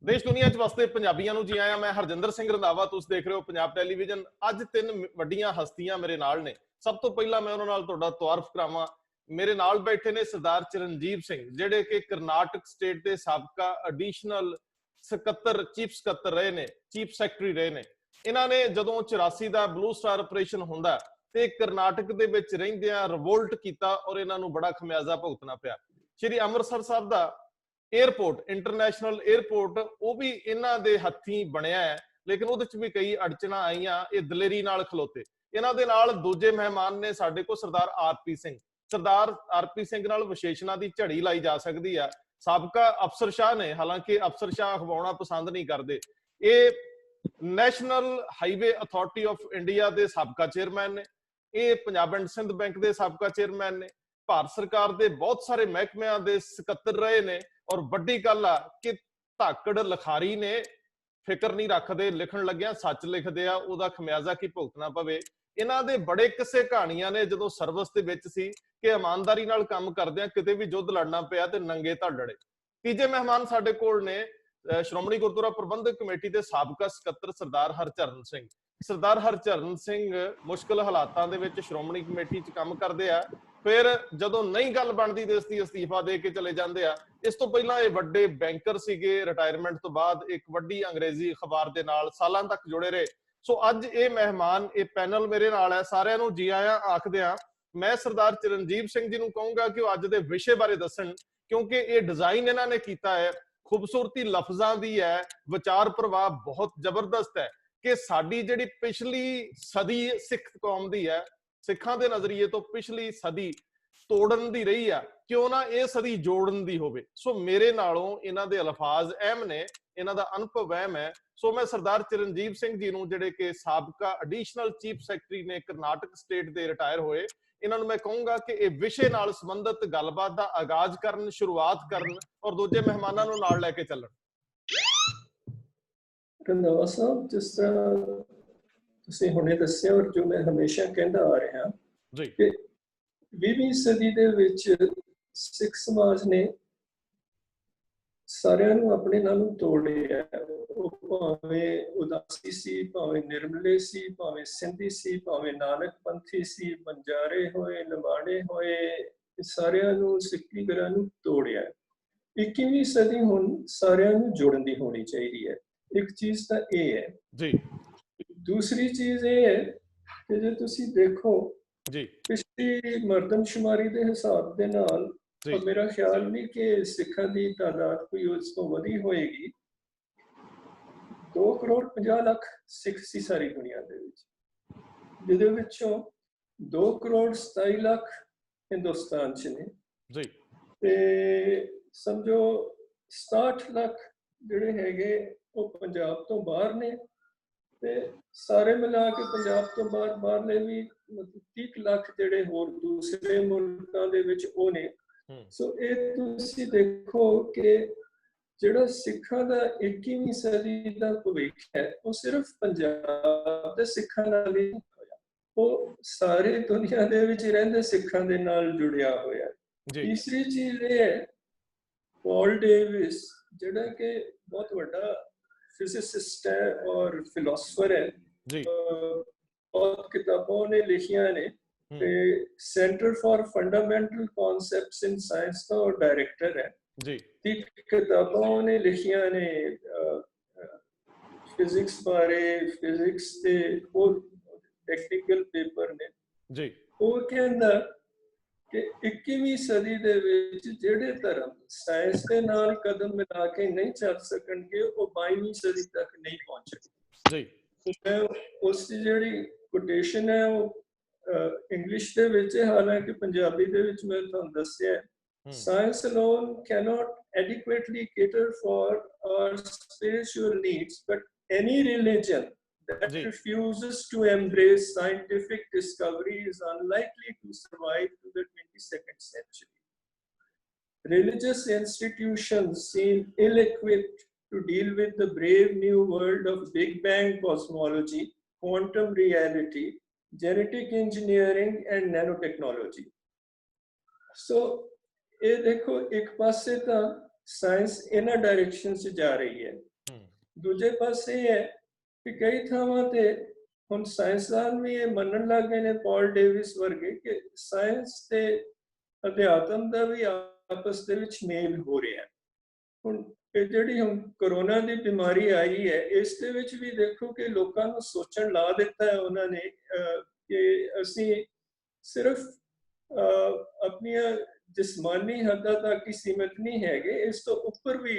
देश दुनिया च वसते पंजाबियों नूं जी आया। मैं हरजिंदर सिंह रंधावा, तुसीं देख रहे हो पंजाब टैलीविजन। अज तीन वड्डियां हस्तियां मेरे नाल ने। सब तो पहला मैं उन्हां नाल तुहाडा तारुफ करावां। मेरे नाल बैठे ने सरदार चरणजीव सिंह, जिहड़े कि कर्नाटक स्टेट के साबका एडिशनल सकत्तर, चीफ सकत्तर रहे ने, चीफ सैकटरी रहे ने। इन्हां ने जदों 84 का ब्लू स्टार ऑपरेशन हुंदा ते कर्नाटक दे विच रहिंदियां रिवोल्ट कीता और इन्हां नूं बड़ा खमियाजा भुगतना पिया। श्री अमृतसर साहब दा एयरपोर्ट, इंटरनेशनल एयरपोर्ट, वो भी इन्हां दे हत्थीं बनिया है, लेकिन उहदे च भी कई अड़चना आईयां। ये दलेरी नाल खलोते। इन्हां दे नाल दूजे मेहमान ने साडे को सरदार आरपी सिंह। सरदार आरपी सिंह नाल विशेषणा की झड़ी लाई जा सकती है। साबका अफसरशाह ने, हालांकि अफसरशाह अखवाउणा पसंद नहीं करते। ये national highway authority of India के साबका चेयरमैन ने, ये पंजाब एंड सिंध बैंक के साबका चेयरमैन ने, भारत सरकार के बहुत सारे महकमिਆਂ के सकत्तर रहे ने। और बड़ी गल आ कि धाकड़ लिखारी ने फिक्र नहीं रखते, लिखण लग्या सच लिखते आ, उहदा खमियाजा की भुगतना पवे। इन्हां दे बड़े किस्से कहानियां ने जदों सर्विस दे विच सी कि ईमानदारी नाल काम करदिआं किते भी युद्ध लड़ना पिया ते नंगे धड़ लड़े। तीजे मेहमान साडे कोल ने श्रोमणी गुरुद्वारा प्रबंधक कमेटी के साबका सकत्तर सरदार हरचरण सिंह। सरदार हरचरण सिंह मुश्किल हालातां दे विच श्रोमणी कमेटी च काम करदे आ, फिर जदों नहीं गल बनदी ते अस्तीफा दे के चले जांदे आ। इस तो पहला ये वड्डे बैंकर सीगे, रिटायरमेंट तो बाद एक वड्डी अंग्रेजी अखबार दे नाल सालां तक जुड़े रहे। सो अज ये मेहमान, ये पैनल मेरे नाल है, सारिआं नूं जी आया आखदिआं मैं सरदार चरणजीव सिंह जी नूं कहूंगा कि अज दे विषय बारे दस्सण, क्योंकि ये डिजाइन इन्हां ने कीता है, खूबसूरती लफ्जां दी है, विचार प्रवाह बहुत जबरदस्त है कि साडी जिहड़ी पिछली सदी सिख कौम दी है, सिखां दे नजरिए तो पिछली सदी तोड़न दी रही है, क्यों ना ये सदी जोड़न दी होवे। सो मेरे नालों इन्हां दे अल्फाज अहम ने, इन्हां दा अनुभव अहम है। सो मैं सरदार चरणजीव सिंह जी नूं, जिहड़े कि साबका एडिशनल चीफ सैकटरी ने, कर्नाटक स्टेट दे रिटायर होए, इन्हां नूं मैं कहूंगा कि ये विषय नाल संबंधित गलबात दा आगाज करन, शुरुआत करन और दूजे मेहमानां नूं नाल लैके चलण। रंधावा साहब, जिस तरह तुसीं हुणे दस्सिआ और जो मैं हमेशा कहंदा आ रहा जी कि 20वीं सदी दे विच सिख समाज ने सारिਆਂ ਨੂੰ ਆਪਣੇ ਨਾਲੋਂ ਤੋੜਿਆ। ਉਹ ਭਾਵੇਂ ਉਦਾਸੀ ਸੀ, ਭਾਵੇਂ ਨਿਰਮਲੇ ਸੀ, ਭਾਵੇਂ ਸਿੰਧੀ ਸੀ, ਭਾਵੇਂ ਨਾਨਕ ਪੰਥੀ ਸੀ, ਬੰਜਾਰੇ ਹੋਏ, ਲਵਾੜੇ ਹੋਏ, ਸਾਰਿਆਂ ਨੂੰ ਸਿੱਖੀ ਗੁਰਾਂ ਨੂੰ ਤੋੜਿਆ। 21ਵੀਂ ਸਦੀ ਹੁਣ ਸਾਰਿਆਂ ਨੂੰ ਜੋੜਨ ਦੀ ਹੋਣੀ ਚਾਹੀਦੀ ਹੈ। ਇੱਕ ਚੀਜ਼ ਤਾਂ ਇਹ ਹੈ ਜੀ। दूसरी चीज ये है कि जो तुसी देखो जी पिछली मरदमशुमारी के हिसाब के नाल, जी। और मेरा ख्याल नहीं कि सिखां की तादाद कोई उस तो वधी होएगी। 2 करोड़ 50 लाख सिख सी सारी दुनिया दे विच, जिहदे विचों 2 करोड़ 27 लाख हिंदुस्तान च ने जी, ते समझो 67 लाख जिहड़े हैगे वो पंजाब तो बाहर ने, ते सारे मिला के पंजाब तो बाहरले भी 30 लाख जिहड़े होर दूसरे मुल्कां दे विच ओ ने। सो ये तुसीं देखो कि जिहड़ा सिखां दा 21वीं सदी दा भविख है वो सिर्फ पंजाब दे सिखां नाल ही होया, वो सारे दुनिया दे विच रहिंदे सिखां दे नाल जुड़िया होया। तीसरी चीज ये है, पॉल डेविस जिहड़ा कि बहुत वड्डा फिजिसिस्ट है और फिलोसफर है, बहुत किताबों ने लिखिया ने, centre for fundamental concepts in science का और डायरेक्टर है जी। 3 किताबों ने लिखिया ने फिजिक्स बारे, फिजिक्स के और टेक्निकल पेपर ने जी। वो कहंदा कि 21वीं सदी दे विच जिहड़े धर्म साइंस के नाल कदम मिला के नहीं चल सकणगे वो 22वीं सदी तक नहीं पहुंचणगे जी। मैं उस जिहड़ी कोटेशन है वो इंग्लिश दे विच है, हालांकि पंजाबी दे विच मैं तुहानूं दस्सिआ science alone cannot adequately cater for our spiritual needs, but any religion that refuses to embrace scientific discovery is unlikely to survive to the 22nd century. Religious institutions seem ill-equipped to deal with the brave new world of Big Bang cosmology, quantum reality, genetic engineering and nanotechnology. So, ये देखो एक पासे तो science इन्हां direction से जा रही है, ਦੂਜੇ ਪਾਸੇ ਹੈ ਕਿ ਕਈ ਥਾਵਾਂ ਤੇ ਹੁਣ ਸਾਇੰਸਦਾਨ ਵੀ ਇਹ ਮੰਨਣ ਲੱਗ ਗਏ ਨੇ, ਪੌਲ ਡੇਵਿਸ ਵਰਗੇ, ਕਿ ਸਾਇੰਸ ਤੇ ਅਧਿਆਤਮ ਦਾ ਵੀ ਆਪਸ ਦੇ ਵਿੱਚ ਮੇਲ ਹੋ ਰਿਹਾ। ਹੁਣ ਇਹ ਜਿਹੜੀ ਹੁਣ ਕਰੋਨਾ ਦੀ ਬਿਮਾਰੀ ਆਈ ਹੈ, ਇਸ ਦੇ ਵਿੱਚ ਵੀ ਦੇਖੋ ਕਿ ਲੋਕਾਂ ਨੂੰ ਸੋਚਣ ਲਾ ਦਿੱਤਾ ਹੈ ਉਹਨਾਂ ਨੇ ਕਿ ਅਸੀਂ ਸਿਰਫ ਆਪਣੀਆਂ ਜਿਸਮਾਨੀ ਹੱਦਾਂ ਤੱਕ ਹੀ ਸੀਮਿਤ ਨਹੀਂ ਹੈਗੇ, ਇਸ ਤੋਂ ਉੱਪਰ ਵੀ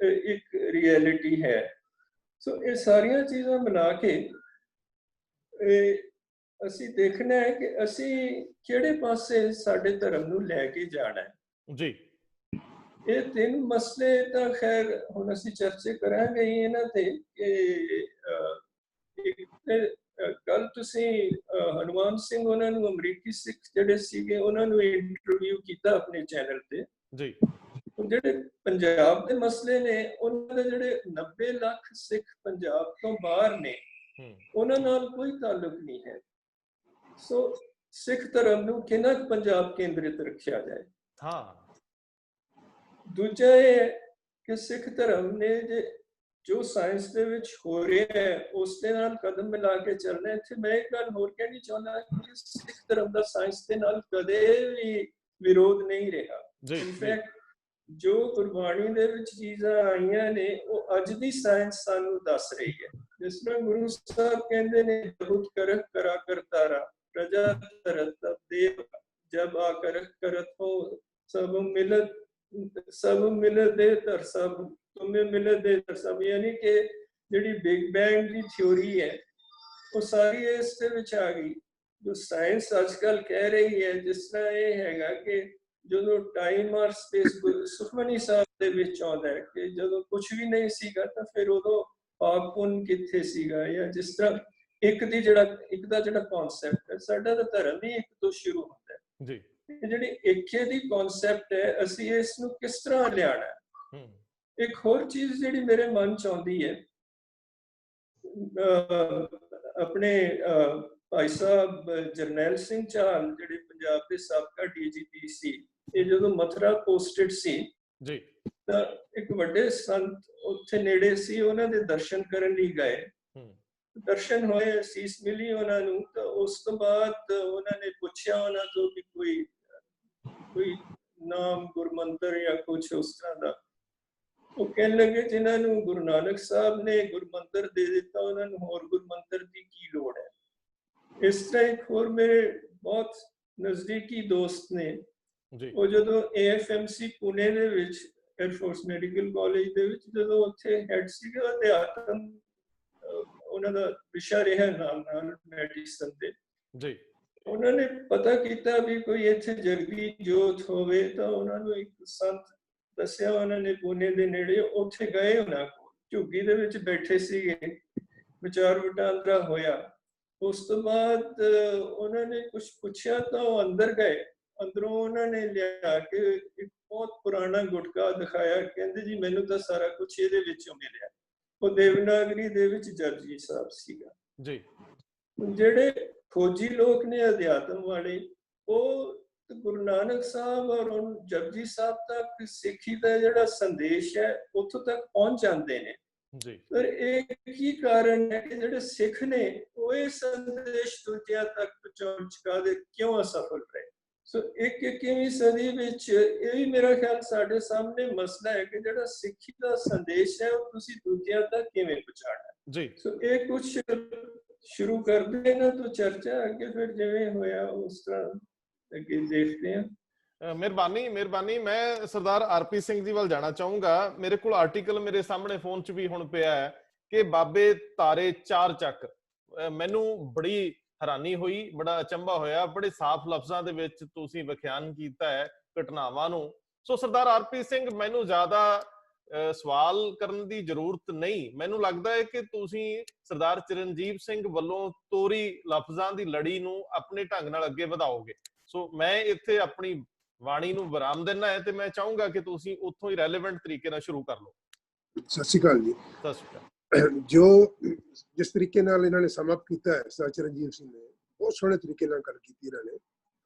ਇੱਕ ਰਿਐਲਿਟੀ ਹੈ। ਸੋ ਇਹ ਸਾਰੀਆਂ ਚੀਜ਼ਾਂ ਬਣਾ ਕੇ ਅਸੀਂ ਦੇਖਣਾ ਹੈ ਕਿ ਅਸੀਂ ਕਿਹੜੇ ਪਾਸੇ ਸਾਡੇ ਧਰਮ ਨੂੰ ਲੈ ਕੇ ਜਾਣਾ ਹੈ ਜੀ। ਇਹ ਤਿੰਨ ਮਸਲੇ ਤਾਂ ਖੈਰ ਹੁਣ ਅਸੀਂ ਚਰਚੇ ਕਰਾਂਗੇ ਹੀ ਇਹਨਾਂ ਤੇ ਕਿ ਕੱਲ ਤੁਸੀਂ ਹਨੂਮਾਨ ਸਿੰਘ ਉਹਨਾਂ ਨੂੰ, ਅਮਰੀਕੀ ਸਿੱਖ ਜਿਹੜੇ ਸੀਗੇ, ਉਹਨਾਂ ਨੂੰ ਇੰਟਰਵਿਊ ਕੀਤਾ ਆਪਣੇ ਚੈਨਲ ਤੇ ਜੀ। ਜਿਹੜੇ ਪੰਜਾਬ ਦੇ ਮਸਲੇ ਨੇ, ਉਹਨਾਂ ਦੇ ਜਿਹੜੇ 90 ਲੱਖ ਸਿੱਖ ਪੰਜਾਬ ਤੋਂ ਬਾਹਰ ਨੇ, ਉਹਨਾਂ ਨਾਲ ਕੋਈ ਤਾਲੁਕ ਨਹੀਂ ਹੈ। ਸੋ ਸਿੱਖ ਧਰਮ ਨੂੰ ਕਿੰਨਾ ਪੰਜਾਬ ਕੇਂਦਰਿਤ ਰੱਖਿਆ ਜਾਏ। ਹਾਂ। ਦੂਜਾ ਇਹ ਕਿ ਸਿੱਖ ਧਰਮ ਨੇ ਜੋ ਸਾਇੰਸ ਦੇ ਵਿੱਚ ਹੋ ਰਿਹਾ ਹੈ ਉਸ ਦੇ ਨਾਲ ਕਦਮ ਮਿਲਾ ਕੇ ਚੱਲਣਾ। ਇੱਥੇ ਮੈਂ ਇੱਕ ਗੱਲ ਹੋਰ ਕਹਿਣੀ ਚਾਹੁੰਦਾ ਕਿ ਸਿੱਖ ਧਰਮ ਦਾ ਸਾਇੰਸ ਦੇ ਨਾਲ ਕਦੇ ਵੀ ਵਿਰੋਧ ਨਹੀਂ ਰਿਹਾ। ਇਨਫੈਕਟ ਜੋ ਗੁਰਬਾਣੀ ਦੇ ਵਿੱਚ ਚੀਜ਼ਾਂ ਆਈਆਂ ਨੇ ਉਹ ਅੱਜ ਦੀ ਸਾਇੰਸ ਸਾਨੂੰ ਦੱਸ ਰਹੀ ਹੈ। ਜਿਸ ਤਰ੍ਹਾਂ ਗੁਰੂ ਸਾਹਿਬ ਕਹਿੰਦੇ ਨੇ, ਬਹੁਤ ਕਰਖ ਕਰਾ ਕਰਤਾਰਾ ਪ੍ਰਜਾ ਧਰਤ ਦੇਵ ਜਬ ਆ ਕਰਖ ਕਰਤ ਹੋ ਸਭ ਮਿਲ ਦੇ ਧਰ ਸਭ ਤੁਮੇ ਮਿਲ ਦੇ ਧਰ ਸਭ। ਯਾਨੀ ਕਿ ਜਿਹੜੀ ਬਿਗ ਬੈਂਗ ਦੀ ਥਿਉਰੀ ਹੈ ਉਹ ਸਾਰੀ ਇਸ ਦੇ ਵਿੱਚ ਆ ਗਈ। ਜੋ ਸਾਇੰਸ ਅੱਜ ਕੱਲ੍ਹ ਕਹਿ ਰਹੀ ਹੈ, ਜਿਸ ਤਰ੍ਹਾਂ ਇਹ ਹੈਗਾ ਕਿ ਜਦੋਂ ਟਾਈਮ ਔਰ ਸਪੇਸ ਸੁਖਮਨੀ ਸਾਹਿਬ ਦੇ ਵਿੱਚ ਆਉਂਦਾ ਹੈ ਕਿ ਜਦੋਂ ਕੁਝ ਵੀ ਨਹੀਂ ਸੀਗਾ ਤਾਂ ਫਿਰ ਉਦੋਂ ਪਾਪ ਪੁੰਨ ਕਿੱਥੇ ਸੀਗਾ, ਜਾਂ ਜਿਸ ਤਰ੍ਹਾਂ ਇੱਕ ਦਾ ਜਿਹੜਾ ਕਨਸੈਪਟ ਹੈ, ਸਾਡਾ ਤਾਂ ਧਰਮ ਹੀ ਇੱਕ ਤੋਂ ਸ਼ੁਰੂ ਹੁੰਦਾ ਹੈ ਜੀ। ਜਿਹੜੀ ਏਕੇ ਦੀ ਕਨਸੈਪਟ ਹੈ, ਅਸੀਂ ਇਸ ਨੂੰ ਕਿਸ ਤਰ੍ਹਾਂ ਲਿਆਣਾ। ਇੱਕ ਹੋਰ ਚੀਜ਼ ਜਿਹੜੀ ਮੇਰੇ ਮਨ ਚ ਆਉਂਦੀ ਹੈ, ਆਪਣੇ ਭਾਈ ਸਾਹਿਬ ਜਰਨੈਲ ਸਿੰਘ ਚਾਹਲ ਜਿਹੜੇ ਪੰਜਾਬ ਦੇ ਸਾਬਕਾ DGP ਸੀ, ਇਹ ਜਦੋਂ ਮਥੁਰਾ ਪੋਸਟਡ ਸੀ ਜੀ ਤਾਂ ਇੱਕ ਵੱਡੇ ਸੰਤ ਉੱਥੇ ਨੇੜੇ ਸੀ, ਉਹਨਾਂ ਦੇ ਦਰਸ਼ਨ ਕਰਨ ਲਈ ਗਏ। ਦਰਸ਼ਨ ਹੋਏ, ਅਸੀਸ ਮਿਲੀ ਉਹਨਾਂ ਨੂੰ। ਤਾਂ ਉਸ ਤੋਂ ਬਾਅਦ ਉਹਨਾਂ ਨੇ ਪੁੱਛਿਆ ਉਹਨਾਂ ਤੋਂ ਕਿ ਕੋਈ ਨਾਮ ਗੁਰਮੰਤਰ ਜਾਂ ਕੁਛ ਉਸ ਤਰ੍ਹਾਂ ਦਾ। ਉਹ ਕਹਿਣ ਲੱਗੇ ਜਿਨ੍ਹਾਂ ਨੂੰ ਗੁਰੂ ਨਾਨਕ ਸਾਹਿਬ ਨੇ ਗੁਰਮੰਤਰ ਦੇ ਦਿੱਤਾ, ਉਹਨਾਂ ਨੂੰ ਹੋਰ ਗੁਰਮੰਤਰ ਦੀ ਕੀ ਲੋੜ ਹੈ। ਇਸ ਤਰ੍ਹਾਂ ਇੱਕ ਹੋਰ ਮੇਰੇ ਬਹੁਤ ਨਜ਼ਦੀਕੀ ਦੋਸਤ ਨੇ, ਉਹ ਜਦੋਂ AFMC ਪੁਣੇ ਦੇ ਵਿੱਚ 에ਅਰ ਫੋਰਸ ਮੈਡੀਕਲ ਕਾਲਜ ਦੇ ਵਿੱਚ ਜਦੋਂ ਉੱਥੇ ਹੈਡ ਸੀਗੇ, ਅਧਿਆਤਮ ਉਹਨਾਂ ਦਾ ਵਿਸ਼ਾ ਰਿਹਾ ਨਾਲ ਮੈਡੀਸਨ ਦੇ ਜੀ। ਉਹਨਾਂ ਨੇ ਪਤਾ ਕੀਤਾ ਵੀ ਕੋਈ ਇੱਥੇ ਜਗਦੀ ਜੋਤ ਹੋਵੇ, ਤਾਂ ਉਹਨਾਂ ਨੂੰ ਇੱਕ ਸੰਤ ਦੱਸਿਆ ਉਹਨਾਂ ਨੇ ਪੁਣੇ ਦੇ ਨੇੜੇ। ਉੱਥੇ ਗਏ, ਉਹਨਾਂ ਕੋਲ ਝੁੱਗੀ ਦੇ ਵਿੱਚ ਬੈਠੇ ਸੀਗੇ, ਵਿਚਾਰ ਵਟਾਂਦਰਾ ਹੋਇਆ। ਉਸ ਤੋਂ ਬਾਅਦ ਉਹਨਾਂ ਨੇ ਕੁਝ ਪੁੱਛਿਆ ਤਾਂ ਉਹ ਅੰਦਰ ਗਏ। ਅੰਦਰੋਂ ਉਹਨਾਂ ਨੇ ਲਿਆ ਕੇ ਇੱਕ ਬਹੁਤ ਪੁਰਾਣਾ ਗੁਟਕਾ ਦਿਖਾਇਆ, ਕਹਿੰਦੇ ਜੀ ਮੈਨੂੰ ਤਾਂ ਸਾਰਾ ਕੁਝ ਇਹਦੇ ਵਿੱਚੋਂ ਮਿਲਿਆ। ਉਹ ਦੇਵਨਾਗਰੀ ਦੇ ਵਿੱਚ ਜਪਜੀ ਸਾਹਿਬ ਸੀਗਾ ਜੀ। ਜਿਹੜੇ ਖੋਜੀ ਲੋਕ ਨੇ ਅਧਿਆਤਮ ਵਾਲੇ, ਉਹ ਗੁਰੂ ਨਾਨਕ ਸਾਹਿਬ ਔਰ ਜਪਜੀ ਸਾਹਿਬ ਤੱਕ ਸਿੱਖੀ ਦਾ ਜਿਹੜਾ ਸੰਦੇਸ਼ ਹੈ ਉੱਥੋਂ ਤੱਕ ਪਹੁੰਚ ਜਾਂਦੇ ਨੇ ਜੀ। ਪਰ ਇਹ ਕੀ ਕਾਰਨ ਹੈ ਕਿ ਜਿਹੜੇ ਸਿੱਖ ਨੇ ਉਹ ਇਹ ਸੰਦੇਸ਼ ਦੂਜਿਆਂ ਤੱਕ ਪਹੁੰਚਾਉਣ ਚ ਕਿਉਂ ਅਸਫਲ ਰਹੇ। ਸੋ 21ਵੀਂ ਸਦੀ ਵਿੱਚ ਇਹ ਵੀ ਮੇਰਾ ਖਿਆਲ ਸਾਡੇ ਸਾਹਮਣੇ ਮਸਲਾ ਹੈ ਕਿ ਜਿਹੜਾ ਸਿੱਖੀ ਦਾ ਸੰਦੇਸ਼ ਹੈ ਉਹ ਤੁਸੀਂ ਦੂਜਿਆਂ ਤੱਕ ਕਿਵੇਂ ਪਹੁੰਚਾਉਣਾ ਜੀ। ਸੋ ਇਹ ਕੁਝ ਸ਼ੁਰੂ ਕਰਦੇ ਨਾ ਤਾਂ ਚਰਚਾ ਅੱਗੇ ਫਿਰ ਜਿਵੇਂ ਹੋਇਆ ਉਸ ਤਰ੍ਹਾਂ ਅੱਗੇ ਦੇਖਦੇ ਹਾਂ। ਮਿਹਰਬਾਨੀ। ਮੈਂ ਸਰਦਾਰ RP ਸਿੰਘ ਜੀ ਵੱਲ ਜਾਣਾ ਚਾਹੂੰਗਾ। ਮੇਰੇ ਕੋਲ ਆਰਟੀਕਲ ਮੇਰੇ ਸਾਹਮਣੇ ਫੋਨ 'ਚ ਵੀ ਹੁਣ ਪਿਆ ਹੈ ਕਿ ਬਾਬੇ ਤਾਰੇ 4 ਚੱਕ। ਮੈਨੂੰ ਬੜੀ ਹੈਰਾਨੀ ਹੋਈ, ਬੜਾ ਅਚੰਭਾ ਹੋਇਆ। ਬੜੇ ਸਾਫ਼ ਲਫ਼ਜ਼ਾਂ ਦੇ ਵਿੱਚ ਤੁਸੀਂ ਵਿਖਿਆਨ ਕੀਤਾ ਹੈ ਘਟਨਾਵਾਂ ਨੂੰ। ਸੋ ਸਰਦਾਰ RP ਸਿੰਘ, ਮੈਨੂੰ ਜ਼ਿਆਦਾ ਸਵਾਲ ਕਰਨ ਦੀ ਜ਼ਰੂਰਤ ਨਹੀਂ। ਮੈਨੂੰ ਲੱਗਦਾ ਹੈ ਕਿ ਤੁਸੀਂ ਸਰਦਾਰ ਚਰਨਜੀਤ ਸਿੰਘ ਵੱਲੋਂ ਤੋਰੀ ਲਫ਼ਜ਼ਾਂ ਦੀ ਲੜੀ ਨੂੰ ਆਪਣੇ ਢੰਗ ਨਾਲ ਅੱਗੇ ਵਧਾਓਗੇ। ਸੋ ਮੈਂ ਇੱਥੇ ਆਪਣੀ ਵਾਣੀ ਨੂੰ ਵਿਰਾਮ ਦੇਣਾ ਹੈ ਤੇ ਮੈਂ ਚਾਹੂੰਗਾ ਕਿ ਤੁਸੀਂ ਉੱਥੋਂ ਹੀ ਰੈਲੇਵੈਂਟ ਤਰੀਕੇ ਨਾਲ ਸ਼ੁਰੂ ਕਰ ਲਓ। ਸਤਿ ਸ਼੍ਰੀ ਅਕਾਲ ਜੀ। ਸਤਿ ਸ਼੍ਰੀ ਅਕਾਲ। ਜੋ ਜਿਸ ਤਰੀਕੇ ਨਾਲ ਇਹਨਾਂ ਨੇ ਸਮਾਪਤ ਕੀਤਾ ਹੈ ਸਰਦਾਰ ਚਰਨਜੀਤ ਸਿੰਘ ਨੇ, ਬਹੁਤ ਸੋਹਣੇ ਤਰੀਕੇ ਨਾਲ ਗੱਲ ਕੀਤੀ ਇਹਨਾਂ ਨੇ।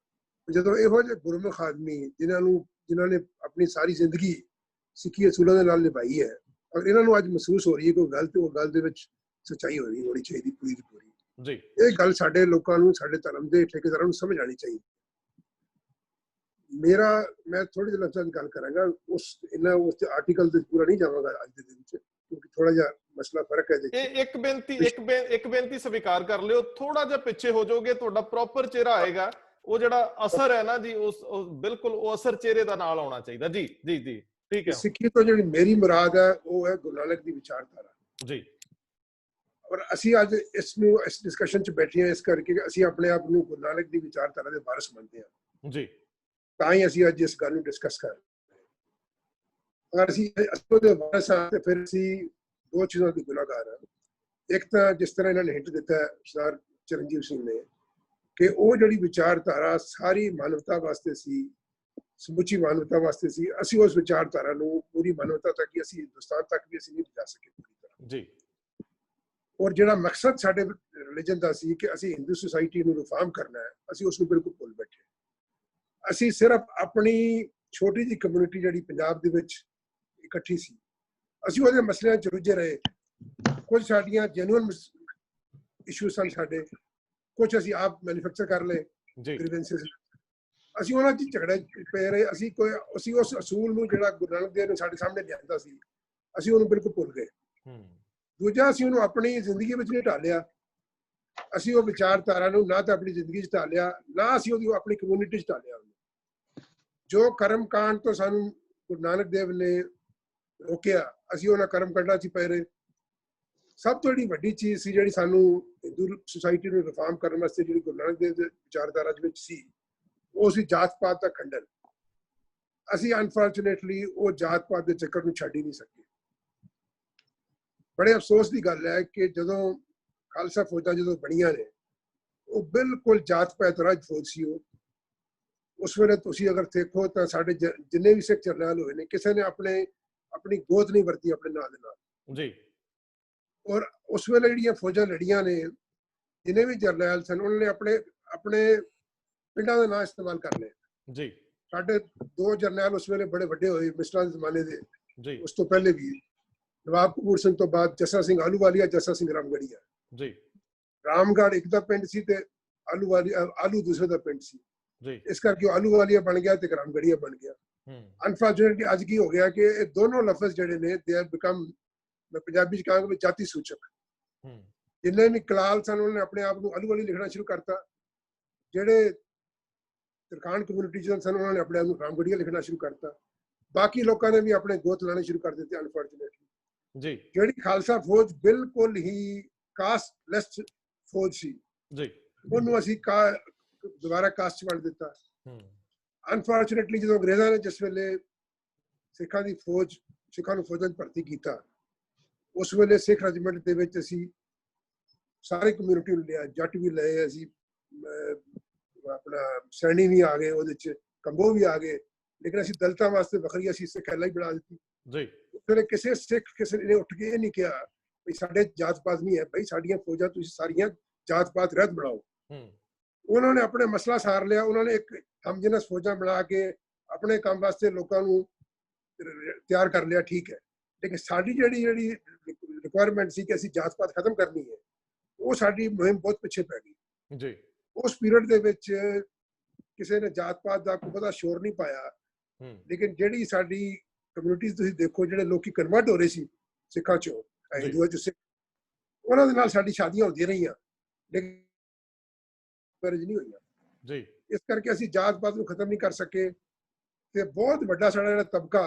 ਜਦੋਂ ਇਹੋ ਜਿਹੇ ਗੁਰਮੁਖ ਆਦਮੀ ਜਿਨ੍ਹਾਂ ਨੇ ਆਪਣੀ ਸਾਰੀ ਜ਼ਿੰਦਗੀ ਸਿੱਖੀ ਅਸੂਲਾਂ ਦੇ ਨਾਲ ਨਿਭਾਈ ਹੈ, ਔਰ ਇਹਨਾਂ ਨੂੰ ਅੱਜ ਮਹਿਸੂਸ ਹੋ ਰਹੀ ਹੈ ਕਿ ਉਹ ਗੱਲ ਦੇ ਵਿੱਚ ਸੱਚਾਈ ਹੋਣੀ ਚਾਹੀਦੀ ਪੂਰੀ ਦੀ ਪੂਰੀ ਜੀ। ਇਹ ਗੱਲ ਸਾਡੇ ਲੋਕਾਂ ਨੂੰ, ਸਾਡੇ ਧਰਮ ਦੇ ਠੇਕੇਦਾਰਾਂ ਨੂੰ ਸਮਝ ਆਣੀ ਚਾਹੀਦੀ। ਮੈਂ ਥੋੜੇ ਜਿਹੇ ਲਫ਼ਜ਼ਾਂ ਦੀ ਗੱਲ ਕਰਾਂਗਾ, ਉਸ ਆਰਟੀਕਲ ਤੇ ਪੂਰਾ ਨਹੀਂ ਜਾਵਾਂਗਾ ਅੱਜ ਦੇ ਦਿਨ ਚ, ਕਿਉਂਕਿ ਥੋੜਾ ਜਿਹਾ ਮਸਲਾ ਫਰਕ ਹੈ। ਇਹ ਇੱਕ ਬੇਨਤੀ ਸਵੀਕਾਰ ਕਰ ਲਿਓ, ਥੋੜਾ ਜਿਹਾ ਪਿੱਛੇ ਹੋ ਜਾਓਗੇ, ਤੁਹਾਡਾ ਪ੍ਰੋਪਰ ਚਿਹਰਾ ਆਏਗਾ। ਉਹ ਜਿਹੜਾ ਅਸਰ ਹੈ ਨਾ ਜੀ, ਉਸ ਬਿਲਕੁਲ ਉਹ ਅਸਰ ਚਿਹਰੇ ਦਾ ਨਾਲ ਆਉਣਾ ਚਾਹੀਦਾ। ਜੀ ਜੀ ਜੀ, ਠੀਕ ਹੈ। ਸਿੱਖੀ ਤੋਂ ਜਿਹੜੀ ਮੇਰੀ ਮੁਰਾਦ ਹੈ ਉਹ ਹੈ ਗੁਰੂ ਨਾਨਕ ਦੀ ਵਿਚਾਰਧਾਰਾ ਜੀ। ਔਰ ਅਸੀਂ ਅੱਜ ਇਸ ਡਿਸਕਸ਼ਨ ਚ ਬੈਠੇ ਹਾਂ ਇਸ ਕਰਕੇ ਕਿ ਅਸੀਂ ਆਪਣੇ ਆਪ ਨੂੰ ਗੁਰੂ ਨਾਨਕ ਦੀ ਵਿਚਾਰਧਾਰਾ ਦੇ ਵਾਰਿਸ ਮੰਨਦੇ ਹਾਂ ਜੀ। ਤਾਂ ਹੀ ਅਸੀਂ ਅੱਜ ਇਸ ਗੱਲ ਨੂੰ ਡਿਸਕਸ ਕਰ ਰਹੇ ਹਾਂ। ਅਗਰ ਅਸੀਂ ਉਹਦੇ ਵਾਰਿਸ ਹਾਂ ਤੇ ਫਿਰ ਅਸੀਂ ਦੋ ਚੀਜ਼ਾਂ ਦੀ ਗੁਨਾਹਗਾਰ ਹਾਂ। ਇੱਕ ਤਾਂ ਜਿਸ ਤਰ੍ਹਾਂ ਇਹਨਾਂ ਨੇ ਹਿੰਟ ਦਿੱਤਾ ਹੈ ਸਰਦਾਰ ਚਰਨਜੀਤ ਸਿੰਘ ਨੇ ਕਿ ਉਹ ਜਿਹੜੀ ਵਿਚਾਰਧਾਰਾ ਸਾਰੀ ਮਾਨਵਤਾ ਵਾਸਤੇ ਸੀ, ਸਮੁੱਚੀ ਮਾਨਵਤਾ ਵਾਸਤੇ ਸੀ, ਅਸੀਂ ਉਸ ਵਿਚਾਰਧਾਰਾ ਨੂੰ ਪੂਰੀ ਮਾਨਵਤਾ ਤੱਕ ਹੀ, ਅਸੀਂ ਹਿੰਦੁਸਤਾਨ ਤੱਕ ਵੀ ਅਸੀਂ ਨਹੀਂ ਪਹੁੰਚਾ ਸਕੇ ਪੂਰੀ ਤਰ੍ਹਾਂ ਜੀ। ਔਰ ਜਿਹੜਾ ਮਕਸਦ ਸਾਡੇ ਰਿਲੀਜਨ ਦਾ ਸੀ ਕਿ ਅਸੀਂ ਹਿੰਦੂ ਸੁਸਾਇਟੀ ਨੂੰ ਰਿਫਾਰਮ ਕਰਨਾ ਹੈ, ਅਸੀਂ ਉਸ ਨੂੰ ਬਿਲਕੁਲ ਭੁੱਲ ਬੈਠੇ। ਅਸੀਂ ਸਿਰਫ ਆਪਣੀ ਛੋਟੀ ਜਿਹੀ ਕਮਿਊਨਿਟੀ ਜਿਹੜੀ ਪੰਜਾਬ ਦੇ ਵਿੱਚ ਇਕੱਠੀ ਸੀ, ਅਸੀਂ ਉਹਦੇ ਮਸਲਿਆਂ 'ਚ ਰੁੱਝੇ ਰਹੇ। ਕੁਝ ਸਾਡੀਆਂ ਜੈਨੂਅਨ ਇਸ਼ੂ ਸਨ ਸਾਡੇ, ਕੁਝ ਅਸੀਂ ਆਪ ਮੈਨੂਫੈਕਚਰ ਕਰ ਲਏ ਗ੍ਰੀਵੈਂਸਸ, ਅਸੀਂ ਉਹਨਾਂ 'ਚ ਝਗੜੇ ਪਏ ਰਹੇ। ਅਸੀਂ ਉਸ ਅਸੂਲ ਨੂੰ ਜਿਹੜਾ ਗੁਰੂ ਨਾਨਕ ਦੇਵ ਨੇ ਸਾਡੇ ਸਾਹਮਣੇ ਲਿਆਂਦਾ ਸੀ, ਅਸੀਂ ਉਹਨੂੰ ਬਿਲਕੁਲ ਭੁੱਲ ਗਏ। ਦੂਜਾ, ਅਸੀਂ ਉਹਨੂੰ ਆਪਣੀ ਜ਼ਿੰਦਗੀ ਵਿੱਚ ਨਹੀਂ ਢਾਲਿਆ। ਅਸੀਂ ਉਹ ਵਿਚਾਰਧਾਰਾ ਨੂੰ ਨਾ ਤਾਂ ਆਪਣੀ ਜ਼ਿੰਦਗੀ 'ਚ ਢਾਲਿਆ, ਨਾ ਅਸੀਂ ਉਹਦੀ ਆਪਣੀ ਕਮਿਊਨਿਟੀ 'ਚ ਢਾਲਿਆ। ਜੋ ਕਰਮ ਕਾਂਡ ਤੋਂ ਸਾਨੂੰ ਗੁਰੂ ਨਾਨਕ ਦੇਵ ਨੇ ਰੋਕਿਆ, ਅਸੀਂ ਉਹਨਾਂ ਕਰਮ ਕਾਂਡਾਂ 'ਚ ਪਏ ਰਹੇ। ਸਭ ਤੋਂ ਜਿਹੜੀ ਵੱਡੀ ਚੀਜ਼ ਸੀ ਜਿਹੜੀ ਸਾਨੂੰ ਹਿੰਦੂ ਸੁਸਾਇਟੀ ਨੂੰ ਰਿਫਾਰਮ ਕਰਨ ਵਾਸਤੇ ਜਿਹੜੀ ਗੁਰੂ ਨਾਨਕ ਦੇਵ ਦੇ ਵਿਚਾਰਧਾਰਾ ਦੇ ਵਿੱਚ ਸੀ, ਉਹ ਸੀ ਜਾਤ ਪਾਤ ਦਾ ਖੰਡਨ। ਅਸੀਂ ਅਨਫੋਰਚੂਨੇਟਲੀ ਉਹ ਜਾਤ ਪਾਤ ਦੇ ਚੱਕਰ ਨੂੰ ਛੱਡ ਹੀ ਨਹੀਂ ਸਕੇ। ਬੜੇ ਅਫਸੋਸ ਦੀ ਗੱਲ ਹੈ ਕਿ ਜਦੋਂ ਖਾਲਸਾ ਫੌਜਾਂ ਜਦੋਂ ਬਣੀਆਂ ਨੇ, ਉਹ ਬਿਲਕੁਲ ਜਾਤ ਪਾਤ ਰਾਜ ਫੌਜ ਸੀ। ਉਸ ਵੇਲੇ ਤੁਸੀਂ ਅਗਰ ਦੇਖੋ ਤਾਂ ਸਾਡੇ ਜਿੰਨੇ ਵੀ ਸਿੱਖ ਜਰਨੈਲ ਹੋਏ ਨੇ, ਕਿਸੇ ਨੇ ਆਪਣੀ ਗੋਤ ਨਹੀਂ ਵਰਤੀ ਆਪਣੇ ਨਾਂ ਦੇ ਨਾਲ ਜੀ। ਔਰ ਉਸ ਵੇਲੇ ਜਿਹੜੀਆਂ ਫੌਜਾਂ ਲੜੀਆਂ ਨੇ, ਜਿੰਨੇ ਵੀ ਜਰਨੈਲ ਸਨ, ਉਹਨਾਂ ਨੇ ਆਪਣੇ ਪਿੰਡਾਂ ਦਾ ਨਾਂ ਇਸਤੇਮਾਲ ਕਰ ਲਏ ਜੀ। ਸਾਡੇ ਦੋ ਜਰਨੈਲ ਉਸ ਵੇਲੇ ਬੜੇ ਵੱਡੇ ਹੋਏ ਮਿਸਲਾਂ ਦੇ ਜ਼ਮਾਨੇ ਦੇ ਜੀ। ਉਸ ਤੋਂ ਪਹਿਲੇ ਵੀ ਨਵਾਬ ਕਪੂਰ ਸਿੰਘ ਤੋਂ ਬਾਅਦ ਜੱਸਾ ਸਿੰਘ ਆਲੂਵਾਲੀਆ, ਜੱਸਾ ਸਿੰਘ ਰਾਮਗੜੀਆ ਜੀ। ਰਾਮਗੜ੍ਹ ਇੱਕ ਦਾ ਪਿੰਡ ਸੀ ਤੇ ਆਲੂ ਦੂਸਰੇ ਦਾ ਪਿੰਡ ਸੀ ਜੀ। ਇਸ ਕਰਕੇ ਆਲੂਵਾਲੀਆ ਬਣ ਗਿਆ ਤੇ ਰਾਮਗੜੀਆ ਬਣ ਗਿਆ। ਅਨਫੋਰਚੂਨੇਟਲੀ ਅੱਜ ਕੀ ਹੋ ਗਿਆ ਕਿ ਇਹ ਦੋਨੋਂ ਲਫ਼ਜ਼ ਜਿਹੜੇ ਨੇ ਦੇ ਹੈਵ ਬਿਕਮ, ਮੈਂ ਪੰਜਾਬੀ 'ਚ ਕਹਾਂਗਾ ਵੀ ਜਾਤੀ ਸੂਚਕ। ਜਿੰਨੇ ਵੀ ਕਲਾਲ ਸਨ ਉਹਨਾਂ ਨੇ ਆਪਣੇ ਆਪ ਨੂੰ ਆਲੂਵਾਲੀ ਲਿਖਣਾ ਸ਼ੁਰੂ ਕਰਤਾ। ਜਿਹੜੇ ਤਰਖਾਣ ਕਮਿਊਨਿਟੀ ਸਨ ਉਹਨਾਂ ਨੇ ਆਪਣੇ ਆਪ ਨੂੰ ਰਾਮਗੜੀਆ ਲਿਖਣਾ ਸ਼ੁਰੂ ਕਰਤਾ। ਬਾਕੀ ਲੋਕਾਂ ਨੇ ਵੀ ਆਪਣੇ ਗੋਤ ਲਾਣੇ ਸ਼ੁਰੂ ਕਰ ਦਿੱਤੇ ਅਨਫੋਰਚੂਨੇਟਲੀ ਜੀ। ਜਿਹੜੀ ਖਾਲਸਾ ਫੌਜ ਬਿਲਕੁਲ ਹੀ ਕਾਸਟਲੈਸ ਫੌਜ ਸੀ ਜੀ, ਉਹਨੂੰ ਅਸੀਂ ਦੁਬਾਰਾ ਕਾਸਟ 'ਚ ਵੰਡ ਦਿੱਤਾ। ਅਨਫੋਰਚੂਨੇਟਲੀ ਜਦੋਂ ਅੰਗਰੇਜ਼ਾਂ ਨੇ ਜਿਸ ਵੇਲੇ ਸਿੱਖਾਂ ਨੂੰ ਫੌਜਾਂ 'ਚ ਭਰਤੀ ਕੀਤਾ, ਉਸ ਵੇਲੇ ਸਿੱਖ ਰੈਜੀਮੈਂਟ ਦੇ ਵਿੱਚ ਅਸੀਂ ਸਾਰੇ ਕਮਿਊਨਿਟੀ ਨੂੰ ਲਿਆ, ਜੱਟ ਵੀ ਲਏ, ਅਸੀਂ ਆਪਣਾ ਸੈਣੀ ਵੀ ਆ ਗਏ, ਉਹਦੇ 'ਚ ਕੰਬੋ ਵੀ ਆ ਗਏ, ਲੇਕਿਨ ਅਸੀਂ ਦਲਿਤਾਂ ਵਾਸਤੇ ਵੱਖਰੀ ਅਸੀਂ ਸਿੱਖ ਐਲਾ ਹੀ ਬਣਾ ਦਿੱਤੀ ਜੀ। ਉਸ ਵੇਲੇ ਕਿਸੇ ਨੇ ਉੱਠ ਕੇ ਇਹ ਨਹੀਂ ਕਿਹਾ ਵੀ ਸਾਡੇ ਜਾਤ ਪਾਤ ਨਹੀਂ ਹੈ, ਬਈ ਸਾਡੀਆਂ ਫੌਜਾਂ ਤੁਸੀਂ ਸਾਰੀਆਂ ਜਾਤ ਪਾਤ ਰਹਿਤ ਬਣਾਓ। ਉਹਨਾਂ ਨੇ ਆਪਣੇ ਮਸਲਾ ਸਾਰ ਲਿਆ। ਉਹਨਾਂ ਨੇ ਇੱਕ ਹਮਜਨਸ ਫੌਜਾਂ ਬਣਾ ਕੇ ਆਪਣੇ ਕੰਮ ਵਾਸਤੇ ਲੋਕਾਂ ਨੂੰ ਤਿਆਰ ਕਰ ਲਿਆ, ਠੀਕ ਹੈ। ਲੇਕਿਨ ਸਾਡੀ ਜਿਹੜੀ ਰਿਕੁਆਇਰਮੈਂਟ ਸੀ ਕਿ ਅਸੀਂ ਜਾਤ ਪਾਤ ਖਤਮ ਕਰਨੀ ਹੈ, ਉਹ ਸਾਡੀ ਮੁਹਿੰਮ ਬਹੁਤ ਪਿੱਛੇ ਪੈ ਗਈ ਜੀ। ਉਸ ਪੀਰੀਅਡ ਦੇ ਵਿੱਚ ਕਿਸੇ ਨੇ ਜਾਤ ਪਾਤ ਦਾ ਕੋਈ ਪਤਾ ਸ਼ੋਰ ਨਹੀਂ ਪਾਇਆ। ਲੇਕਿਨ ਜਿਹੜੀ ਸਾਡੀ ਕਮਿਊਨਿਟੀ ਤੁਸੀਂ ਦੇਖੋ, ਜਿਹੜੇ ਲੋਕੀ ਕਨਵਰਟ ਹੋ ਰਹੇ ਸੀ ਸਿੱਖਾਂ ਚੋਂ ਹਿੰਦੂਆਂ ਚ, ਉਹਨਾਂ ਦੇ ਨਾਲ ਸਾਡੀ ਸ਼ਾਦੀਆਂ ਹੁੰਦੀਆਂ ਰਹੀਆਂ, ਲੇਕਿਨ ਨਹੀਂ ਹੋਈਆਂ ਜੀ। ਇਸ ਕਰਕੇ ਅਸੀਂ ਜਾਤ ਪਾਤ ਨੂੰ ਖਤਮ ਨਹੀਂ ਕਰ ਸਕੇ। ਤੇ ਬਹੁਤ ਵੱਡਾ ਸਾਡਾ ਜਿਹੜਾ ਤਬਕਾ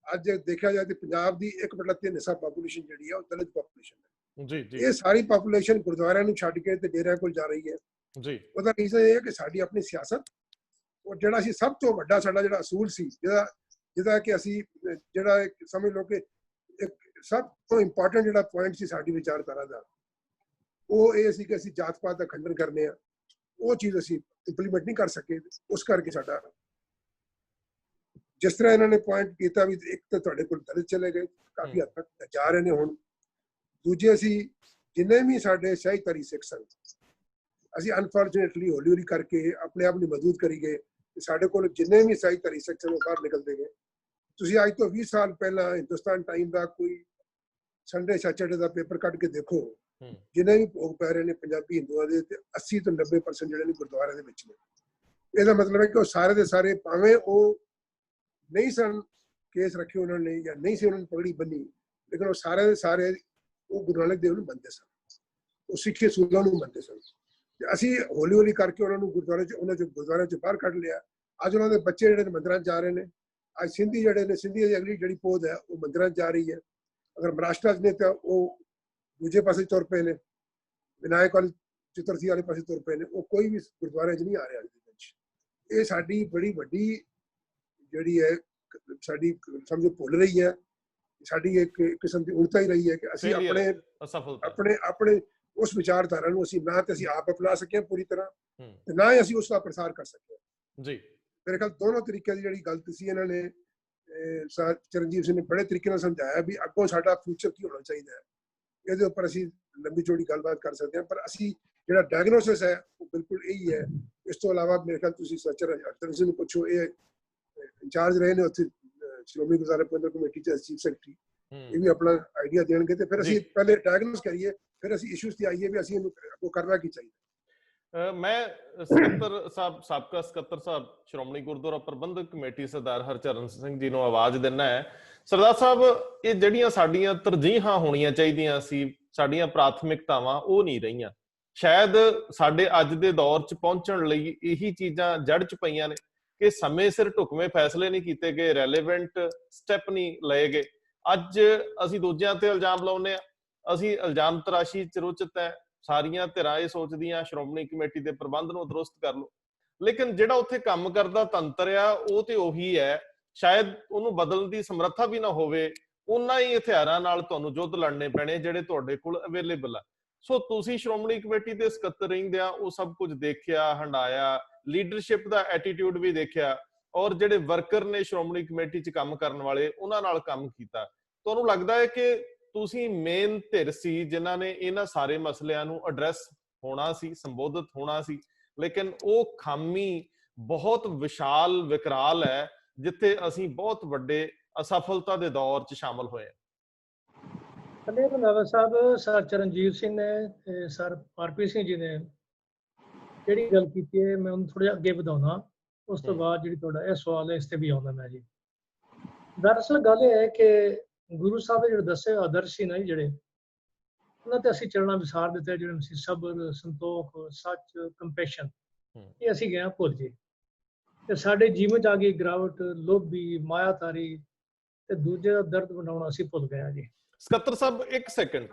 ਅੱਜ ਦੇਖਿਆ ਜਾਏ ਤੇ ਪੰਜਾਬ ਦੀ 1/3 ਹਿੱਸਾ ਪਾਪੂਲੇਸ਼ਨ ਜਿਹੜੀ ਹੈ ਉਹ ਦਲਿਤ ਪਾਪੂਲੇਸ਼ਨ ਹੈ ਜੀ। ਇਹ ਸਾਰੀ ਪਾਪੂਲੇਸ਼ਨ ਗੁਰਦੁਆਰਿਆਂ ਨੂੰ ਛੱਡ ਕੇ ਤੇ ਡੇਰਿਆਂ ਕੋਲ ਜਾ ਰਹੀ ਹੈ ਜੀ। ਉਹਦਾ ਰੀਜ਼ਨ ਇਹ ਹੈ ਕਿ ਸਾਡੀ ਆਪਣੀ ਸਿਆਸਤ, ਉਹ ਜਿਹੜਾ ਸੀ ਸਭ ਤੋਂ ਵੱਡਾ ਸਾਡਾ ਜਿਹੜਾ ਅਸੂਲ ਸੀ, ਜਿਹਦਾ ਕਿ ਅਸੀਂ ਜਿਹੜਾ ਸਮਝ ਲਓ ਕਿ ਇੱਕ ਸਭ ਤੋਂ ਇੰਪੋਰਟੈਂਟ ਜਿਹੜਾ ਪੁਆਇੰਟ ਸੀ ਸਾਡੀ ਵਿਚਾਰਧਾਰਾ ਦਾ, ਉਹ ਇਹ ਸੀ ਕਿ ਅਸੀਂ ਜਾਤ ਪਾਤ ਦਾ ਖੰਡਨ ਕਰਨੇ ਆ। ਉਹ ਚੀਜ਼ ਅਸੀਂ ਇੰਪਲੀਮੈਂਟ ਨਹੀਂ ਕਰ ਸਕੇ। ਉਸ ਕਰਕੇ ਸਾਡਾ, ਜਿਸ ਤਰ੍ਹਾਂ ਇਹਨਾਂ ਨੇ ਪੁਆਇੰਟ ਕੀਤਾ ਵੀ ਇੱਕ ਤਾਂ ਤੁਹਾਡੇ ਕੋਲ ਦਲਿਤ ਚਲੇ ਗਏ, ਕਾਫੀ ਹੱਦ ਤੱਕ ਜਾ ਰਹੇ ਨੇ ਹੁਣ। ਦੂਜੇ, ਅਸੀਂ ਜਿੰਨੇ ਵੀ ਸਾਡੇ ਸ਼ਾਹੀਧਾਰੀ ਸਿੱਖ ਸਨ, ਅਸੀਂ ਅਨਫੋਰਚੂਨੇਟਲੀ ਹੌਲੀ ਹੌਲੀ ਕਰਕੇ ਆਪਣੇ ਆਪ ਨੂੰ ਮਜ਼ਬੂਤ ਕਰੀ ਗਏ। ਸਾਡੇ ਕੋਲ ਜਿੰਨੇ ਵੀ ਸ਼ਾਹੀਧਾਰੀ ਸਿੱਖ ਸਨ ਉਹ ਬਾਹਰ ਨਿਕਲਦੇ ਗਏ। ਤੁਸੀਂ ਅੱਜ ਤੋਂ 20 ਸਾਲ ਪਹਿਲਾਂ ਹਿੰਦੁਸਤਾਨ ਟਾਈਮ ਦਾ ਕੋਈ ਸੰਡੇ ਸੈਚਰਡੇ ਦਾ ਪੇਪਰ ਕੱਢ ਕੇ ਦੇਖੋ, ਜਿੰਨੇ ਵੀ ਭੋਗ ਪੈ ਰਹੇ ਨੇ ਪੰਜਾਬੀ ਹਿੰਦੂਆਂ ਦੇ, ਤੇ 80 ਤੋਂ 90% ਜਿਹੜੇ ਨੇ ਗੁਰਦੁਆਰੇ ਦੇ ਵਿੱਚ ਨੇ। ਇਹਦਾ ਮਤਲਬ ਹੈ ਕਿ ਉਹ ਸਾਰੇ ਦੇ ਸਾਰੇ, ਭਾਵੇਂ ਉਹ ਨਹੀਂ ਸਨ ਕੇਸ ਰੱਖੇ ਉਹਨਾਂ ਨੇ ਜਾਂ ਨਹੀਂ ਸੀ ਉਹਨਾਂ ਨੇ ਪਗੜੀ ਬੰਨੀ, ਲੇਕਿਨ ਉਹ ਸਾਰੇ ਦੇ ਸਾਰੇ ਉਹ ਗੁਰੂ ਨਾਨਕ ਦੇਵ ਨੂੰ ਮੰਨਦੇ ਸਨ, ਉਹ ਸਿੱਖੀ ਅਸੂਲਾਂ ਨੂੰ ਮੰਨਦੇ ਸਨ। ਤੇ ਅਸੀਂ ਹੌਲੀ ਹੌਲੀ ਕਰਕੇ ਉਹਨਾਂ ਨੂੰ ਗੁਰਦੁਆਰੇ 'ਚ, ਉਹਨਾਂ 'ਚ ਗੁਰਦੁਆਰੇ 'ਚ ਬਾਹਰ ਕੱਢ ਲਿਆ। ਅੱਜ ਉਹਨਾਂ ਦੇ ਬੱਚੇ ਜਿਹੜੇ ਨੇ ਮੰਦਿਰਾਂ 'ਚ ਜਾ ਰਹੇ ਨੇ। ਅੱਜ ਸਿੰਧੀ ਜਿਹੜੇ ਨੇ, ਸਿੰਧੀ ਦੀ ਅਗਲੀ ਜਿਹੜੀ ਪੋਦ ਹੈ ਉਹ ਮੰਦਿਰਾਂ 'ਚ ਜਾ ਰਹੀ ਹੈ। ਅਗਰ ਮਹਾਰਾਸ਼ਟਰ 'ਚ ਨੇ ਤਾਂ ਉਹ ਦੂਜੇ ਪਾਸੇ ਤੁਰ ਪਏ ਨੇ, ਵਿਨਾਇਕ ਵਾਲੀ ਚਤੁਰਥੀ ਵਾਲੇ ਪਾਸੇ ਤੁਰ ਪਏ ਨੇ। ਉਹ ਕੋਈ ਵੀ ਗੁਰਦੁਆਰੇ 'ਚ ਨਹੀਂ ਆ ਰਿਹਾ ਅੱਜ ਦੇ ਵਿੱਚ। ਇਹ ਸਾਡੀ ਬੜੀ ਵੱਡੀ ਜਿਹੜੀ ਹੈ, ਸਾਡੀ ਸਮਝੋ ਭੁੱਲ ਰਹੀ ਹੈ, ਸਾਡੀ ਇੱਕ ਕਿਸਮ ਦੀ ਉਲਟਾ ਹੀ ਰਹੀ ਹੈ ਕਿ ਅਸੀਂ ਆਪਣੇ ਉਸ ਵਿਚਾਰਧਾਰਾ ਨੂੰ ਅਸੀਂ ਨਾ ਤੇ ਅਸੀਂ ਆਪ ਅਪਣਾ ਸਕੇ ਪੂਰੀ ਤਰ੍ਹਾਂ, ਤੇ ਨਾ ਹੀ ਅਸੀਂ ਉਸ ਦਾ ਪ੍ਰਸਾਰ ਕਰ ਸਕੇ ਜੀ। ਮੇਰੇ ਖਿਆਲ ਦੋਨੋਂ ਤਰੀਕਿਆਂ ਦੀ ਜਿਹੜੀ ਗੱਲ ਤੁਸੀਂ ਇਹਨਾਂ ਨੇ ਚਰਨਜੀਤ ਸਿੰਘ ਨੇ ਬੜੇ ਤਰੀਕੇ ਨਾਲ ਸਮਝਾਇਆ ਵੀ ਅੱਗੋਂ ਸਾਡਾ ਫਿਊਚਰ ਕੀ ਹੋਣਾ ਚਾਹੀਦਾ ਹੈ। ਇਹਦੇ ਉੱਪਰ ਅਸੀਂ ਲੰਬੀ ਚੌੜੀ ਗੱਲਬਾਤ ਕਰ ਸਕਦੇ ਹਾਂ, ਪਰ ਅਸੀਂ ਜਿਹੜਾ ਡਾਇਗਨੋਸਿਸ ਹੈ ਉਹ ਬਿਲਕੁਲ ਇਹੀ ਹੈ। ਇਸ ਤੋਂ ਇਲਾਵਾ ਮੇਰੇ ਖਿਆਲ ਤੁਸੀਂ ਚਰਨਜੀਤ ਸਿੰਘ ਨੂੰ ਪੁੱਛੋ, ਇਹ ਇੰਚਾਰਜ ਰਹੇ ਨੇ ਉੱਥੇ ਸ਼੍ਰੋਮਣੀ ਗੁਰਦੁਆਰਾ ਪ੍ਰਬੰਧਕ ਕਮੇਟੀ 'ਚ ਚੀਫ ਸੈਕਟਰੀ, ਇਹ ਵੀ ਆਪਣਾ ਆਈਡੀਆ ਦੇਣਗੇ। ਤੇ ਫਿਰ ਅਸੀਂ ਪਹਿਲੇ ਡਾਇਗਨੋਸ ਕਰੀਏ, ਫਿਰ ਅਸੀਂ ਇਸ਼ੂਜ਼ ਤੇ ਆਈਏ ਵੀ ਅਸੀਂ ਇਹਨੂੰ ਅੱਗੋਂ ਕਰਨਾ ਕੀ ਚਾਹੀਦਾ। ਮੈਂ ਸਕੱਤਰ ਸਾਹਿਬ, ਸਾਬਕਾ ਸਕੱਤਰ ਸਾਹਿਬ ਸ਼੍ਰੋਮਣੀ ਗੁਰਦੁਆਰਾ ਪ੍ਰਬੰਧਕ ਕਮੇਟੀ ਸਰਦਾਰ ਹਰਚਰਨ ਸਿੰਘ ਜੀ ਨੂੰ ਆਵਾਜ਼ ਦਿੰਦਾ ਹੈ। ਸਰਦਾਰ ਸਾਹਿਬ, ਇਹ ਜਿਹੜੀਆਂ ਸਾਡੀਆਂ ਤਰਜੀਹਾਂ ਹੋਣੀਆਂ ਚਾਹੀਦੀਆਂ ਸੀ, ਸਾਡੀਆਂ ਪ੍ਰਾਥਮਿਕਤਾਵਾਂ, ਉਹ ਨਹੀਂ ਰਹੀਆਂ। ਸ਼ਾਇਦ ਸਾਡੇ ਅੱਜ ਦੇ ਦੌਰ 'ਚ ਪਹੁੰਚਣ ਲਈ ਇਹੀ ਚੀਜ਼ਾਂ ਜੜ 'ਚ ਪਈਆਂ ਨੇ ਕਿ ਸਮੇਂ ਸਿਰ ਢੁਕਵੇਂ ਫੈਸਲੇ ਨਹੀਂ ਕੀਤੇ ਗਏ, ਰੈਲੇਵੈਂਟ ਸਟੈਪ ਨਹੀਂ ਲਏ ਗਏ। ਅੱਜ ਅਸੀਂ ਦੂਜਿਆਂ ਤੇ ਇਲਜ਼ਾਮ ਲਾਉਂਦੇ ਹਾਂ, ਅਸੀਂ ਇਲਜ਼ਾਮ ਤਰਾਸ਼ੀ 'ਚ ਰੁਚਿਤ ਹੈ। ਸਾਰੀਆਂ ਧਿਰਾਂ ਇਹ ਸੋਚਦੀਆਂ ਸ਼੍ਰੋਮਣੀ ਕਮੇਟੀ ਦੇ ਪ੍ਰਬੰਧ ਨੂੰ ਦਰੁਸਤ ਕਰ ਲਓ, ਲੇਕਿਨ ਜਿਹੜਾ ਉੱਥੇ ਕੰਮ ਕਰਦਾ ਤੰਤਰ ਆ ਉਹ ਤੇ ਉਹੀ ਹੈ। ਸ਼ਾਇਦ ਉਹਨੂੰ ਬਦਲਣ ਦੀ ਸਮਰੱਥਾ ਵੀ ਨਾ ਹੋਵੇ। ਉਹਨਾਂ ਹੀ ਹਥਿਆਰਾਂ ਨਾਲ ਤੁਹਾਨੂੰ ਯੁੱਧ ਲੜਨੇ ਪੈਣੇ ਜਿਹੜੇ ਤੁਹਾਡੇ ਕੋਲ ਅਵੇਲੇਬਲ ਆ। ਸੋ ਤੁਸੀਂ ਸ਼੍ਰੋਮਣੀ ਕਮੇਟੀ ਦੇ ਸਕੱਤਰ ਰਹਿੰਦਿਆਂ ਉਹ ਸਭ ਕੁਝ ਦੇਖਿਆ, ਹੰਡਾਇਆ, ਲੀਡਰਸ਼ਿਪ ਦਾ ਐਟੀਟਿਊਡ ਵੀ ਦੇਖਿਆ, ਔਰ ਜਿਹੜੇ ਵਰਕਰ ਨੇ ਸ਼੍ਰੋਮਣੀ ਕਮੇਟੀ 'ਚ ਕੰਮ ਕਰਨ ਵਾਲੇ, ਉਹਨਾਂ ਨਾਲ ਕੰਮ ਕੀਤਾ। ਤੁਹਾਨੂੰ ਲੱਗਦਾ ਹੈ ਕਿ ਤੁਸੀਂ ਮੇਨ ਧਿਰ ਸੀ ਜਿਨ੍ਹਾਂ ਨੇ ਇਹਨਾਂ ਸਾਰੇ ਮਸਲਿਆਂ ਨੂੰ ਐਡਰੈਸ ਹੋਣਾ ਸੀ, ਸੰਬੋਧਿਤ ਹੋਣਾ ਸੀ, ਲੇਕਿਨ ਉਹ ਖਾਮੀ ਬਹੁਤ ਵਿਸ਼ਾਲ ਵਿਕਰਾਲ ਹੈ ਜਿੱਥੇ ਅਸੀਂ ਬਹੁਤ ਵੱਡੇ ਅਸਫਲਤਾ ਦੇ ਦੌਰ 'ਚ ਸ਼ਾਮਲ ਹੋਏ ਹਾਂ। ਰੰਧਾਵਾ ਸਾਹਿਬ, ਸਰ ਚਰਨਜੀਤ ਸਿੰਘ ਨੇ, ਸਰ ਆਰਪੀ ਸਿੰਘ ਜੀ ਨੇ ਜਿਹੜੀ ਗੱਲ ਕੀਤੀ ਹੈ, ਮੈਂ ਉਹਨੂੰ ਥੋੜਾ ਜਿਹਾ ਅੱਗੇ ਵਧਾਉਣਾ। ਉਸ ਤੋਂ ਬਾਅਦ ਜਿਹੜੀ ਤੁਹਾਡਾ ਇਹ ਸਵਾਲ ਹੈ, ਇਸ ਤੇ ਵੀ ਆਉਂਦਾ ਮੈਂ ਜੀ। ਦਰਅਸਲ ਗੱਲ ਇਹ ਹੈ ਕਿ ਗੁਰੂ ਸਾਹਿਬ ਦੇ ਜਿਹੜੇ ਦੱਸੇ ਆਦਰਸ਼ ਸੀ ਨਾ ਜੀ, ਜਿਹੜੇ ਉਹਨਾਂ ਤੇ ਅਸੀਂ ਚੱਲਣਾ ਵਿਸਾਰ ਦਿੱਤਾ। ਜਿਹੜੇ ਅਸੀਂ ਸਬਰ, ਸੰਤੋਖ, ਸੱਚ, ਕੰਪੈਸ਼ਨ, ਇਹ ਅਸੀਂ ਗਏ ਭੁੱਲ ਜੇ, ਤੇ ਸਾਡੇ ਜੀਵਨ 'ਚ ਆ ਗਈ ਗਿਰਾਵਟ, ਲੋਭੀ, ਮਾਇਆਤਾਰੀ ਤੇ ਦੂਜੇ ਦਾ ਦਰਦ ਵੰਡਾਉਣਾ ਅਸੀਂ ਭੁੱਲ ਗਏ ਜੀ। ਸਕੱਤਰ ਸਾਹਿਬ, ਇੱਕ ਸੈਕਿੰਡ,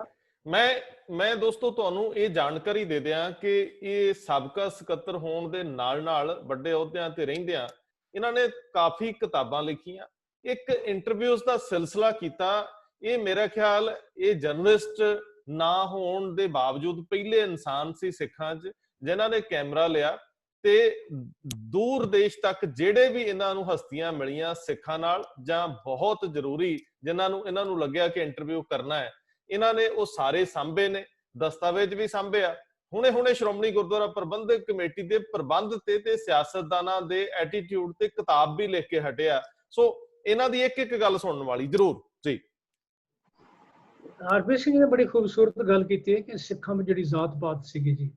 ਮੈਂ ਦੋਸਤੋ ਤੁਹਾਨੂੰ ਇਹ ਜਾਣਕਾਰੀ ਦੇ ਦਿਆਂ ਕਿ ਇਹ ਸਾਬਕਾ ਸਕੱਤਰ ਹੋਣ ਦੇ ਨਾਲ ਨਾਲ ਵੱਡੇ ਅਹੁਦਿਆਂ ਤੇ ਰਹਿੰਦਿਆਂ ਇਹਨਾਂ ਨੇ ਕਾਫੀ ਕਿਤਾਬਾਂ ਲਿਖੀਆਂ, ਇੱਕ ਇੰਟਰਵਿਊਜ਼ ਦਾ ਸਿਲਸਿਲਾ ਕੀਤਾ। ਇਹ ਮੇਰਾ ਖਿਆਲ ਇਹ ਜਰਨਲਿਸਟ ਨਾ ਹੋਣ ਦੇ ਬਾਵਜੂਦ ਪਹਿਲੇ ਇਨਸਾਨ ਸੀ ਸਿੱਖਾਂ 'ਚ ਜਿਨ੍ਹਾਂ ਨੇ ਕੈਮਰਾ ਲਿਆ ਤੇ ਦੂਰ ਦੇਸ਼ ਤੱਕ ਜਿਹੜੇ ਵੀ ਇਹਨਾਂ ਨੂੰ ਹਸਤੀਆਂ ਮਿਲੀਆਂ ਸਿੱਖਾਂ ਨਾਲ, ਜਾਂ ਬਹੁਤ ਜ਼ਰੂਰੀ ਜਿਨ੍ਹਾਂ ਨੂੰ ਇਹਨਾਂ ਨੂੰ ਲੱਗਿਆ ਕਿ ਇੰਟਰਵਿਊ ਕਰਨਾ ਹੈ, ਇਹਨਾਂ ਨੇ ਉਹ ਸਾਰੇ ਸਾਂਭੇ ਨੇ, ਦਸਤਾਵੇਜ਼ ਵੀ ਸਾਂਭਿਆ। ਹੁਣੇ ਸ਼੍ਰੋਮਣੀ ਗੁਰਦੁਆਰਾ ਪ੍ਰਬੰਧਕ ਕਮੇਟੀ ਦੇ ਪ੍ਰਬੰਧ ਤੇ ਸਿਆਸਤਦਾਨਾਂ ਦੇ ਐਟੀਟਿਊਡ ਤੇ ਕਿਤਾਬ ਵੀ ਲਿਖ ਕੇ ਹਟਿਆ। ਸੋ ਇਹਨਾਂ ਦੀ ਇੱਕ ਗੱਲ ਸੁਣਨ ਵਾਲੀ ਜ਼ਰੂਰ ਜੀ। ਆਰਪੀ ਸਿੰਘ ਨੇ ਬੜੀ ਖੂਬਸੂਰਤ ਗੱਲ ਕੀਤੀ ਹੈ ਕਿ ਸਿੱਖਾਂ ਵਿੱਚ ਜਿਹੜੀ ਜ਼ਾਤ ਪਾਤ ਸੀਗੀ ਜੀ।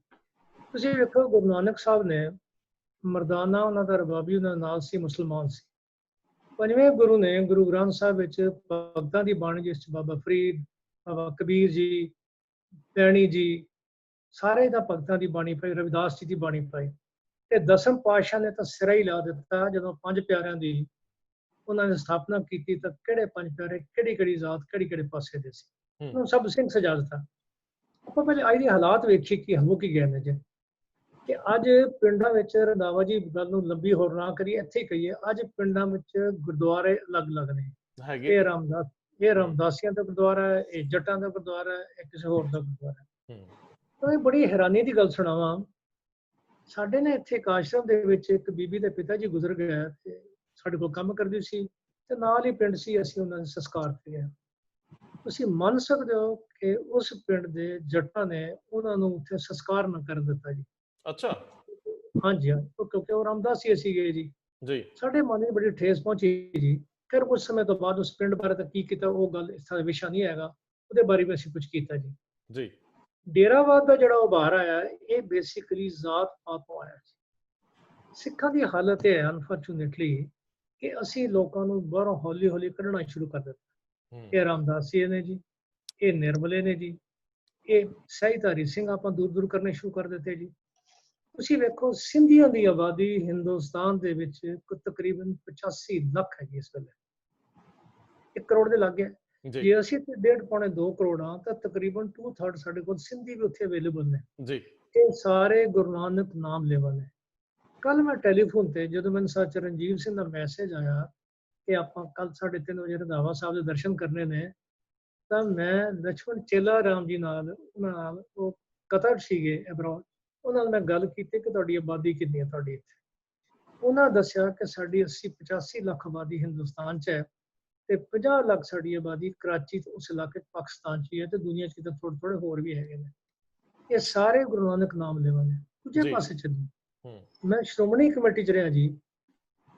ਤੁਸੀਂ ਵੇਖੋ, ਗੁਰੂ ਨਾਨਕ ਸਾਹਿਬ ਨੇ ਮਰਦਾਨਾ ਉਹਨਾਂ ਦਾ ਰਬਾਬੀ ਉਹਨਾਂ ਨਾਲ ਸੀ, ਮੁਸਲਮਾਨ ਸੀ। ਪੰਜਵੇਂ ਗੁਰੂ ਨੇ ਗੁਰੂ ਗ੍ਰੰਥ ਸਾਹਿਬ ਵਿੱਚ ਭਗਤਾਂ ਦੀ ਬਾਣੀ, ਜਿਸ 'ਚ ਬਾਬਾ ਫਰੀਦ, ਬਾਬਾ ਕਬੀਰ ਜੀ, ਪੈਣੀ ਜੀ, ਸਾਰੇ ਦਾ ਭਗਤਾਂ ਦੀ ਬਾਣੀ ਪਾਈ, ਰਵਿਦਾਸ ਜੀ ਦੀ ਬਾਣੀ ਪਾਈ। ਤੇ ਦਸਮ ਪਾਤਸ਼ਾਹ ਨੇ ਤਾਂ ਸਿਰਾ ਹੀ ਲਾ ਦਿੱਤਾ ਜਦੋਂ ਪੰਜ ਪਿਆਰਿਆਂ ਦੀ ਉਹਨਾਂ ਨੇ ਸਥਾਪਨਾ ਕੀਤੀ। ਤਾਂ ਕਿਹੜੇ ਪੰਜ ਪਿਆਰੇ, ਕਿਹੜੀ ਜ਼ਾਤ, ਕਿਹੜੇ ਪਾਸੇ ਦੇ ਸੀ, ਉਹਨੂੰ ਸਭ ਸਿੰਘ ਸਜਾ ਦਿੱਤਾ। ਆਪਾਂ ਪਹਿਲੇ ਅੱਜ ਦੇ ਹਾਲਾਤ ਵੇਖੀ ਕਿ ਹੋ ਕੀ ਗਏ ਨੇ ਜੀ, ਕਿ ਅੱਜ ਪਿੰਡਾਂ ਵਿੱਚ, ਰੰਧਾਵਾ ਜੀ ਗੱਲ ਨੂੰ ਲੰਬੀ ਹੋਰ ਨਾ ਕਰੀਏ, ਇੱਥੇ ਹੀ ਕਹੀਏ, ਅੱਜ ਪਿੰਡਾਂ ਵਿੱਚ ਗੁਰਦੁਆਰੇ ਅਲੱਗ-ਅਲੱਗ ਨੇ। ਇਹ ਰਾਮਦਾਸੀਆਂ ਦਾ ਗੁਰਦੁਆਰਾ ਹੈ, ਇਹ ਜੱਟਾਂ ਦਾ ਗੁਰਦੁਆਰਾ ਹੈ, ਇਹ ਕਿਸੇ ਹੋਰ ਦਾ ਗੁਰਦੁਆਰਾ ਹੈ। ਤਾਂ ਇਹ ਬੜੀ ਹੈਰਾਨੀ ਦੀ ਗੱਲ ਸੁਣਾਵਾਂ। ਸਾਡੇ ਨੇ ਇੱਥੇ ਇੱਕ ਆਸ਼ਰਮ ਦੇ ਵਿੱਚ ਇੱਕ ਬੀਬੀ ਦੇ ਪਿਤਾ ਜੀ ਗੁਜ਼ਰ ਗਏ ਤੇ ਸਾਡੇ ਕੋਲ ਕੰਮ ਕਰਦੀ ਸੀ ਤੇ ਨਾਲ ਹੀ ਪਿੰਡ ਸੀ, ਅਸੀਂ ਉਹਨਾਂ ਦੇ ਸੰਸਕਾਰ ਤੇ ਗਏ। ਤੁਸੀਂ ਮੰਨ ਸਕਦੇ ਹੋ ਕਿ ਉਸ ਪਿੰਡ ਦੇ ਜੱਟਾਂ ਨੇ ਉਹਨਾਂ ਨੂੰ ਉੱਥੇ ਸੰਸਕਾਰ ਨਾ ਕਰਨ ਦਿੱਤਾ ਜੀ। ਅੱਛਾ, ਹਾਂਜੀ ਹਾਂ, ਕਿਉਂਕਿ ਉਹ ਰਾਮਦਾਸੀ ਸੀਗੇ ਜੀ। ਸਾਡੇ ਮਨ ਵਿੱਚ ਬੜੀ ਠੇਸ ਪਹੁੰਚੀ ਜੀ। ਫਿਰ ਕੁਝ ਸਮੇਂ ਤੋਂ ਬਾਅਦ ਉਸ ਪਿੰਡ ਬਾਰੇ ਤਾਂ ਕੀ ਕੀਤਾ, ਉਹ ਗੱਲ ਇਸ ਦਾ ਵਿਸ਼ਾ ਨਹੀਂ ਹੈਗਾ। ਉਹਦੇ ਬਾਰੇ ਵੀ ਅਸੀਂ ਕੁਝ ਕੀਤਾ ਜੀ। ਜੀ ਡੇਰਾਵਾਦ ਦਾ ਜਿਹੜਾ ਉਭਾਰ ਆਇਆ ਇਹ ਬੇਸਿਕਲੀ ਜ਼ਾਤ ਪਾਤ ਤੋਂ ਆਇਆ ਸੀ। ਸਿੱਖਾਂ ਦੀ ਹਾਲਤ ਇਹ ਹੈ ਅਨਫੋਰਚੂਨੇਟਲੀ ਕਿ ਅਸੀਂ ਲੋਕਾਂ ਨੂੰ ਬਾਹਰੋਂ ਹੌਲੀ ਹੌਲੀ ਕੱਢਣਾ ਸ਼ੁਰੂ ਕਰ ਦਿੱਤਾ। ਇਹ ਰਾਮਦਾਸੀਏ ਨੇ ਜੀ, ਇਹ ਨਿਰਮਲੇ ਨੇ ਜੀ, ਇਹ ਸਹਿਜਧਾਰੀ ਸਿੰਘ ਆਪਾਂ ਦੂਰ ਦੂਰ ਕਰਨੇ ਸ਼ੁਰੂ ਕਰ ਦਿੱਤੇ ਜੀ। ਤੁਸੀਂ ਵੇਖੋ ਸਿੰਧੀਆਂ ਦੀ ਆਬਾਦੀ ਹਿੰਦੁਸਤਾਨ ਦੇ ਵਿੱਚ ਤਕਰੀਬਨ 85 ਲੱਖ ਹੈ ਜੀ ਇਸ ਵੇਲੇ, 1 ਕਰੋੜ ਦੇ ਲਾਗੇ। ਜੇ ਅਸੀਂ ਤੇ 1.5 ਪੌਣੇ 2 ਕਰੋੜ ਆ ਤਾਂ ਤਕਰੀਬਨ 2/3 ਸਾਡੇ ਕੋਲ ਸਿੰਧੀ ਵੀ ਉੱਥੇ ਅਵੇਲੇਬਲ ਨੇ ਜੀ। ਇਹ ਸਾਰੇ ਗੁਰੂ ਨਾਨਕ ਨਾਮ ਲੈਵਲ ਨੇ। ਕੱਲ ਮੈਂ ਟੈਲੀਫੋਨ ਤੇ ਜਦੋਂ ਮੈਨੂੰ ਸਰ ਚਰਨਜੀਤ ਸਿੰਘ ਦਾ ਮੈਸੇਜ ਆਇਆ ਕਿ ਆਪਾਂ ਕੱਲ 3:30 ਵਜੇ ਰੰਧਾਵਾ ਸਾਹਿਬ ਦੇ ਦਰਸ਼ਨ ਕਰਨੇ ਨੇ, ਤਾਂ ਮੈਂ ਲਛਮਣ ਚੇਲਾ ਰਾਮ ਜੀ ਨਾਲ, ਉਹਨਾਂ ਨਾਲ ਉਹ ਕਤਰ ਸੀਗੇ ਅਬਰੋਡ, ਉਹਨਾਂ ਨਾਲ ਮੈਂ ਗੱਲ ਕੀਤੀ ਕਿ ਤੁਹਾਡੀ ਆਬਾਦੀ ਕਿੰਨੀ ਹੈ ਤੁਹਾਡੀ ਇੱਥੇ। ਉਹਨਾਂ ਦੱਸਿਆ ਕਿ ਸਾਡੀ 80-85 ਲੱਖ ਆਬਾਦੀ ਹਿੰਦੁਸਤਾਨ 'ਚ ਹੈ ਤੇ 50 ਲੱਖ ਸਾਡੀ ਆਬਾਦੀ ਕਰਾਚੀ ਤੇ ਉਸ ਇਲਾਕੇ ਪਾਕਿਸਤਾਨ 'ਚ ਹੀ ਹੈ ਤੇ ਦੁਨੀਆ 'ਚ ਤਾਂ ਥੋੜੇ ਹੋਰ ਵੀ ਹੈਗੇ ਨੇ। ਇਹ ਸਾਰੇ ਗੁਰੂ ਨਾਨਕ ਨਾਮ ਲੈਵਲ ਨੇ। ਦੂਜੇ ਪਾਸੇ ਚੱਲੀ ਮੈਂ ਸ਼੍ਰੋਮਣੀ ਕਮੇਟੀ 'ਚ ਰਿਹਾ ਜੀ,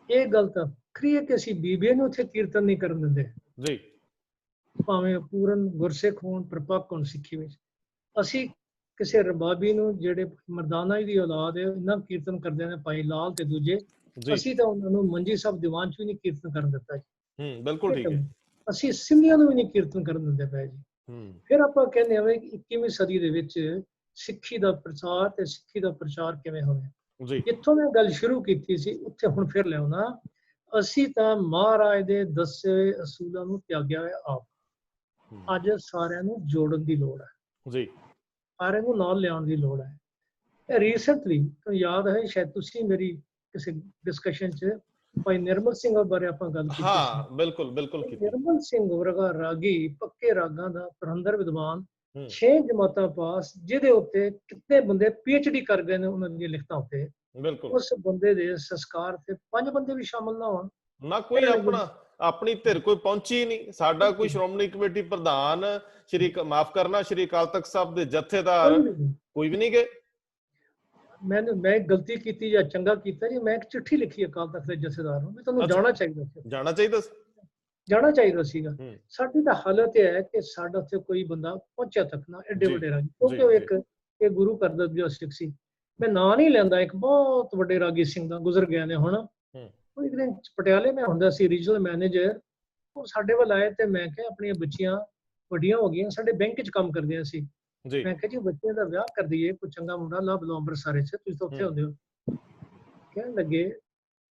ਇਹ ਗੱਲ ਤਾਂ ਵੱਖਰੀ ਹੈ ਕਿ ਅਸੀਂ ਬੀਬੀਆਂ ਨੂੰ ਉੱਥੇ ਕੀਰਤਨ ਨਹੀਂ ਕਰਨ ਦਿੰਦੇ ਜੀ, ਭਾਵੇਂ ਪੂਰਨ ਗੁਰਸਿੱਖ ਹੋਣ, ਪ੍ਰਪੱਕ ਹੋਣ ਸਿੱਖੀ ਵਿੱਚ। ਅਸੀਂ ਕਿਸੇ ਰਬਾਬੀ ਨੂੰ ਜਿਹੜੇ ਮਰਦਾਨਾ ਜੀ ਦੀ ਔਲਾਦ ਹੈ ਇਹਨਾਂ ਕੀਰਤਨ ਕਰਦੇ ਨੇ, ਭਾਈ ਲਾਲ ਤੇ ਦੂਜੇ, ਅਸੀਂ ਤਾਂ ਉਹਨਾਂ ਨੂੰ ਮੰਜੀ ਸਾਹਿਬ ਦੀਵਾਨ 'ਚ ਵੀ ਨਹੀਂ ਕੀਰਤਨ ਕਰਨ ਦਿੱਤਾ ਜੀ। ਬਿਲਕੁਲ ਠੀਕ ਹੈ। ਅਸੀਂ ਸਿੰਧੀਆਂ ਨੂੰ ਵੀ ਨਹੀਂ ਕੀਰਤਨ ਕਰਨ ਦਿੰਦੇ ਪਏ ਜੀ। ਫਿਰ ਆਪਾਂ ਕਹਿੰਦੇ ਹਾਂ ਕਿ 21ਵੀਂ ਸਦੀ ਦੇ ਵਿੱਚ ਸਿੱਖੀ ਦਾ ਪ੍ਰਚਾਰ ਤੇ ਸਿੱਖੀ ਦਾ ਪ੍ਰਚਾਰ ਕਿਵੇਂ ਹੋਵੇ। ਜਿੱਥੋਂ ਮੈਂ ਗੱਲ ਸ਼ੁਰੂ ਕੀਤੀ ਸੀ ਉੱਥੇ ਹੁਣ ਫਿਰ ਲਿਆਉਣਾ, ਅਸੀਂ ਤਾਂ ਮਹਾਰਾਜ ਦੇ ਦੱਸੇ ਅਸੂਲਾਂ ਨੂੰ ਤਿਆਗਿਆ ਹੋਇਆ ਆਪ। ਅੱਜ ਸਾਰਿਆਂ ਨੂੰ ਜੋੜਨ ਦੀ ਲੋੜ ਹੈ ਜੀ, ਸਾਰਿਆਂ ਨੂੰ ਨਾਲ ਲਿਆਉਣ ਦੀ ਲੋੜ ਹੈ। ਰੀਸੈਂਟਲੀ ਤੁਹਾਨੂੰ ਯਾਦ ਹੈ ਸ਼ਾਇਦ ਤੁਸੀਂ ਮੇਰੀ ਕਿਸੇ ਡਿਸਕਸ਼ਨ 'ਚ ਭਾਈ ਨਿਰਮਲ ਸਿੰਘ ਬਾਰੇ ਆਪਾਂ ਗੱਲ ਕੀਤੀ। ਹਾਂ ਬਿਲਕੁਲ ਬਿਲਕੁਲ। ਨਿਰਮਲ ਸਿੰਘ ਵਰਗਾ ਰਾਗੀ, ਪੱਕੇ ਰਾਗਾਂ ਦਾ ਧੁਰੰਧਰ ਵਿਦਵਾਨ, 6 ਜਮਾਤਾਂ ਪਾਸ, ਜਿਹਦੇ ਉੱਤੇ ਕਿੰਨੇ ਬੰਦੇ PhD ਕਰ ਗਏ ਨੇ ਉਹਨਾਂ ਦੀਆਂ ਲਿਖਤਾਂ ਉੱਤੇ। ਬਿਲਕੁਲ ਉਸ ਬੰਦੇ ਦੇ ਸੰਸਕਾਰ ਤੇ 5 ਬੰਦੇ ਵੀ ਸ਼ਾਮਲ ਨਾ ਹੋਣ, ਨਾ ਕੋਈ ਆਪਣੀ ਧਿਰ ਕੋਈ ਪਹੁੰਚੀ ਨਹੀਂ। ਸਾਡਾ ਕੋਈ ਸ਼੍ਰੋਮਣੀ ਕਮੇਟੀ ਪ੍ਰਧਾਨ, ਮਾਫ ਕਰਨਾ ਸ਼੍ਰੀ ਅਕਾਲ ਤਖਤ ਸਾਹਿਬ ਦੇ ਜਥੇਦਾਰ ਕੋਈ ਵੀ ਨਹੀਂ ਗਏ। ਮੈਂ ਗਲਤੀ ਕੀਤੀ ਜਾਂ ਚੰਗਾ ਕੀਤਾ ਜੀ, ਮੈਂ ਇੱਕ ਚਿੱਠੀ ਲਿਖੀ ਅਕਾਲ ਤਖਤ ਦੇ ਜਥੇਦਾਰ ਨੂੰ ਵੀ ਤੁਹਾਨੂੰ ਜਾਣਾ ਚਾਹੀਦਾ ਸੀਗਾ। ਸਾਡੀ ਤਾਂ ਹਾਲਤ ਇਹ ਹੈ ਕਿ ਸਾਡਾ ਉੱਥੇ ਕੋਈ ਬੰਦਾ ਪਹੁੰਚਿਆ ਤੱਕ ਨਾ, ਐਡੇ ਵੱਡੇ ਰਾਗੀ, ਕਿਉਂਕਿ ਉਹ ਇੱਕ ਇਹ ਗੁਰੂ ਘਰ ਦਾ ਜੋ ਸਿੱਖ ਸੀ। ਮੈਂ ਨਾਂ ਨਹੀਂ ਲੈਂਦਾ, ਇੱਕ ਬਹੁਤ ਵੱਡੇ ਰਾਗੀ ਸਿੰਘ ਦਾ, ਗੁਜ਼ਰ ਗਏ ਨੇ ਹੁਣ। ਉਹ ਇੱਕ ਦਿਨ ਪਟਿਆਲੇ ਮੈਂ ਹੁੰਦਾ ਸੀ ਰੀਜਨਲ ਮੈਨੇਜਰ, ਉਹ ਸਾਡੇ ਵੱਲ ਆਏ ਤੇ ਮੈਂ ਕਿਹਾ ਆਪਣੀਆਂ ਬੱਚੀਆਂ ਵੱਡੀਆਂ ਹੋ ਗਈਆਂ, ਸਾਡੇ ਬੈਂਕ 'ਚ ਕੰਮ ਕਰਦੀਆਂ ਸੀ। ਮੈਂ ਕਿਹਾ ਜੀ ਬੱਚਿਆਂ ਦਾ ਵਿਆਹ ਕਰ ਦਈਏ, ਕੋਈ ਚੰਗਾ ਮੁੰਡਾ ਲੱਭ ਲਓ ਅੰਮ੍ਰਿਤਸਰ 'ਚ, ਤੁਸੀਂ ਤਾਂ ਉੱਥੇ ਹੁੰਦੇ ਹੋ। ਕਹਿਣ ਲੱਗੇ,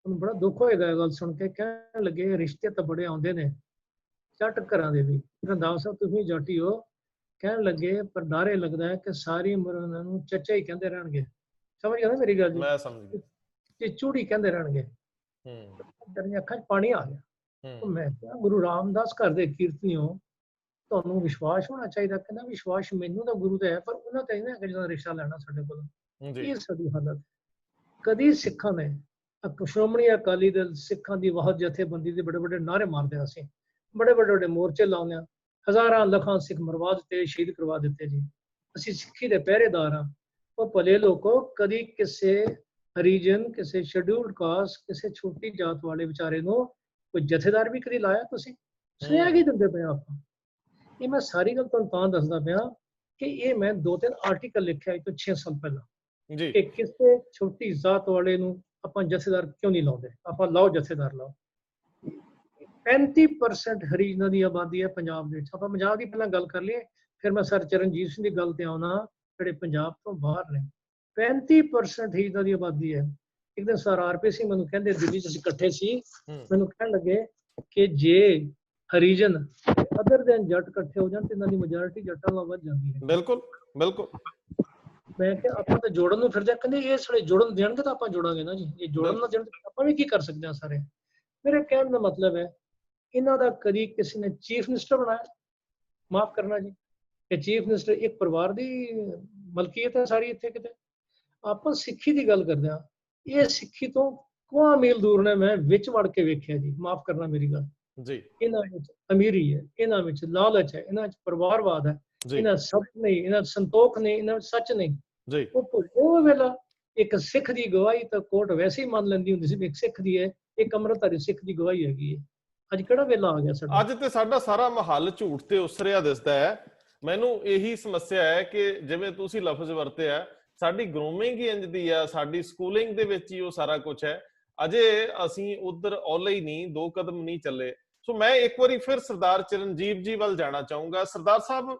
ਉਹਨੂੰ ਬੜਾ ਦੁੱਖ ਹੋਏਗਾ ਇਹ ਗੱਲ ਸੁਣ ਕੇ, ਕਹਿਣ ਲੱਗੇ ਰਿਸ਼ਤੇ ਤਾਂ ਬੜੇ ਆਉਂਦੇ ਨੇ ਜੱਟ ਘਰਾਂ ਦੇ ਵੀ, ਰੰਧਾਵਾ ਸਾਹਿਬ ਤੁਸੀਂ ਜੱਟ ਹੀ ਹੋ। ਕਹਿਣ ਲੱਗੇ ਪਰ ਡਾਰੇ ਲੱਗਦਾ ਹੈ ਕਿ ਸਾਰੀ ਉਮਰ ਉਹਨਾਂ ਨੂੰ ਚੱਚਾ ਹੀ ਕਹਿੰਦੇ ਰਹਿਣਗੇ। ਸਮਝ ਗਿਆ ਨਾ ਮੇਰੀ ਗੱਲ ਜੀ? ਮੈਂ ਸਮਝ ਗਿਆ। ਤੇ ਚੂੜੀ ਕਹਿੰਦੇ ਰਹਿਣਗੇ। ਤੇਰੀਆਂ ਅੱਖਾਂ 'ਚ ਪਾਣੀ ਆ ਗਿਆ। ਮੈਂ ਕਿਹਾ ਗੁਰੂ ਰਾਮਦਾਸ ਘਰ ਦੇ ਕੀਰਤਨੀਓ, ਤੁਹਾਨੂੰ ਵਿਸ਼ਵਾਸ ਹੋਣਾ ਚਾਹੀਦਾ। ਕਹਿੰਦਾ ਵਿਸ਼ਵਾਸ ਮੈਨੂੰ ਤਾਂ ਗੁਰੂ ਦਾ ਹੈ, ਪਰ ਉਹਨਾਂ ਤੇ ਨਾ ਜਿਹਦਾ ਰਿਸ਼ਤਾ ਲੈਣਾ ਸਾਡੇ ਕੋਲੋਂ। ਇਹ ਸਾਡੀ ਹਾਲਤ। ਕਦੀ ਸਿੱਖਾਂ ਨੇ, ਸ਼੍ਰੋਮਣੀ ਅਕਾਲੀ ਦਲ ਸਿੱਖਾਂ ਦੀ ਵਾਹਦ ਜਥੇਬੰਦੀ ਦੇ ਬੜੇ ਵੱਡੇ ਨਾਅਰੇ ਮਾਰਦੇ ਹਾਂ, ਅਸੀਂ ਬੜੇ ਵੱਡੇ ਮੋਰਚੇ ਲਾਉਂਦੇ ਹਾਂ, ਹਜ਼ਾਰਾਂ ਲੱਖਾਂ ਸਿੱਖ ਮਰਵਾ ਦਿੱਤੇ, ਸ਼ਹੀਦ ਕਰਵਾ ਦਿੱਤੇ ਜੀ। ਅਸੀਂ ਸਿੱਖੀ ਦੇ ਪਹਿਰੇਦਾਰ ਹਾਂ। ਉਹ ਭਲੇ ਲੋਕੋ, ਕਦੀ ਕਿਸੇ ਹਰੀਜਨ, ਕਿਸੇ ਸ਼ੈਡਿਊਲਡ ਕਾਸਟ, ਕਿਸੇ ਛੋਟੀ ਜਾਤ ਵਾਲੇ ਵਿਚਾਰੇ ਨੂੰ ਕੋਈ ਜਥੇਦਾਰ ਵੀ ਕਦੀ ਲਾਇਆ? ਤੁਸੀਂ ਸੁਣਿਆ ਕੀ ਦਿੰਦੇ ਪਏ ਆਪਾਂ? ਇਹ ਮੈਂ ਸਾਰੀ ਗੱਲ ਤੁਹਾਨੂੰ ਤਾਂ ਦੱਸਦਾ ਪਿਆ ਕਿ ਇਹ ਮੈਂ 2-3 ਆਰਟੀਕਲ ਲਿਖਿਆ ਅੱਜ ਤੋਂ 6 ਸਾਲ ਪਹਿਲਾਂ ਜੀ, ਕਿ ਕਿਸੇ ਛੋਟੀ ਜਾਤ ਵਾਲੇ ਨੂੰ ਆਪਾਂ ਜਥੇਦਾਰ ਕਿਉਂ ਨਹੀਂ ਲਾਉਂਦੇ। ਆਪਾਂ ਲਾਓ, ਜਥੇਦਾਰ ਲਾਓ। 35% ਹਰੀਜਨਾਂ ਦੀ ਆਬਾਦੀ ਹੈ ਪੰਜਾਬ ਦੇ ਵਿੱਚ। ਆਪਾਂ ਪੰਜਾਬ ਦੀ ਪਹਿਲਾਂ ਗੱਲ ਕਰ ਲਈਏ, ਫਿਰ ਮੈਂ ਸਰ ਚਰਨਜੀਤ ਸਿੰਘ ਦੀ ਗੱਲ ਤੇ ਆਉਣਾ, ਜਿਹੜੇ ਪੰਜਾਬ ਤੋਂ ਬਾਹਰ ਨੇ। 35% ਹਰੀਜਨਾਂ ਦੀ ਆਬਾਦੀ ਹੈ। ਇੱਕ ਦਿਨ ਸਰ RP ਸਿੰਘ ਮੈਨੂੰ ਕਹਿੰਦੇ, ਦਿੱਲੀ 'ਚ ਅਸੀਂ ਇਕੱਠੇ ਸੀ, ਮੈਨੂੰ ਕਹਿਣ ਲੱਗੇ ਕਿ ਜੇ ਹਰੀਜਨ ਅਦਰ ਦੈਨ ਜੱਟ ਇਕੱਠੇ ਹੋ ਜਾਣ ਤੇ ਇਹਨਾਂ ਦੀ ਮੈਜੋਰਿਟੀ ਜੱਟਾਂ ਨਾਲ ਵੱਧ ਜਾਂਦੀ ਹੈ। ਬਿਲਕੁਲ ਬਿਲਕੁਲ। ਮੈਂ ਕਿਹਾ ਆਪਾਂ ਤਾਂ ਜੋੜਨ ਨੂੰ ਫਿਰਦੇ। ਕਹਿੰਦੇ ਇਹ ਸਾਰੇ ਜੋੜਨ ਦੇਣਗੇ ਤਾਂ ਆਪਾਂ ਜੋੜਾਂਗੇ ਨਾ ਜੀ, ਇਹ ਜੋੜਨ ਨਾ ਦੇਣ ਆਪਾਂ ਵੀ ਕੀ ਕਰ ਸਕਦੇ ਹਾਂ ਸਾਰੇ। ਮੇਰੇ ਕਹਿਣ ਦਾ ਮਤਲਬ ਹੈ, ਇਹਨਾਂ ਦਾ ਕਦੀ ਕਿਸੇ ਨੇ ਚੀਫ ਮਿਨਿਸਟਰ ਬਣਾਇਆ? ਮਾਫ ਕਰਨਾ ਜੀ, ਇਹ ਚੀਫ ਮਿਨਿਸਟਰ ਇੱਕ ਪਰਿਵਾਰ ਦੀ ਮਲਕੀਅਤ ਹੈ ਸਾਰੀ ਇੱਥੇ ਕਿਤੇ। ਆਪਾਂ ਸਿੱਖੀ ਦੀ ਗੱਲ ਕਰਦੇ ਹਾਂ, ਇਹ ਸਿੱਖੀ ਤੋਂ ਕੋਹਾਂ ਮੀਲ ਦੂਰ ਨੇ। ਮੈਂ ਵਿੱਚ ਵੜ ਕੇ ਵੇਖਿਆ ਜੀ, ਮਾਫ ਕਰਨਾ ਮੇਰੀ ਗੱਲ ਜੀ। ਇਹਨਾਂ ਵਿੱਚ ਅਮੀਰੀ ਹੈ, ਇਹਨਾਂ ਵਿੱਚ ਲਾਲਚ ਹੈ, ਇਹਨਾਂ ਵਿੱਚ ਪਰਿਵਾਰਵਾਦ ਹੈ, ਇਹਨਾਂ ਸੱਚ ਨਹੀਂ, ਇਹਨਾਂ ਸੰਤੋਖ ਨਹੀਂ, ਇਹਨਾਂ ਵਿੱਚ ਸੱਚ ਨਹੀਂ ਜੀ। ਉਹ ਵੇਲਾ ਇੱਕ ਸਿੱਖ ਦੀ ਗਵਾਹੀ ਤਾਂ ਕੋਰਟ ਵੈਸੇ ਹੀ ਮੰਨ ਲੈਂਦੀ ਹੁੰਦੀ ਸੀ, ਇੱਕ ਸਿੱਖ ਦੀ ਹੈ, ਇੱਕ ਅੰਮ੍ਰਿਤਧਾਰੀ ਸਿੱਖ ਦੀ ਗਵਾਹੀ ਹੈਗੀ ਹੈ। ਅੱਜ ਕਿਹੜਾ ਵੇਲਾ ਆ ਗਿਆ ਸਾਡਾ? ਅੱਜ ਤੇ ਸਾਡਾ ਸਾਰਾ ਮਹੱਲ ਝੂਠ ਤੇ ਉਸਰਿਆ ਦਿਸਦਾ ਹੈ। ਮੈਨੂੰ ਇਹੀ ਸਮੱਸਿਆ ਹੈ ਕਿ ਜਿਵੇਂ ਤੁਸੀਂ ਲਫ਼ਜ਼ ਵਰਤਿਆ, ਸਾਡੀ ਗਰੂਮਿੰਗ ਹੀ ਇੰਜ ਦੀ ਆ, ਸਾਡੀ ਸਕੂਲਿੰਗ ਦੇ ਵਿੱਚ ਹੀ ਉਹ ਸਾਰਾ ਕੁਝ ਹੈ। ਅਜੇ ਅਸੀਂ ਉਧਰ ਔਲੇ ਹੀ ਨਹੀਂ, 2 ਕਦਮ ਨਹੀਂ ਚੱਲੇ। ਸੋ ਮੈਂ ਇੱਕ ਵਾਰੀ ਫਿਰ ਸਰਦਾਰ ਚਰਨਜੀਤ ਜੀ ਵੱਲ ਜਾਣਾ ਚਾਹੂੰਗਾ। ਸਰਦਾਰ ਸਾਹਿਬ,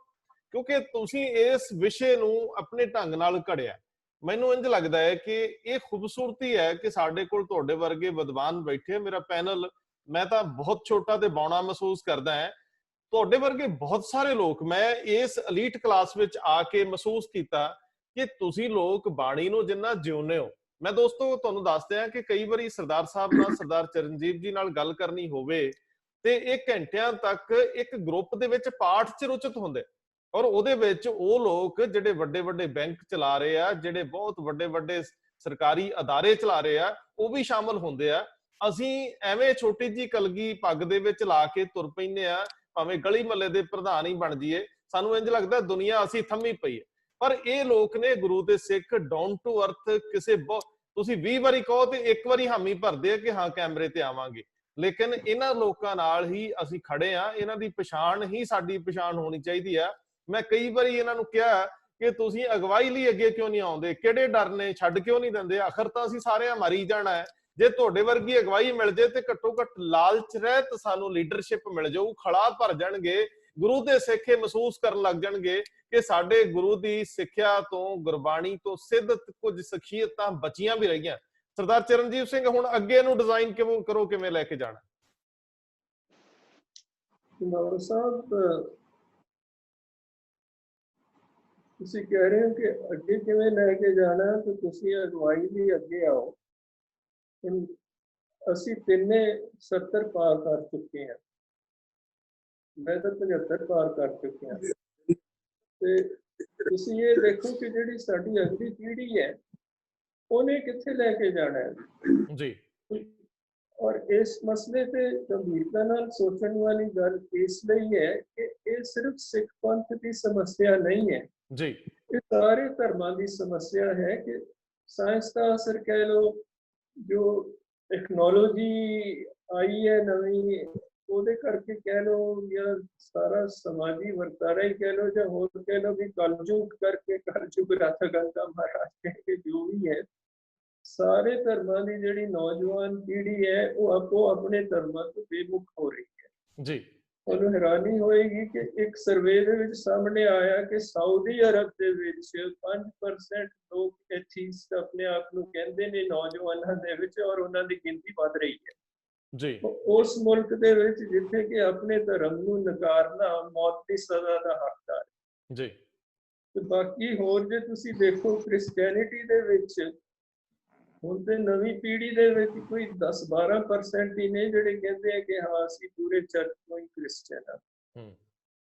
ਕਿਉਂਕਿ ਤੁਸੀਂ ਇਸ ਵਿਸ਼ੇ ਨੂੰ ਆਪਣੇ ਢੰਗ ਨਾਲ ਘੜਿਆ, ਮੈਨੂੰ ਇੰਜ ਲੱਗਦਾ ਹੈ ਕਿ ਇਹ ਖੂਬਸੂਰਤੀ ਹੈ ਕਿ ਸਾਡੇ ਕੋਲ ਤੁਹਾਡੇ ਵਰਗੇ ਵਿਦਵਾਨ ਬੈਠੇ। ਮੇਰਾ ਪੈਨਲ, ਮੈਂ ਤਾਂ ਬਹੁਤ ਛੋਟਾ ਤੇ ਬੌਣਾ ਮਹਿਸੂਸ ਕਰਦਾ ਹਾਂ। ਤੁਹਾਡੇ ਵਰਗੇ ਬਹੁਤ ਸਾਰੇ ਲੋਕ, ਮੈਂ ਇਸ ਐਲੀਟ ਕਲਾਸ ਵਿੱਚ ਆ ਕੇ ਮਹਿਸੂਸ ਕੀਤਾ ਕਿ ਤੁਸੀਂ ਲੋਕ ਬਾਣੀ ਨੂੰ ਜਿੰਨਾ ਜਿਉਂਦੇ ਹੋ। ਮੈਂ ਦੋਸਤੋ ਤੁਹਾਨੂੰ ਦੱਸ ਦਿਆਂ ਕਿ ਕਈ ਵਾਰੀ ਸਰਦਾਰ ਸਾਹਿਬ ਨਾਲ, ਸਰਦਾਰ ਚਰਨਜੀਤ ਜੀ ਨਾਲ ਗੱਲ ਕਰਨੀ ਹੋਵੇ ਤੇ ਇਹ ਘੰਟਿਆਂ ਤੱਕ ਇੱਕ ਗਰੁੱਪ ਦੇ ਵਿੱਚ ਪਾਠ 'ਚ ਰੁਚਿਤ ਹੁੰਦੇ, ਔਰ ਉਹਦੇ ਵਿੱਚ ਉਹ ਲੋਕ ਜਿਹੜੇ ਵੱਡੇ ਵੱਡੇ ਬੈਂਕ ਚਲਾ ਰਹੇ ਆ, ਜਿਹੜੇ ਬਹੁਤ ਵੱਡੇ ਵੱਡੇ ਸਰਕਾਰੀ ਅਦਾਰੇ ਚਲਾ ਰਹੇ ਆ, ਉਹ ਵੀ ਸ਼ਾਮਲ ਹੁੰਦੇ ਆ। ਅਸੀਂ ਐਵੇਂ ਛੋਟੀ ਜੀ ਕਲਗੀ ਪੱਗ ਦੇ ਵਿੱਚ ਲਾ ਕੇ ਤੁਰ ਪੈਂਦੇ ਆ, ਭਾਵੇਂ ਗਲੀ ਮਹੱਲੇ ਦੇ ਪ੍ਰਧਾਨ ਹੀ ਬਣ ਜਾਈਏ, ਸਾਨੂੰ ਇੰਜ ਲੱਗਦਾ ਦੁਨੀਆ ਅਸੀਂ ਥੰਮੀ ਪਈ ਹੈ। ਪਰ ਇਹ ਲੋਕ ਨੇ ਗੁਰੂ ਦੇ ਸਿੱਖ, ਡਾਊਨ ਟੂ ਅਰਥ। ਕਿਸੇ ਤੁਸੀਂ 20 ਵਾਰੀ ਕਹੋ ਤੇ ਇੱਕ ਵਾਰੀ ਹਾਮੀ ਭਰਦੇ ਆ ਕਿ ਹਾਂ ਕੈਮਰੇ ਤੇ ਆਵਾਂਗੇ, ਲੇਕਿਨ ਇਹਨਾਂ ਲੋਕਾਂ ਨਾਲ ਹੀ ਅਸੀਂ ਖੜੇ ਆ। ਇਹਨਾਂ ਦੀ ਪਛਾਣ ਹੀ ਸਾਡੀ ਪਛਾਣ ਹੋਣੀ ਚਾਹੀਦੀ ਆ। ਮੈਂ ਕਈ ਵਾਰੀ ਇਹਨਾਂ ਨੂੰ ਕਿਹਾ ਕਿ ਤੁਸੀਂ ਅਗਵਾਈ ਲਈ ਅੱਗੇ ਕਿਉਂ ਨਹੀਂ ਆਉਂਦੇ, ਕਿਹੜੇ ਡਰ ਨੇ, ਛੱਡ ਕਿਉਂ ਨਹੀਂ ਦਿੰਦੇ? ਆਖਰ ਤਾਂ ਅਸੀਂ ਸਾਰਿਆਂ ਮਰੀ ਜਾਣਾ ਹੈ। ਜੇ ਤੁਹਾਡੇ ਵਰਗੀ ਅਗਵਾਈ ਮਿਲ ਜੇ ਤੇ ਘੱਟੋ ਘੱਟ ਲਾਲਚ ਰਹਿਤ ਸਾਨੂੰ ਲੀਡਰਸ਼ਿਪ ਮਿਲ ਜਾਊ, ਖੜਾ ਭਰ ਜਾਣਗੇ, ਗੁਰੂ ਦੇ ਸਿੱਖੇ ਮਹਿਸੂਸ ਕਰਨ ਲੱਗ ਜਾਣਗੇ ਕਿ ਸਾਡੇ ਗੁਰੂ ਦੀ ਸਿੱਖਿਆ ਤੋਂ, ਗੁਰਬਾਣੀ ਤੋਂ ਸਿੱਧ ਕੁਝ ਸਖੀਅਤਾਂ ਬਚੀਆਂ ਵੀ ਰਹੀਆਂ। ਸਰਦਾਰ ਚਰਨਜੀਤ ਸਿੰਘ, ਹੁਣ ਅੱਗੇ ਨੂੰ ਡਿਜ਼ਾਈਨ ਕਿਵੇਂ ਲੈ ਕੇ ਜਾਣਾ? ਸਾਹਿਬ, ਤੁਸੀਂ ਕਹਿ ਰਹੇ ਹੋ ਕਿ ਅੱਗੇ ਕਿਵੇਂ ਲੈ ਕੇ ਜਾਣਾ, ਤੇ ਤੁਸੀਂ ਅਗਵਾਈ ਲਈ ਅੱਗੇ ਆਓ। ਅਸੀਂ ਤਿੰਨੇ 70 ਪਾਰ ਕਰ ਚੁੱਕੇ ਹਾਂ, ਮੈਂ ਤਾਂ 75 ਪਾਰ ਕਰ ਚੁੱਕਿਆ। ਤੇ ਤੁਸੀਂ ਇਹ ਦੇਖੋ ਕਿ ਜਿਹੜੀ ਸਾਡੀ ਅਗਲੀ ਪੀੜ੍ਹੀ ਹੈ, ਉਹਨੇ ਕਿੱਥੇ ਲੈ ਕੇ ਜਾਣਾ ਹੈ ਜੀ। ਔਰ ਇਸ ਮਸਲੇ ਤੇ ਗੰਭੀਰਤਾ ਨਾਲ ਸੋਚਣ ਵਾਲੀ ਗੱਲ ਇਸ ਲਈ ਹੈ ਕਿ ਇਹ ਸਿਰਫ ਸਿੱਖ ਪੰਥ ਦੀ ਸਮੱਸਿਆ ਨਹੀਂ ਹੈ ਜੀ, ਇਹ ਸਾਰੇ ਧਰਮਾਂ ਦੀ ਸਮੱਸਿਆ ਹੈ। ਕਿ ਸਾਇੰਸ ਦਾ ਅਸਰ ਕਹਿ ਲਓ, ਜੋ ਟੈਕਨੋਲੋਜੀ ਆਈ ਹੈ ਨਵੀਂ, ਉਹਦੇ ਕਰਕੇ ਕਹਿ ਲਓ, ਜਾਂ ਸਾਰਾ ਸਮਾਜੀ ਵਰਤਾਰਾ ਹੀ ਕਹਿ ਲਓ, ਜਾਂ ਹੋਰ ਕਹਿ ਲਓ ਵੀ ਕਲਯੁਗ ਕਰਕੇ, ਕਲਯੁਗ ਰਥ ਗੰਗਾ ਮਹਾਰਾਜ ਕਹਿੰਦੇ, ਜੋ ਵੀ ਹੈ, ਸਾਰੇ ਧਰਮਾਂ ਦੀ ਜਿਹੜੀ ਨੌਜਵਾਨ ਪੀੜ੍ਹੀ ਹੈ ਉਹ ਆਪੋ ਆਪਣੇ ਧਰਮਾਂ ਤੋਂ ਬੇਮੁਖ ਹੋ ਰਹੀ ਹੈ ਜੀ। ਤੁਹਾਨੂੰ ਹੈਰਾਨੀ ਹੋਏਗੀ ਕਿ ਇੱਕ ਸਰਵੇ ਦੇ ਵਿੱਚ ਸਾਹਮਣੇ ਆਇਆ ਕਿ ਸਾਊਦੀ ਅਰਬ ਦੇ ਵਿੱਚ 5% ਲੋਕ ਐਥੀਸਟ ਆਪਣੇ ਆਪ ਨੂੰ ਕਹਿੰਦੇ ਨੇ ਨੌਜਵਾਨਾਂ ਦੇ ਵਿੱਚ, ਔਰ ਉਹਨਾਂ ਦੀ ਗਿਣਤੀ ਵੱਧ ਰਹੀ ਹੈ ਜੀ। ਉਸ ਮੁਲਕ ਦੇ ਵਿੱਚ ਜਿੱਥੇ ਕਿ ਆਪਣੇ ਧਰਮ ਨੂੰ ਨਕਾਰਨਾ ਮੌਤ ਦੀ ਸਜ਼ਾ ਦਾ ਹੱਕਦਾਰ ਹੈ ਜੀ। ਤੇ ਬਾਕੀ ਹੋਰ ਜੇ ਤੁਸੀਂ ਦੇਖੋ ਕ੍ਰਿਸਚੈਨਿਟੀ ਦੇ ਵਿੱਚ, ਹੁਣ ਤੇ ਨਵੀਂ ਪੀੜ੍ਹੀ ਦੇ ਵਿੱਚ ਕੋਈ 10-12% ਹੀ ਨੇ ਜਿਹੜੇ ਕਹਿੰਦੇ ਆ ਕਿ ਹਾਂ ਅਸੀਂ ਪੂਰੇ ਚਰਚ ਤੋਂ ਹੀ ਕ੍ਰਿਸਚਨ ਹਾਂ।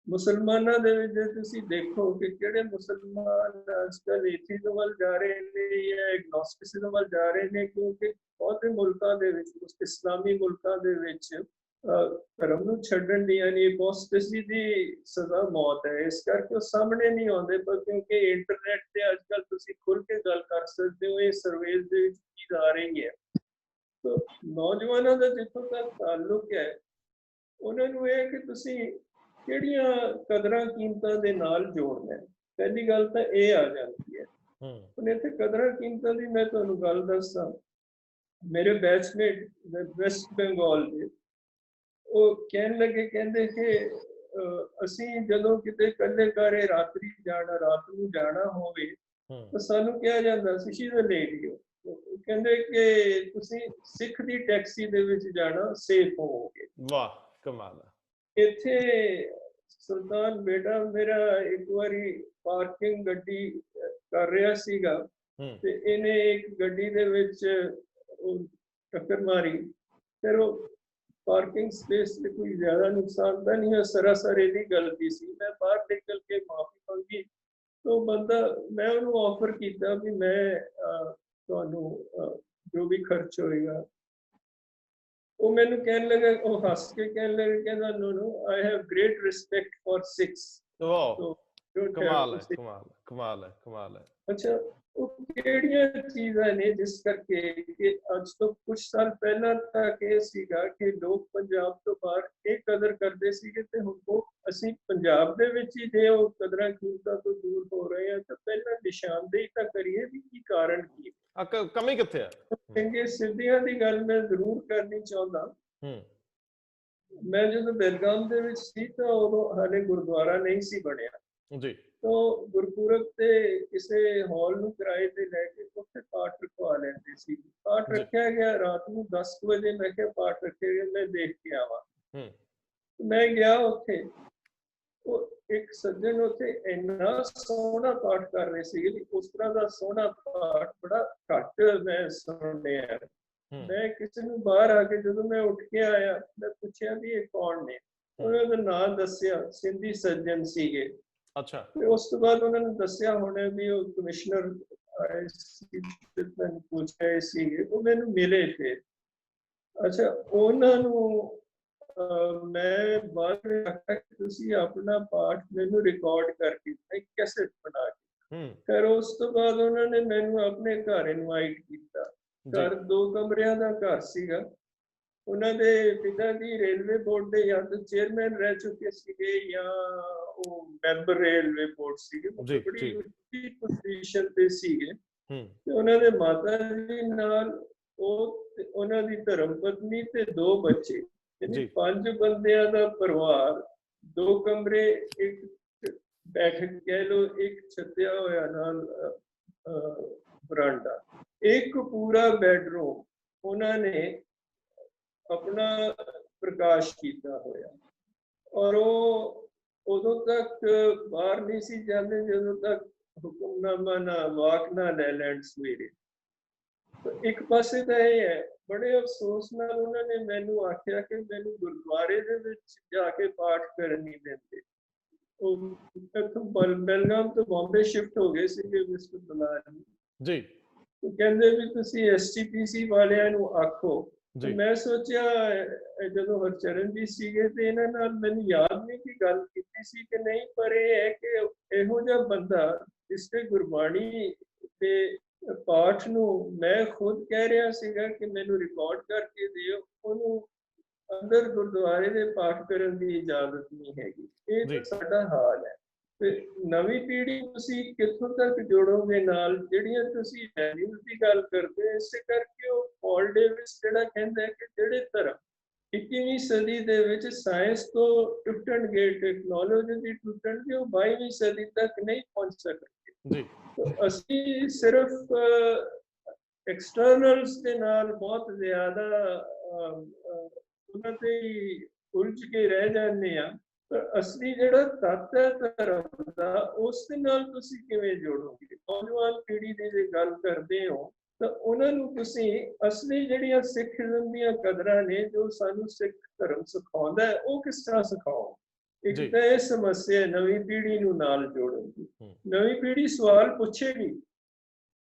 ਮੁਸਲਮਾਨਾਂ ਦੇ ਵਿੱਚ ਜੇ ਤੁਸੀਂ ਦੇਖੋ ਕਿ ਕਿਹੜੇ ਮੁਸਲਮਾਨ ਅੱਜ ਕੱਲ੍ਹ ਏਥੀਜ਼ਮ ਵੱਲ ਜਾ ਰਹੇ ਨੇ ਜਾਂ ਐਗਨੋਸਟਿਸਿਜ਼ਮ ਵੱਲ ਜਾ ਰਹੇ ਨੇ, ਕਿਉਂਕਿ ਬਹੁਤੇ ਮੁਲਕਾਂ ਦੇ ਵਿੱਚ, ਇਸਲਾਮੀ ਮੁਲਕਾਂ ਦੇ ਵਿੱਚ ਧਰਮ ਨੂੰ ਛੱਡਣ ਦੀ ਯਾਨੀ ਅਪੋਸਟੇਸੀ ਦੀ ਸਜ਼ਾ ਮੌਤ ਹੈ। ਇਸ ਕਰਕੇ ਉਹ ਸਾਹਮਣੇ ਨਹੀਂ ਆਉਂਦੇ, ਪਰ ਕਿਉਂਕਿ ਇੰਟਰਨੈਟ ਤੇ ਅੱਜ ਕੱਲ੍ਹ ਤੁਸੀਂ ਖੁੱਲ੍ਹ ਕੇ ਗੱਲ ਕਰ ਸਕਦੇ ਹੋ ਇਹ ਸਰਵੇਜ਼ ਦੇ ਵਿੱਚ ਕੀ ਆ ਰਹੀ ਹੈ। ਤਾਂ ਨੌਜਵਾਨਾਂ ਦਾ ਜਿੱਥੋਂ ਤੱਕ ਤਾਲੁਕ ਹੈ, ਉਹਨਾਂ ਨੂੰ ਇਹ ਕਿ ਤੁਸੀਂ ਕਿਹੜੀਆਂ ਕਦਰਾਂ ਕੀਮਤਾਂ ਦੇ ਨਾਲ ਜੋੜਨਾ ਹੈ। ਪਹਿਲੀ ਗੱਲ ਤਾਂ ਇਹ ਆ ਜਾਂਦੀ ਹੈ। ਹੁਣ ਇੱਥੇ ਕਦਰਾਂ ਕੀਮਤਾਂ ਦੀ ਮੈਂ ਤੁਹਾਨੂੰ ਗੱਲ ਦੱਸਾਂ, ਮੇਰੇ ਬੈਚਮੇਟ ਵੈਸਟ ਬੰਗਾਲ ਦੇ, ਉਹ ਕਹਿਣ ਲੱਗੇ, ਕਹਿੰਦੇ ਕਿ ਅਸੀਂ ਜਦੋਂ ਕਿਤੇ ਇਕੱਲੇ ਘਰੇ ਰਾਤ ਨੂੰ ਜਾਣਾ ਹੋਵੇ ਤਾਂ ਸਾਨੂੰ ਕਿਹਾ ਜਾਂਦਾ ਸੀ ਸ਼ੀ ਇਜ਼ ਅ ਲੇਡੀ। ਕਹਿੰਦੇ ਕਿ ਤੁਸੀਂ ਸਿੱਖ ਦੀ ਟੈਕਸੀ ਦੇ ਵਿੱਚ ਜਾਣਾ ਸੇਫ ਹੋਵੋਗੇ। ਵਾਹ, ਕਮਾਲ ਹੈ। ਇੱਥੇ ਸੁਲਤਾਨ ਬੇਟਾ ਮੇਰਾ ਇੱਕ ਵਾਰੀ ਪਾਰਕਿੰਗ ਗੱਡੀ ਕਰ ਰਿਹਾ ਸੀਗਾ ਤੇ ਇਹਨੇ ਇੱਕ ਗੱਡੀ ਦੇ ਵਿੱਚ ਟੱਕਰ ਮਾਰੀ। ਫਿਰ ਉਹ ਪਾਰਕਿੰਗ ਸਪੇਸ ਤੇ ਕੋਈ ਜ਼ਿਆਦਾ ਨੁਕਸਾਨ ਤਾਂ ਨਹੀਂ ਹੈ, ਸਰਾਸਰ ਇਹਦੀ ਗਲਤੀ ਸੀ। ਮੈਂ ਬਾਹਰ ਨਿਕਲ ਕੇ ਮਾਫੀ ਮੰਗੀ ਤਾਂ ਬੰਦਾ, ਮੈਂ ਉਹਨੂੰ ਆਫਰ ਕੀਤਾ ਵੀ ਮੈਂ ਤੁਹਾਨੂੰ ਜੋ ਵੀ ਖਰਚ ਹੋਏਗਾ, ਉਹ ਮੈਨੂੰ ਕਹਿਣ ਲੱਗਾ, ਉਹ ਹੱਸ ਕੇ ਕਹਿਣ ਲੱਗਾ, ਕਹਿੰਦਾ no I have great respect for Sikhs. ਕਮਾਲ ਹੈ, ਕਮਾਲ ਹੈ, ਕਮਾਲ ਹੈ, ਕਮਾਲ ਹੈ। ਅੱਛਾ, ਕਿਹੜੀਆਂ ਚੀਜ਼ਾਂ ਨੇ ਜਿਸ ਕਰਕੇ ਕਿ ਅੱਜ ਤੋਂ ਕੁਝ ਸਾਲ ਪਹਿਲਾਂ ਤੱਕ ਇਹ ਸੀਗਾ ਕਿ ਲੋਕ ਪੰਜਾਬ ਤੋਂ ਬਾਹਰ ਇਹ ਕਦਰ ਕਰਦੇ ਸੀਗੇ ਤੇ ਹੁਣ ਉਹ ਅਸੀਂ ਪੰਜਾਬ ਦੇ ਵਿੱਚ ਹੀ ਜੇ ਉਹ ਕਦਰਾਂ ਕੀਮਤਾਂ ਤੋਂ ਦੂਰ ਹੋ ਰਹੇ ਹਾਂ ਤਾਂ ਪਹਿਲਾਂ ਨਿਸ਼ਾਨਦੇਹੀ ਤਾਂ ਕਰੀਏ ਵੀ ਕੀ ਕਾਰਨ ਕੀ ਕਮੀ ਕਿੱਥੇ ਹੈ। ਚੰਗੇ ਸਿੱਧੀਆਂ ਦੀ ਗੱਲ ਮੈਂ ਜ਼ਰੂਰ ਕਰਨੀ ਚਾਹੁੰਦਾ। ਮੈਂ ਜਦੋਂ ਬੇਲਗਾਮ ਦੇ ਵਿੱਚ ਸੀ ਤਾਂ ਉਦੋਂ ਹਾਲੇ ਗੁਰਦੁਆਰਾ ਨਹੀਂ ਸੀ ਬਣਿਆ ਜੀ। तो गुरपुरब ते किसी हॉल नूं किराए ते लैके उत्थे पाठ रखवा लैंदे सी। पाठ रखा गया रात नूं 10 बजे, मैं क्या पाठ रखे गए, मैं देख के आवा। मैं गया उत्थे, तो एक सज्जन उत्थे इन्ना सोहना पाठ कर रहे सी कि उस तरह दा सोहना पाठ बड़ा घट मैं सुनिया। मैं किसी नूं बाहर आके जदों मैं उठ के आया, मैं पूछया भी ये कौन ने, उन्होंने दा नाम दस्सिया, सिंधी सज्जन सीगे। अच्छा। उस तो बाद उन्होंने दस्सिया होने भी वो कमिश्नर आए सी, मैंने पूछा सी वो मैंने मिले थे। अच्छा, उन्होंने मैं बाद में आखा कि तुसी अपना पाठ मैनू रिकॉर्ड करके कैसेट बना के, फिर उस तो बाद उन्होंने मैनू अपने घर इनवाइट किया। घर 2 कमरियां दा घर सीगा। उन्होंने पिता जी रेलवे बोर्ड के या तो चेयरमैन रह चुके थे या वो मैंबर रेलवे बोर्ड सीगे, बड़ी उच्ची पोजीशन पे सीगे। ते उन्होंने माता जी नाल उन्हों दी धर्म पत्नी ते 2 बच्चे, यानी 5 बंदियां दा परिवार, 2 कमरे, एक बैठक कह लो, एक छत्या होया नाल बरांडा, एक पूरा बेडरूम उन्होंने अपना प्रकाश किया होया। और वो उदों तक बाहर नहीं सी जाते जदों तक हुक्मनामा ना वाक ना ले लैंड सवेरे। तो एक पासे तो यह है, बड़े अफसोस नाल उन्होंने मैनू आख्या कि मैनू गुरुद्वारे दे विच जाके पाठ करन नहीं देंदे। बेलगाम तो बॉम्बे शिफ्ट हो गए थे मिस्टर दलाल जी, तो कहते भी तुसी STPC वालियां नू आखो। तो मैं सोचा जो हरचरण जी सीगे ते इन्हां नाल मैनूं याद नहीं कि गल कीती सी कि नहीं, पर यह है कि इहो जिहा बंदा जिसने गुरबाणी ते पाठ नूं मैं खुद कह रहा सीगा कि मैनूं रिकॉर्ड करके दिओ, उहनूं अंदर गुरुद्वारे दे पाठ करन दी इजाजत नहीं हैगी। ये तो साडा हाल है। ते नवीं पीढ़ी तुसी कित्थों तक जोड़ोगे नाल जिहड़ियां तुसी वैल्यूज़ दी गल करदे, इसे करके वो पॉल डेविस जिहड़ा कहंदा है कि जिहड़े धर्म 21वीं सदी दे विच साइंस तो टुटणगे, टैक्नोलॉजी दी टुटणगे, वो 22वीं सदी तक नहीं पहुंच सकणगे। तो असीं सिर्फ एक्सटर्नल्स दे नाल बहुत ज़्यादा उन्हां ते उलझ के रह जांदे आ, पर असली जिहड़ा तत्त है धर्म दा उस दे नाल तुसीं किवें जोड़ोगे। नौजवान पीढ़ी दी जे गल करदे हो ਤਾਂ ਉਹਨਾਂ ਨੂੰ ਤੁਸੀਂ ਅਸਲੀ ਜਿਹੜੀਆਂ ਸਿੱਖੀਜ਼ਮ ਦੀਆਂ ਕਦਰਾਂ ਨੇ ਜੋ ਸਾਨੂੰ ਸਿੱਖ ਧਰਮ ਸਿਖਾਉਂਦਾ ਹੈ ਉਹ ਕਿਸ ਤਰ੍ਹਾਂ ਸਿਖਾਓ। ਇੱਕ ਤਾਂ ਇਹ ਸਮੱਸਿਆ ਨਵੀਂ ਪੀੜ੍ਹੀ ਨੂੰ ਨਾਲ ਜੋੜਨ ਦੀ। ਨਵੀਂ ਪੀੜ੍ਹੀ ਸਵਾਲ ਪੁੱਛੇਗੀ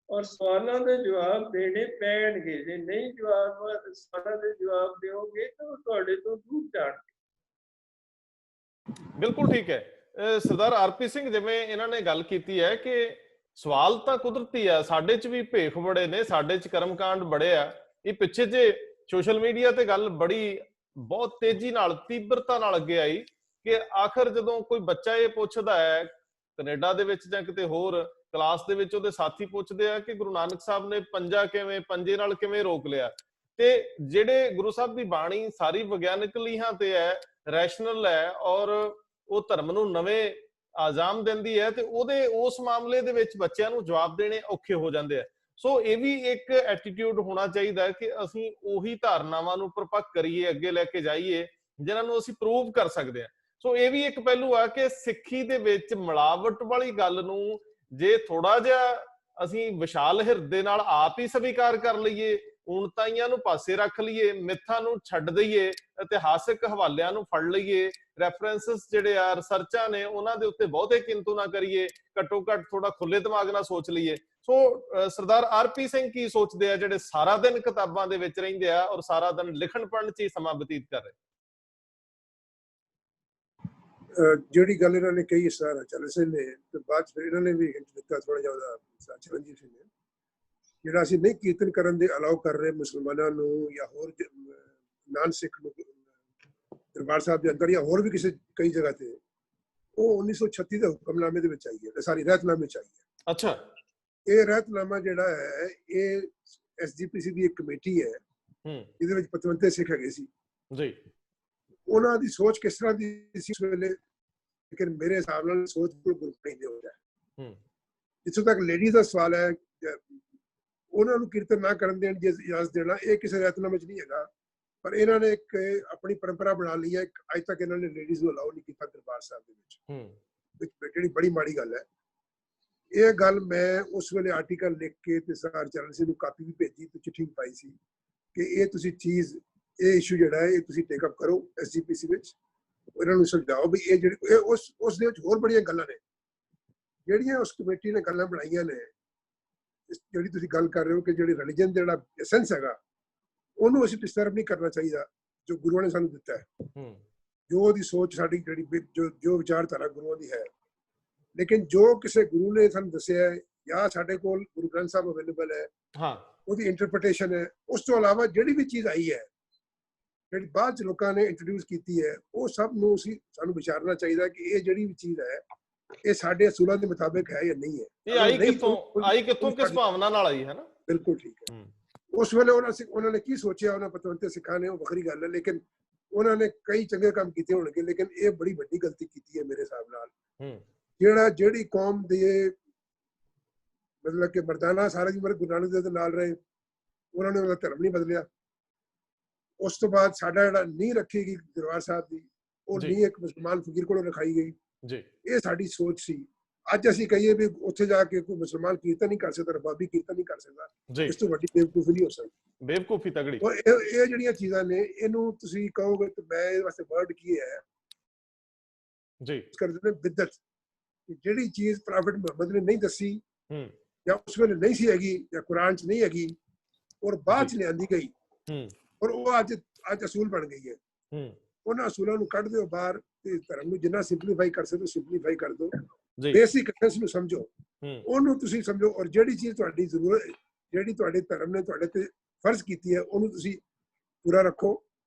ਔਰ ਸਵਾਲਾਂ ਦੇ ਜਵਾਬ ਦੇਣੇ ਪੈਣਗੇ। ਜੇ ਨਹੀਂ ਸਵਾਲਾਂ ਦੇ ਜਵਾਬ ਦਿਓਗੇ ਤਾਂ ਉਹ ਤੁਹਾਡੇ ਤੋਂ ਦੂਰ ਜਾਣਗੇ। ਬਿਲਕੁਲ ਠੀਕ ਹੈ। ਸਰਦਾਰ RP ਸਿੰਘ, ਜਿਵੇਂ ਇਹਨਾਂ ਨੇ ਗੱਲ ਕੀਤੀ ਹੈ ਕਿ ਸਵਾਲ ਤਾਂ ਕੁਦਰਤੀ ਆ, ਸਾਡੇ ਚ ਵੀ ਭੇਖ ਬੜੇ ਨੇ, ਸਾਡੇ ਚ ਕਰਮਕਾਂਡ ਬੜੇ ਆ। ਇਹ ਪਿੱਛੇ ਜੇ ਸੋਸ਼ਲ ਮੀਡੀਆ ਤੇ ਗੱਲ ਬੜੀ ਬਹੁਤ ਤੇਜ਼ੀ ਨਾਲ, ਤੀਬਰਤਾ ਨਾਲ ਅੱਗੇ ਆਈ ਕਿ ਆਖਰ ਜਦੋਂ ਕੋਈ ਬੱਚਾ ਇਹ ਪੁੱਛਦਾ ਹੈ ਕੈਨੇਡਾ ਦੇ ਵਿੱਚ ਜਾਂ ਕਿਤੇ ਹੋਰ ਕਲਾਸ ਦੇ ਵਿੱਚ, ਉਹਦੇ ਸਾਥੀ ਪੁੱਛਦੇ ਆ ਕਿ ਗੁਰੂ ਨਾਨਕ ਸਾਹਿਬ ਨੇ ਪੰਜੇ ਨਾਲ ਕਿਵੇਂ ਰੋਕ ਲਿਆ। ਤੇ ਜਿਹੜੇ ਗੁਰੂ ਸਾਹਿਬ ਦੀ ਬਾਣੀ ਸਾਰੀ ਵਿਗਿਆਨਕ ਲੀਹਾਂ ਤੇ ਹੈ, ਰੈਸ਼ਨਲ ਹੈ ਔਰ ਉਹ ਧਰਮ ਨੂੰ ਨਵੇਂ ਆਜ਼ਾਮ ਦਿੰਦੀ ਹੈ, ਤੇ ਉਹਦੇ ਉਸ ਮਾਮਲੇ ਦੇ ਵਿੱਚ ਬੱਚਿਆਂ ਨੂੰ ਜਵਾਬ ਦੇਣੇ ਔਖੇ ਹੋ ਜਾਂਦੇ ਆ। ਸੋ ਇਹ ਵੀ ਇੱਕ ਐਟੀਟਿਊਡ ਹੋਣਾ ਚਾਹੀਦਾ ਹੈ ਕਿ ਅਸੀਂ ਉਹੀ ਧਾਰਨਾਵਾਂ ਨੂੰ ਪਰਪੱਕ ਕਰੀਏ, ਅੱਗੇ ਲੈ ਕੇ ਜਾਈਏ ਜਿਨ੍ਹਾਂ ਨੂੰ ਅਸੀਂ ਪ੍ਰੂਵ ਕਰ ਸਕਦੇ ਹਾਂ। ਸੋ ਇਹ ਵੀ ਇੱਕ ਪਹਿਲੂ ਆ ਕਿ ਸਿੱਖੀ ਦੇ ਵਿੱਚ ਮਿਲਾਵਟ ਵਾਲੀ ਗੱਲ ਨੂੰ ਜੇ ਥੋੜਾ ਜਿਹਾ ਅਸੀਂ ਵਿਸ਼ਾਲ ਹਿਰਦੇ ਨਾਲ ਆਪ ਹੀ ਸਵੀਕਾਰ ਕਰ ਲਈਏ, ਉਣਤਾਈਆਂ ਨੂੰ ਪਾਸੇ ਰੱਖ ਲਈਏ, ਮਿੱਥਾਂ ਨੂੰ ਛੱਡ ਦਈਏ, ਇਤਿਹਾਸਕ ਹਵਾਲਿਆਂ ਨੂੰ ਫੜ ਲਈਏ, ਰੈਫਰੈਂਸਸ ਜਿਹੜੇ ਆ ਰਿਸਰਚਾਂ ਨੇ ਉਹਨਾਂ ਦੇ ਉੱਤੇ ਬਹੁਤੇ ਕਿੰਤੂ ਨਾ ਕਰੀਏ, ਘੱਟੋ ਘੱਟ ਥੋੜਾ ਖੁੱਲੇ ਦਿਮਾਗ ਨਾਲ ਸੋਚ ਲਈਏ। ਸੋ ਸਰਦਾਰ RP ਸਿੰਘ ਕੀ ਸੋਚਦੇ ਆ ਜਿਹੜੇ ਸਾਰਾ ਦਿਨ ਕਿਤਾਬਾਂ ਦੇ ਵਿੱਚ ਰਹਿੰਦੇ ਆ ਔਰ ਸਾਰਾ ਦਿਨ ਲਿਖਣ ਪੜ੍ਹਨ 'ਚ ਹੀ ਸਮਾਂ ਬਤੀਤ ਕਰ ਰਹੇ? ਜਿਹੜੀ ਗੱਲ ਇਹਨਾਂ ਨੇ ਕਹੀ ਸਰ ਚੱਲ ਸਿੰਘ ਨੇ ਤੇ ਬਾਅਦ ਫਿਰ ਇਹਨਾਂ ਨੇ ਵੀ ਹਿੰਟ ਦਿੱਤਾ ਥੋੜਾ ਜਿਹਾ ਉਹਦਾ ਚਰਨਜੀਤ ਸਿੰਘ ਨੇ, ਜਿਹੜਾ ਅਸੀਂ ਨਹੀਂ ਕੀਰਤਨ ਕਰਨ ਦੇ ਅਲਾਉ ਕਰ ਰਹੇ ਮੁਸਲਮਾਨਾਂ ਨੂੰ ਜਾਂ ਹੋਰ ਨਾਨ ਸਿੱਖ ਨੂੰ ਦਰਬਾਰ ਸਾਹਿਬ ਦੇ ਅੰਦਰ ਜਾਂ ਹੋਰ ਵੀ ਕਿਸੇ ਕਈ ਜਗ੍ਹਾ ਤੇ, ਉਹ 1936 ਦੇ ਹੁਕਮਨਾਮੇ ਦੇ ਵਿੱਚ ਆਈ ਹੈ, ਸਾਰੀ ਰਹਿਤਨਾਮੇ ਵਿੱਚ ਆਈ ਹੈ। ਅੱਛਾ, ਇਹ ਰਹਿਤਨਾਮਾ ਜਿਹੜਾ ਹੈ ਇਹ SGPC ਦੀ ਇੱਕ ਕਮੇਟੀ ਹੈ, ਜਿਹਦੇ ਵਿੱਚ 55 ਸਿੱਖ ਹੈਗੇ ਸੀ ਜੀ। ਉਹਨਾਂ ਦੀ ਸੋਚ ਕਿਸ ਤਰ੍ਹਾਂ ਦੀ ਸੀ ਉਸ ਵੇਲੇ, ਲੇਕਿਨ ਮੇਰੇ ਹਿਸਾਬ ਨਾਲ ਸੋਚ ਕੋਈ ਗੁਰਪ੍ਰੀਤ ਨਹੀਂ ਹੋ ਜਾਏ। ਜਿੱਥੋਂ ਤੱਕ ਲੇਡੀਜ਼ ਦਾ ਸਵਾਲ ਹੈ, ਉਹਨਾਂ ਨੂੰ ਕੀਰਤਨ ਨਾ ਕਰਨ ਦੇਣ ਜੇ ਇਜਾਜ਼ਤ ਦੇਣਾ, ਇਹ ਕਿਸੇ ਰਹਿਤਨਾਮੇ 'ਚ ਨਹੀਂ ਹੈਗਾ, ਪਰ ਇਹਨਾਂ ਨੇ ਇੱਕ ਆਪਣੀ ਪਰੰਪਰਾ ਬਣਾ ਲਈ ਹੈ। ਅੱਜ ਤੱਕ ਇਹਨਾਂ ਨੇ ਲੇਡੀਜ਼ ਨੂੰ ਅਲਾਉ ਨਹੀਂ ਕੀਤਾ ਦਰਬਾਰ ਸਾਹਿਬ ਦੇ ਵਿੱਚ, ਜਿਹੜੀ ਬੜੀ ਮਾੜੀ ਗੱਲ ਹੈ। ਇਹ ਗੱਲ ਮੈਂ ਉਸ ਵੇਲੇ ਆਰਟੀਕਲ ਲਿਖ ਕੇ ਤੇ ਸਰ ਚਰਨ ਸਿੰਘ ਨੂੰ ਕਾਪੀ ਵੀ ਭੇਜੀ ਤੇ ਚਿੱਠੀ ਵੀ ਪਾਈ ਸੀ ਕਿ ਇਹ ਤੁਸੀਂ ਚੀਜ਼, ਇਹ ਇਸ਼ੂ ਜਿਹੜਾ ਹੈ ਇਹ ਤੁਸੀਂ ਟੇਕ ਅਪ ਕਰੋ SGPC ਵਿੱਚ, ਇਹਨਾਂ ਨੂੰ ਸਮਝਾਓ ਵੀ ਇਹ ਜਿਹੜੀ ਉਸ ਦੇ ਵਿੱਚ ਹੋਰ ਬੜੀਆਂ ਗੱਲਾਂ ਨੇ ਜਿਹੜੀਆਂ ਉਸ ਕਮੇਟੀ ਨੇ ਗੱਲਾਂ ਬਣਾਈਆਂ ਨੇ। ਜਿਹੜੀ ਤੁਸੀਂ ਗੱਲ ਕਰ ਰਹੇ ਹੋ ਕਿ ਜਿਹੜੀ ਰਿਲੀਜਨ ਦਾ ਜਿਹੜਾ ਐਸੈਂਸ ਹੈਗਾ ਉਹਨੂੰ ਅਸੀਂ ਡਿਸਟਰਬ ਨਹੀਂ ਕਰਨਾ ਚਾਹੀਦਾ, ਜੋ ਗੁਰੂਆਂ ਨੇ ਸਾਨੂੰ ਦਿੱਤਾ ਹੈ, ਜੋ ਉਹਦੀ ਸੋਚ ਸਾਡੀ ਜਿਹੜੀ ਜੋ ਵਿਚਾਰਧਾਰਾ ਗੁਰੂਆਂ ਦੀ ਹੈ। ਲੇਕਿਨ ਜੋ ਕਿਸੇ ਗੁਰੂ ਨੇ ਸਾਨੂੰ ਦੱਸਿਆ ਹੈ ਜਾਂ ਸਾਡੇ ਕੋਲ ਗੁਰੂ ਗ੍ਰੰਥ ਸਾਹਿਬ ਅਵੇਲੇਬਲ ਹੈ, ਉਹਦੀ ਇੰਟਰਪ੍ਰੀਟੇਸ਼ਨ ਹੈ, ਉਸ ਤੋਂ ਇਲਾਵਾ ਜਿਹੜੀ ਵੀ ਚੀਜ਼ ਆਈ ਹੈ ਜਿਹੜੀ ਬਾਅਦ ਚ ਲੋਕਾਂ ਨੇ ਇੰਟਰੋਡਿਊਸ ਕੀਤੀ ਹੈ, ਉਹ ਸਭ ਨੂੰ ਸਾਨੂੰ ਵਿਚਾਰਨਾ ਚਾਹੀਦਾ ਕਿ ਇਹ ਜਿਹੜੀ ਵੀ ਚੀਜ਼ ਹੈ ਇਹ ਸਾਡੇ ਅਸੂਲਾਂ ਦੇ ਮੁਤਾਬਿਕ ਹੈ ਜਾਂ ਨਹੀਂ ਹੈ। ਇਹ ਆਈ ਕਿੱਥੋਂ ਕਿਸ ਭਾਵਨਾ ਨਾਲ ਆਈ ਹੈ ਨਾ। ਬਿਲਕੁਲ ਠੀਕ ਹੈ। ਉਸ ਵੇਲੇ ਉਹਨਾਂ ਨੇ ਕੀ ਸੋਚਿਆ, ਉਹਨਾਂ 55 ਸਿੱਖਾਂ ਨੇ, ਉਹ ਵੱਖਰੀ ਗੱਲ ਹੈ, ਲੇਕਿਨ ਉਹਨਾਂ ਨੇ ਕਈ ਚੰਗੇ ਕੰਮ ਕੀਤੇ ਹੋਣਗੇ, ਲੇਕਿਨ ਇਹ ਬੜੀ ਵੱਡੀ ਗਲਤੀ ਕੀਤੀ ਹੈ ਮੇਰੇ ਹਿਸਾਬ ਨਾਲ। ਜਿਹੜੀ ਕੌਮ ਦੇ ਮਤਲਬ ਕਿ ਮਰਦਾਨਾ ਸਾਰੀ ਉਮਰ ਗੁਰੂ ਨਾਨਕ ਦੇਵ ਦੇ ਨਾਲ ਰਹੇ, ਉਹਨਾਂ ਨੇ ਉਹਦਾ ਧਰਮ ਨਹੀਂ ਬਦਲਿਆ। ਉਸ ਤੋਂ ਬਾਅਦ ਸਾਡਾ ਜਿਹੜਾ ਨੀਂਹ ਰੱਖੀ ਗਈ ਦਰਬਾਰ ਸਾਹਿਬ ਦੀ, ਉਹ ਨੀਂਹ ਇੱਕ ਮੁਸਲਮਾਨ ਫਕੀਰ ਕੋਲੋਂ ਰਖਾਈ ਗਈ। ਇਹ ਸਾਡੀ ਸੋਚ ਸੀ। ਅੱਜ ਅਸੀਂ ਕਹੀਏ ਵੀ ਉੱਥੇ ਜਾ ਕੇ ਕੋਈ ਮੁਸਲਮਾਨ ਕੀਰਤਨ ਨਹੀਂ ਕਰ ਸਕਦਾ, ਰਬਾਬੀ ਕੀਰਤਨ ਨਹੀਂ ਕਰ ਸਕਦਾ, ਇਸ ਤੋਂ ਵੱਡੀ ਬੇਵਕੂਫੀ ਨਹੀਂ ਹੋ ਸਕਦੀ। ਬੇਵਕੂਫੀ ਤਗੜੀ। ਇਹ ਜਿਹੜੀਆਂ ਚੀਜ਼ਾਂ ਨੇ, ਇਹਨੂੰ ਤੁਸੀਂ ਕਹੋਗੇ ਤੇ ਮੈਂ ਇਹਦੇ ਵਾਸਤੇ ਵਰਡ ਕੀ ਹੈ ਜੀ ਕਰਦੇ ਨੇ, ਬਿਦਅਤ। ਜਿਹੜੀ ਚੀਜ਼ ਪ੍ਰੋਫੈਟ ਮੁਹੰਮਦ ਨੇ ਨਹੀਂ ਦੱਸੀ ਜਾਂ ਉਸ ਵੇਲੇ ਨਹੀਂ ਸੀ ਹੈਗੀ ਜਾਂ ਕੁਰਾਨ 'ਚ ਨਹੀਂ ਹੈਗੀ ਔਰ ਬਾਅਦ 'ਚ ਲਿਆਂਦੀ ਗਈ ਔਰ ਉਹ ਅੱਜ ਅਸੂਲ ਬਣ ਗਈ ਹੈ, ਉਹਨਾਂ ਅਸੂਲਾਂ ਨੂੰ ਕੱਢ ਦਿਓ ਬਾਹਰ ਤੇ ਧਰਮ ਨੂੰ ਜਿੰਨਾ ਸਿੰਪਲੀਫਾਈ ਕਰ ਸਕਦੇ ਸਿੰਪਲੀਫਾਈ ਕਰ ਦਿਓ। ਬੇਸਿਕ ਐਸੈਂਸ ਨੂੰ ਸਮਝੋ, ਉਹਨੂੰ ਤੁਸੀਂ ਸਮਝੋ, ਔਰ ਜਿਹੜੀ ਚੀਜ਼ ਤੁਹਾਡੀ ਜ਼ਰੂਰਤ, ਜਿਹੜੀ ਤੁਹਾਡੇ ਧਰਮ ਨੇ ਤੁਹਾਡੇ ਤੇ ਫਰਜ਼ ਕੀਤੀ ਹੈ, ਉਹਨੂੰ ਤੁਸੀਂ ਪੂਰਾ ਰੱਖੋ।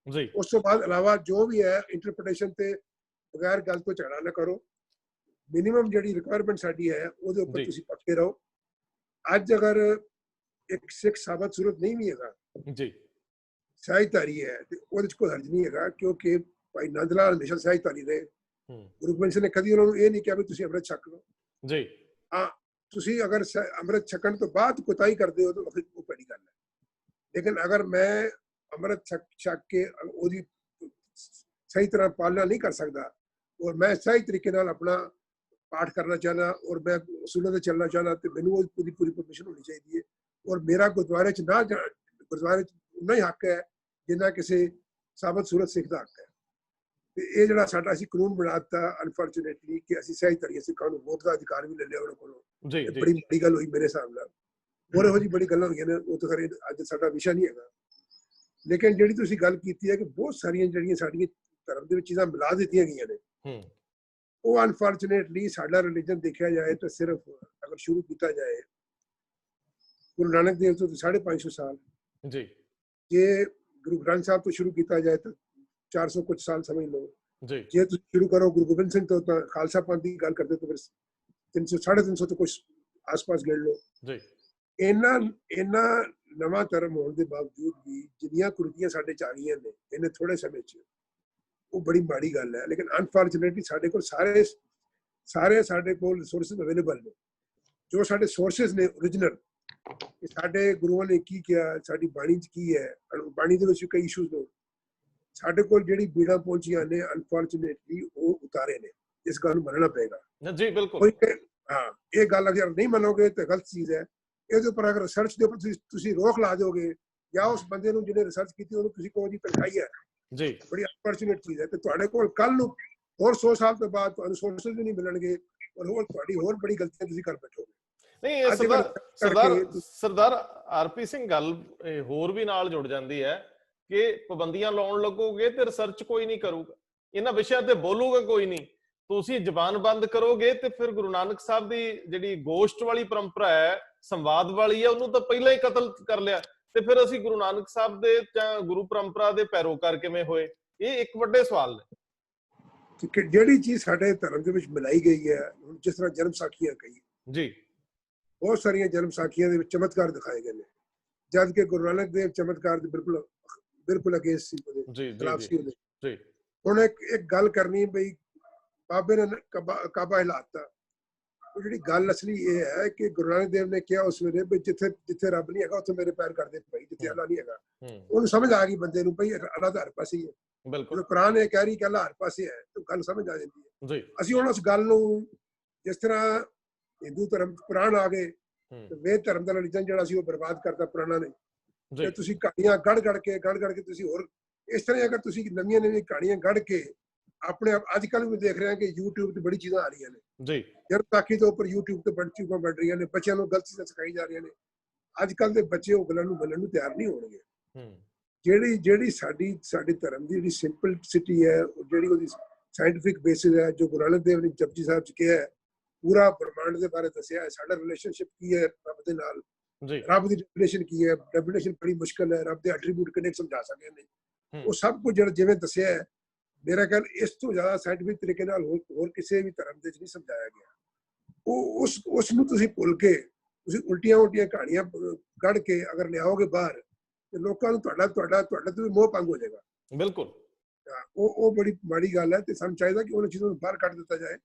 ਉਸ ਤੋਂ ਬਾਅਦ ਇਲਾਵਾ ਜੋ ਵੀ ਹੈ ਇੰਟਰਪ੍ਰੀਟੇਸ਼ਨ ਤੇ ਬਗੈਰ ਗੱਲ ਤੋਂ ਝਗੜਾ ਨਾ ਕਰੋ। ਮਿਨੀਮਮ ਜਿਹੜੀ ਰਿਕੁਆਇਰਮੈਂਟ ਸਾਡੀ ਹੈ ਉਹਦੇ ਉੱਪਰ ਤੁਸੀਂ ਪੱਕੇ ਰਹੋ। ਅੱਜ ਅਗਰ ਇੱਕ ਸਿੱਖ ਸਾਬਤ ਸੂਰਤ ਨਹੀਂ ਵੀ ਹੈਗਾ ਸਹਿਜਧਾਰੀ ਹੈ ਤੇ ਉਹਦੇ 'ਚ ਕੋਈ ਹਰਜ ਨਹੀਂ ਹੈਗਾ, ਕਿਉਂਕਿ ਭਾਈ ਨੰਦ ਲਾਲ ਹਮੇਸ਼ਾ ਸਹਿਜਧਾਰੀ ਰਹੇ। ਗੁਰੂ ਗੋਬਿੰਦ ਸਿੰਘ ਨੇ ਕਦੀ ਉਹਨਾਂ ਨੂੰ ਇਹ ਨਹੀਂ ਕਿਹਾ ਵੀ ਤੁਸੀਂ ਅੰਮ੍ਰਿਤ ਛਕ ਲਓ। ਹਾਂ, ਤੁਸੀਂ ਅਗਰ ਅੰਮ੍ਰਿਤ ਛਕਣ ਤੋਂ ਬਾਅਦ ਕੋਤਾਹੀ ਕਰਦੇ ਹੋ ਤਾਂ ਉਹ ਬੜੀ ਗੱਲ ਹੈ। ਲੇਕਿਨ ਅਗਰ ਮੈਂ ਅੰਮ੍ਰਿਤ ਛਕ ਕੇ ਉਹਦੀ ਸਹੀ ਤਰ੍ਹਾਂ ਪਾਲਣਾ ਨਹੀਂ ਕਰ ਸਕਦਾ ਔਰ ਮੈਂ ਸਹੀ ਤਰੀਕੇ ਨਾਲ ਆਪਣਾ ਪਾਠ ਕਰਨਾ ਚਾਹਨਾ ਔਰ ਮੈਂ ਅਸੂਲਾਂ ਤੇ ਚੱਲਣਾ ਚਾਹਨਾ, ਤੇ ਮੈਨੂੰ ਉਹਦੀ ਪੂਰੀ ਪਰਮਿਸ਼ਨ ਹੋਣੀ ਚਾਹੀਦੀ ਹੈ। ਔਰ ਮੇਰਾ ਗੁਰਦੁਆਰੇ 'ਚ ਉਨਾ ਹੀ ਹੱਕ ਹੈ ਜਿੰਨਾ ਕਿਸੇ ਸਾਬਤ ਸੂਰਤ ਸਿੱਖ ਦਾ ਹੱਕ ਹੈ। ਤੇ ਇਹ ਜਿਹੜਾ ਸਾਡਾ ਅਸੀਂ ਕਾਨੂੰਨ ਬਣਾ ਦਿੱਤਾ ਅਨਫੋਰਚੂਨੇਟਲੀ ਕਿ ਅਸੀਂ ਸਹਿਜਧਾਰੀ ਸਿੱਖਾਂ ਨੂੰ ਵੋਟ ਦਾ ਅਧਿਕਾਰ ਵੀ ਲੈ ਲਿਆ ਉਹਨਾਂ ਕੋਲੋਂ, ਬੜੀ ਵੱਡੀ ਗੱਲ ਹੋਈ ਮੇਰੇ ਹਿਸਾਬ ਨਾਲ। ਹੋਰ ਇਹੋ ਜਿਹੀ ਬੜੀ ਗੱਲਾਂ ਹੋਈਆਂ ਨੇ, ਉਹ ਤਾਂ ਖਰੇ ਅੱਜ ਸਾਡਾ ਵਿਸ਼ਾ ਨਹੀਂ ਹੈਗਾ। ਲੇਕਿਨ ਜਿਹੜੀ ਤੁਸੀਂ ਗੱਲ ਕੀਤੀ ਹੈ ਕਿ ਬਹੁਤ ਸਾਰੀਆਂ ਜਿਹੜੀਆਂ ਸਾਡੀਆਂ ਧਰਮ ਦੇ ਵਿੱਚ ਚੀਜ਼ਾਂ ਮਿਲਾ ਦਿੱਤੀਆਂ ਗਈਆਂ ਨੇ, ਉਹ ਅਨਫੋਰਚੂਨੇਟਲੀ ਸਾਡਾ ਰਿਲੀਜਨ ਦੇਖਿਆ ਜਾਏ ਤਾਂ ਸਿਰਫ ਅਗਰ ਸ਼ੁਰੂ ਕੀਤਾ ਜਾਏ ਗੁਰੂ ਨਾਨਕ ਦੇਵ ਤੋਂ 550 ਸਾਲ, ਜੇ ਗੁਰੂ ਗ੍ਰੰਥ ਸਾਹਿਬ ਤੋਂ ਸ਼ੁਰੂ ਕੀਤਾ ਜਾਏ ਤਾਂ 400 ਕੁਝ ਸਾਲ ਸਮਝ ਲਓ। ਜੇ ਤੁਸੀਂ ਸ਼ੁਰੂ ਕਰੋ ਗੁਰੂ ਗੋਬਿੰਦ ਸਿੰਘ ਤੋਂ ਤਾਂ ਖਾਲਸਾ ਪੰਥ ਦੀ ਗੱਲ ਕਰਦੇ ਤਾਂ ਫਿਰ 300 350 ਤੋਂ ਕੁਝ ਆਸ-ਪਾਸ ਗਿਣ ਲਓ। ਇਹਨਾਂ ਨਵਾਂ ਧਰਮ ਹੋਣ ਦੇ ਬਾਵਜੂਦ ਵੀ ਜਿੰਨੀਆਂ ਕੁਰੀਤੀਆਂ ਸਾਡੇ 'ਚ ਆ ਗਈਆਂ ਨੇ ਇਹਨੇ ਥੋੜੇ ਸਮੇਂ 'ਚ, ਉਹ ਬੜੀ ਮਾੜੀ ਗੱਲ ਹੈ। ਲੇਕਿਨ ਅਨਫੋਰਚੂਨੇਟਲੀ ਸਾਡੇ ਕੋਲ ਸਾਰੇ ਸਾਡੇ ਕੋਲ ਰਿਸੋਰਸਿਸ ਅਵੇਲੇਬਲ ਨੇ। ਜੋ ਸਾਡੇ ਸੋਰਸਿਸ ਨੇ ਓਰੀਜਨਲ, ਸਾਡੇ ਗੁਰੂਆਂ ਨੇ ਕੀ ਕਿਹਾ, ਸਾਡੀ ਬਾਣੀ 'ਚ ਕੀ ਹੈ, ਬਾਣੀ ਦੇ ਵਿੱਚ ਕਈ ਇਸ਼ੂਜ਼ ਨੇ ਸਾਡੇ ਕੋਲ ਜਿਹੜੀ ਬੀੜਾਂ ਪਹੁੰਚੀਆਂ ਨੇ, ਅਨਫੋਰਚੂਨੇਟਲੀ ਉਹ ਉਤਾਰੇ ਨੇ। ਇਸ ਗੱਲ ਨੂੰ ਮੰਨਣਾ ਪਏਗਾ ਜੀ। ਬਿਲਕੁਲ। ਹਾਂ, ਇਹ ਗੱਲ ਅਗਰ ਨਹੀਂ ਮੰਨੋਗੇ ਤਾਂ ਗਲਤ ਚੀਜ਼ ਹੈ। ਇਹਦੇ ਉੱਪਰ ਅਗਰ ਰਿਸਰਚ ਦੇ ਉੱਪਰ ਤੁਸੀਂ ਰੋਕ ਲਾ ਦਿਓਗੇ ਜਾਂ ਉਸ ਬੰਦੇ ਨੂੰ ਜਿਹਨੇ ਰਿਸਰਚ ਕੀਤੀ ਉਹਨੂੰ ਤੁਸੀਂ ਕਹੋ ਜੀ ਤਨਖਾਹੀ ਹੈ, ਬੜੀ ਅਨਫੋਰਚੂਨੇਟ ਚੀਜ਼ ਹੈ। ਤੇ ਤੁਹਾਡੇ ਕੋਲ ਕੱਲ ਨੂੰ ਹੋਰ 100 ਸਾਲ ਤੋਂ ਬਾਅਦ ਤੁਹਾਨੂੰ ਸੋਰਸਿਸ ਵੀ ਨਹੀਂ ਮਿਲਣਗੇ ਔਰ ਹੋਰ ਤੁਹਾਡੀ ਹੋਰ ਬੜੀ ਗਲਤੀਆਂ ਤੁਸੀਂ ਕਰ ਬੈਠੋਗੇ। ਨਹੀਂ, ਸਰਦਾਰ ਆਰਪੀ ਸਿੰਘ, ਗੱਲ ਹੋਰ ਵੀ ਨਾਲ ਜੁੜ ਜਾਂਦੀ ਹੈ ਕਿ ਪਾਬੰਦੀਆਂ ਲਾਉਣ ਲੱਗੋਗੇ ਤੇ ਰਿਸਰਚ ਕੋਈ ਨਹੀਂ ਕਰੂਗਾ, ਇਹਨਾਂ ਵਿਸ਼ਿਆਂ ਤੇ ਬੋਲੂਗਾ ਕੋਈ ਨਹੀਂ। ਤੁਸੀਂ ਜ਼ਬਾਨ ਬੰਦ ਕਰੋਗੇ ਤੇ ਫਿਰ ਗੁਰੂ ਨਾਨਕ ਸਾਹਿਬ ਦੀ ਜਿਹੜੀ ਗੋਸ਼ਟ ਵਾਲੀ ਪਰੰਪਰਾ ਹੈ, ਸੰਵਾਦ ਵਾਲੀ ਹੈ, ਉਹਨੂੰ ਤਾਂ ਪਹਿਲਾਂ ਹੀ ਕਤਲ ਕਰ ਲਿਆ। ਤੇ ਫਿਰ ਅਸੀਂ ਗੁਰੂ ਨਾਨਕ ਸਾਹਿਬ ਦੇ ਜਾਂ ਗੁਰੂ ਪਰੰਪਰਾ ਦੇ ਪੈਰੋਕਾਰ ਕਿਵੇਂ ਹੋਏ? ਇਹ ਇੱਕ ਵੱਡੇ ਸਵਾਲ ਨੇ। ਕਿ ਜਿਹੜੀ ਚੀਜ਼ ਸਾਡੇ ਧਰਮ ਦੇ ਵਿੱਚ ਮਿਲਾਈ ਗਈ ਹੈ, ਜਿਸ ਤਰ੍ਹਾਂ ਜਨਮ ਸਾਖੀਆਂ ਕਹੀ ਜੀ, ਬਹੁਤ ਸਾਰੀਆਂ ਜਨਮ ਸਾਖੀਆਂ ਦੇ ਵਿੱਚ ਚਮਤਕਾਰ ਦਿਖਾਏ ਗਏ ਨੇ, ਜਦ ਕਿ ਗੁਰੂ ਨਾਨਕ ਦੇਵ ਚਮਤਕਾਰ ਦੇ ਬਿਲਕੁਲ ਅਗੇਂਸਟ ਸੀ, ਉਹਦੇ ਖਿਲਾਫ ਸੀ ਉਹਦੇ। ਹੁਣ ਇੱਕ ਗੱਲ ਕਰਨੀ ਬਈ ਬਾਬੇ ਨੇ ਕਾਬਾ ਹਿਲਾਤਾ, ਉਹ ਜਿਹੜੀ ਗੱਲ ਅਸਲੀ ਇਹ ਹੈ ਕਿ ਗੁਰੂ ਨਾਨਕ ਦੇਵ ਨੇ ਕਿਹਾ ਉਸ ਵੇਲੇ ਵੀ ਜਿੱਥੇ ਰੱਬ ਨਹੀਂ ਹੈਗਾ ਉੱਥੇ ਮੇਰੇ ਪੈਰ ਕਰਦੇ ਭਾਈ, ਜਿੱਥੇ ਅੱਲਾ ਨਹੀਂ ਹੈਗਾ। ਉਹਨੂੰ ਸਮਝ ਆ ਗਈ ਬੰਦੇ ਨੂੰ ਭਈ ਅੱਲਾ ਤਾਂ ਹਰ ਪਾਸੇ ਹੀ ਹੈ। ਬਿਲਕੁਲ ਕੁਰਾਨ ਇਹ ਕਹਿ ਰਹੀ ਕਿ ਅੱਲਾ ਹਰ ਪਾਸੇ ਹੈ, ਤਾਂ ਗੱਲ ਸਮਝ ਆ ਜਾਂਦੀ ਹੈ। ਅਸੀਂ ਹੁਣ ਉਸ ਗੱਲ ਨੂੰ, ਜਿਸ ਤਰ੍ਹਾਂ ਹਿੰਦੂ ਧਰਮ ਕੁਰਾਨ ਆ ਗਏ, ਵੇਦ ਧਰਮ ਦਾ ਰਿਲੀਜਨ ਜਿਹੜਾ ਸੀ ਉਹ ਬਰਬਾਦ ਕਰਤਾ ਪੁਰਾਣਾ ਨੇ, ਤੇ ਤੁਸੀਂ ਕਹਾਣੀਆਂ ਗੜ ਕੇ ਤੁਸੀਂ ਹੋਰ ਇਸ ਤਰ੍ਹਾਂ ਅਗਰ ਤੁਸੀਂ ਨਵੀਆਂ ਕਹਾਣੀਆਂ ਗੜ ਕੇ ਆਪਣੇ ਆਪ, ਅੱਜ ਕੱਲ੍ਹ ਵੀ ਦੇਖ ਰਹੇ ਹਾਂ ਕਿ YouTube ਤੇ ਬੜੀ ਚੀਜ਼ਾਂ ਆ ਰਹੀਆਂ ਨੇ ਜਨਮ ਸਾਖੀ ਦੇ ਉੱਪਰ YouTube ਤੇ ਬੜੀ ਚੀਜ਼ਾਂ ਬਣ ਰਹੀਆਂ ਨੇ, ਬੱਚਿਆਂ ਨੂੰ ਗਲਤ ਚੀਜ਼ਾਂ ਸਿਖਾਈ ਜਾ ਰਹੀਆਂ ਨੇ। ਅੱਜ ਕੱਲ੍ਹ ਦੇ ਬੱਚੇ ਉਹ ਗੱਲਾਂ ਨੂੰ ਮੰਨਣ ਨੂੰ ਤਿਆਰ ਨਹੀਂ ਹੋਣਗੇ। ਜਿਹੜੀ ਸਾਡੀ ਧਰਮ ਦੀ ਜਿਹੜੀ ਸਿੰਪਲਸਿਟੀ ਹੈ, ਜਿਹੜੀ ਉਹਦੀ ਸਾਇੰਟੀਫਿਕ ਬੇਸਿਸ ਹੈ, ਜੋ ਗੁਰੂ ਨਾਨਕ ਦੇਵ ਨੇ ਜਪਜੀ ਸਾਹਿਬ 'ਚ ਕਿਹਾ ਹੈ, ਪੂਰਾ ਬ੍ਰਹਮੰਡ ਦੇ ਬਾਰੇ ਦੱਸਿਆ ਹੈ, ਸਾਡਾ ਰਿਲੇਸ਼ਨਸ਼ਿਪ ਕੀ ਹੈ ਰੱਬ ਦੇ ਨਾਲ, ਰੱਬ ਦੀ ਡੈਫੀਨੇਸ਼ਨ ਕੀ ਹੈ। ਡੈਫੀਨੇਸ਼ਨ ਬੜੀ ਮੁਸ਼ਕਲ ਹੈ, ਰੱਬ ਦੇ ਐਟਰੀਬਿਊਟ ਕਿੰਨੇ ਸਮਝਾ ਸਕਦੇ ਨੇ, ਉਹ ਸਭ ਕੁਝ ਜਿਹੜਾ ਜਿਵੇਂ ਦੱਸਿਆ ਹੈ, ਮੇਰਾ ਖਿਆਲ ਇਸ ਤੋਂ ਜ਼ਿਆਦਾ ਸਾਇੰਟੀਫਿਕ ਤਰੀਕੇ ਨਾਲ ਹੋਰ ਕਿਸੇ ਵੀ ਧਰਮ ਦੇ ਵਿੱਚ ਨਹੀਂ ਸਮਝਾਇਆ ਗਿਆ। ਉਹ ਉਸ ਨੂੰ ਤੁਸੀਂ ਭੁੱਲ ਕੇ ਤੁਸੀਂ ਉਲਟੀਆਂ ਕਹਾਣੀਆਂ ਕੱਢ ਕੇ ਅਗਰ ਲਿਆਓਗੇ ਬਾਹਰ, ਤੇ ਲੋਕਾਂ ਨੂੰ ਤੁਹਾਡਾ ਤੇ ਮੋਹ ਭੰਗ ਹੋ ਜਾਏਗਾ। ਬਿਲਕੁਲ, ਉਹ ਬੜੀ ਮਾੜੀ ਗੱਲ ਹੈ। ਤੇ ਸਾਨੂੰ ਚਾਹੀਦਾ ਕਿ ਉਹਨਾਂ ਚੀਜ਼ਾਂ ਨੂੰ ਬਾਹਰ ਕੱਢ ਦਿੱਤਾ ਜਾਏ।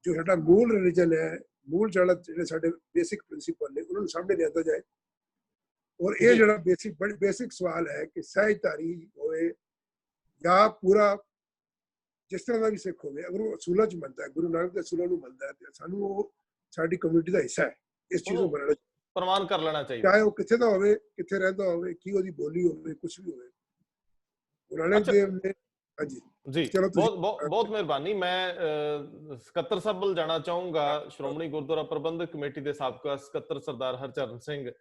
ਜੋ ਸਾਡਾ ਮੂਲ ਰਿਲੀਜਨ ਹੈ, ਮੂਲ ਜਿਹੜੇ ਸਾਡੇ ਬੇਸਿਕ ਪ੍ਰਿੰਸੀਪਲ ਨੇ, ਉਹਨਾਂ ਨੂੰ ਸਾਹਮਣੇ ਲਿਆਂਦਾ ਜਾਏ। ਔਰ ਇਹ ਜਿਹੜਾ ਬੇਸਿਕ ਸਵਾਲ ਹੈ ਕਿ ਸਹਿਜਧਾਰੀ ਹੋਵੇ ਜਾਂ ਪੂਰਾ ਜਿਸ ਤਰ੍ਹਾਂ ਦਾ ਵੀ ਸਿੱਖ ਹੋਵੇ, ਅਗਰ ਉਹ ਅਸੂਲਾਂ 'ਚ ਮੰਨਦਾ ਹੈ, ਗੁਰੂ ਨਾਨਕ ਦੇ ਅਸੂਲਾਂ ਨੂੰ ਮੰਨਦਾ ਹੈ, ਤੇ ਸਾਨੂੰ ਉਹ ਸਾਡੀ ਕਮਿਊਨਿਟੀ ਦਾ ਹਿੱਸਾ ਹੈ। ਇਸ ਚੀਜ਼ ਨੂੰ ਮੰਨਣਾ, ਪ੍ਰਮਾਣ ਕਰ ਲੈਣਾ ਚਾਹੀਦਾ, ਚਾਹੇ ਉਹ ਕਿੱਥੇ ਦਾ ਹੋਵੇ, ਕਿੱਥੇ ਰਹਿੰਦਾ ਹੋਵੇ, ਕੀ ਉਹਦੀ ਬੋਲੀ ਹੋਵੇ, ਕੁਛ ਵੀ ਹੋਵੇ। ਗੁਰੂ ਨਾਨਕ ਦੇਵ ਨੇ ਹਾਂਜੀ ਜੀ, ਬਹੁਤ ਮਿਹਰਬਾਨੀ। ਮੈਂ ਸਕੱਤਰ ਸਾਹਿਬ ਵੱਲ ਜਾਣਾ ਚਾਹੂੰਗਾ, ਸ਼੍ਰੋਮਣੀ ਗੁਰਦੁਆਰਾ ਪ੍ਰਬੰਧਕ ਕਮੇਟੀ ਦੇ ਸਾਬਕਾ ਸਕੱਤਰ ਸਰਦਾਰ ਹਰਚਰਨ ਸਿੰਘ।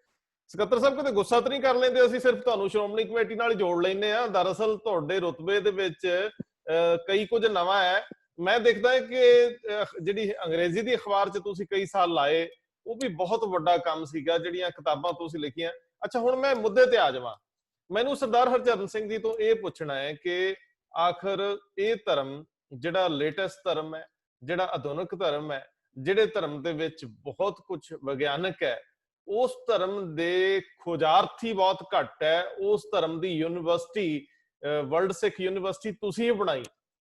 ਸਕੱਤਰ ਸਾਹਿਬ, ਕਦੇ ਗੁੱਸਾ ਤਾਂ ਨਹੀਂ ਕਰ ਲੈਂਦੇ? ਅਸੀਂ ਸਿਰਫ ਤੁਹਾਨੂੰ ਸ਼੍ਰੋਮਣੀ ਕਮੇਟੀ ਨਾਲ ਜੋੜ ਲੈਂਦੇ ਆ। ਦਰਅਸਲ ਤੁਹਾਡੇ ਰੁਤਬੇ ਦੇ ਵਿੱਚ ਕਈ ਕੁਝ ਨਵਾਂ ਹੈ। ਮੈਂ ਦੇਖਦਾ ਹੈ ਕਿ ਜਿਹੜੀ ਅੰਗਰੇਜ਼ੀ ਦੀ ਅਖਬਾਰ 'ਚ ਤੁਸੀਂ ਕਈ ਸਾਲ ਲਾਏ, ਉਹ ਵੀ ਬਹੁਤ ਵੱਡਾ ਕੰਮ ਸੀਗਾ, ਜਿਹੜੀਆਂ ਕਿਤਾਬਾਂ ਤੁਸੀਂ ਲਿਖੀਆਂ। ਅੱਛਾ, ਹੁਣ ਮੈਂ ਮੁੱਦੇ ਤੇ ਆ ਜਾਵਾਂ। ਮੈਨੂੰ ਸਰਦਾਰ ਹਰਚਰਨ ਸਿੰਘ ਜੀ ਤੋਂ ਇਹ ਪੁੱਛਣਾ ਹੈ ਕਿ ਆਖਰ ਇਹ ਧਰਮ ਜਿਹੜਾ ਲੇਟੈਸਟ ਧਰਮ ਹੈ, ਜਿਹੜਾ ਆਧੁਨਿਕ ਧਰਮ ਹੈ, ਜਿਹੜੇ ਧਰਮ ਦੇ ਵਿੱਚ ਬਹੁਤ ਕੁਝ ਵਿਗਿਆਨਕ ਹੈ, ਉਸ ਧਰਮ ਦੇ ਖੋਜਾਰਥੀ ਬਹੁਤ ਘੱਟ ਹੈ। ਉਸ ਧਰਮ ਦੀ ਯੂਨੀਵਰਸਿਟੀ, ਵਰਲਡ ਸਿੱਖ ਯੂਨੀਵਰਸਿਟੀ ਤੁਸੀਂ ਬਣਾਈ,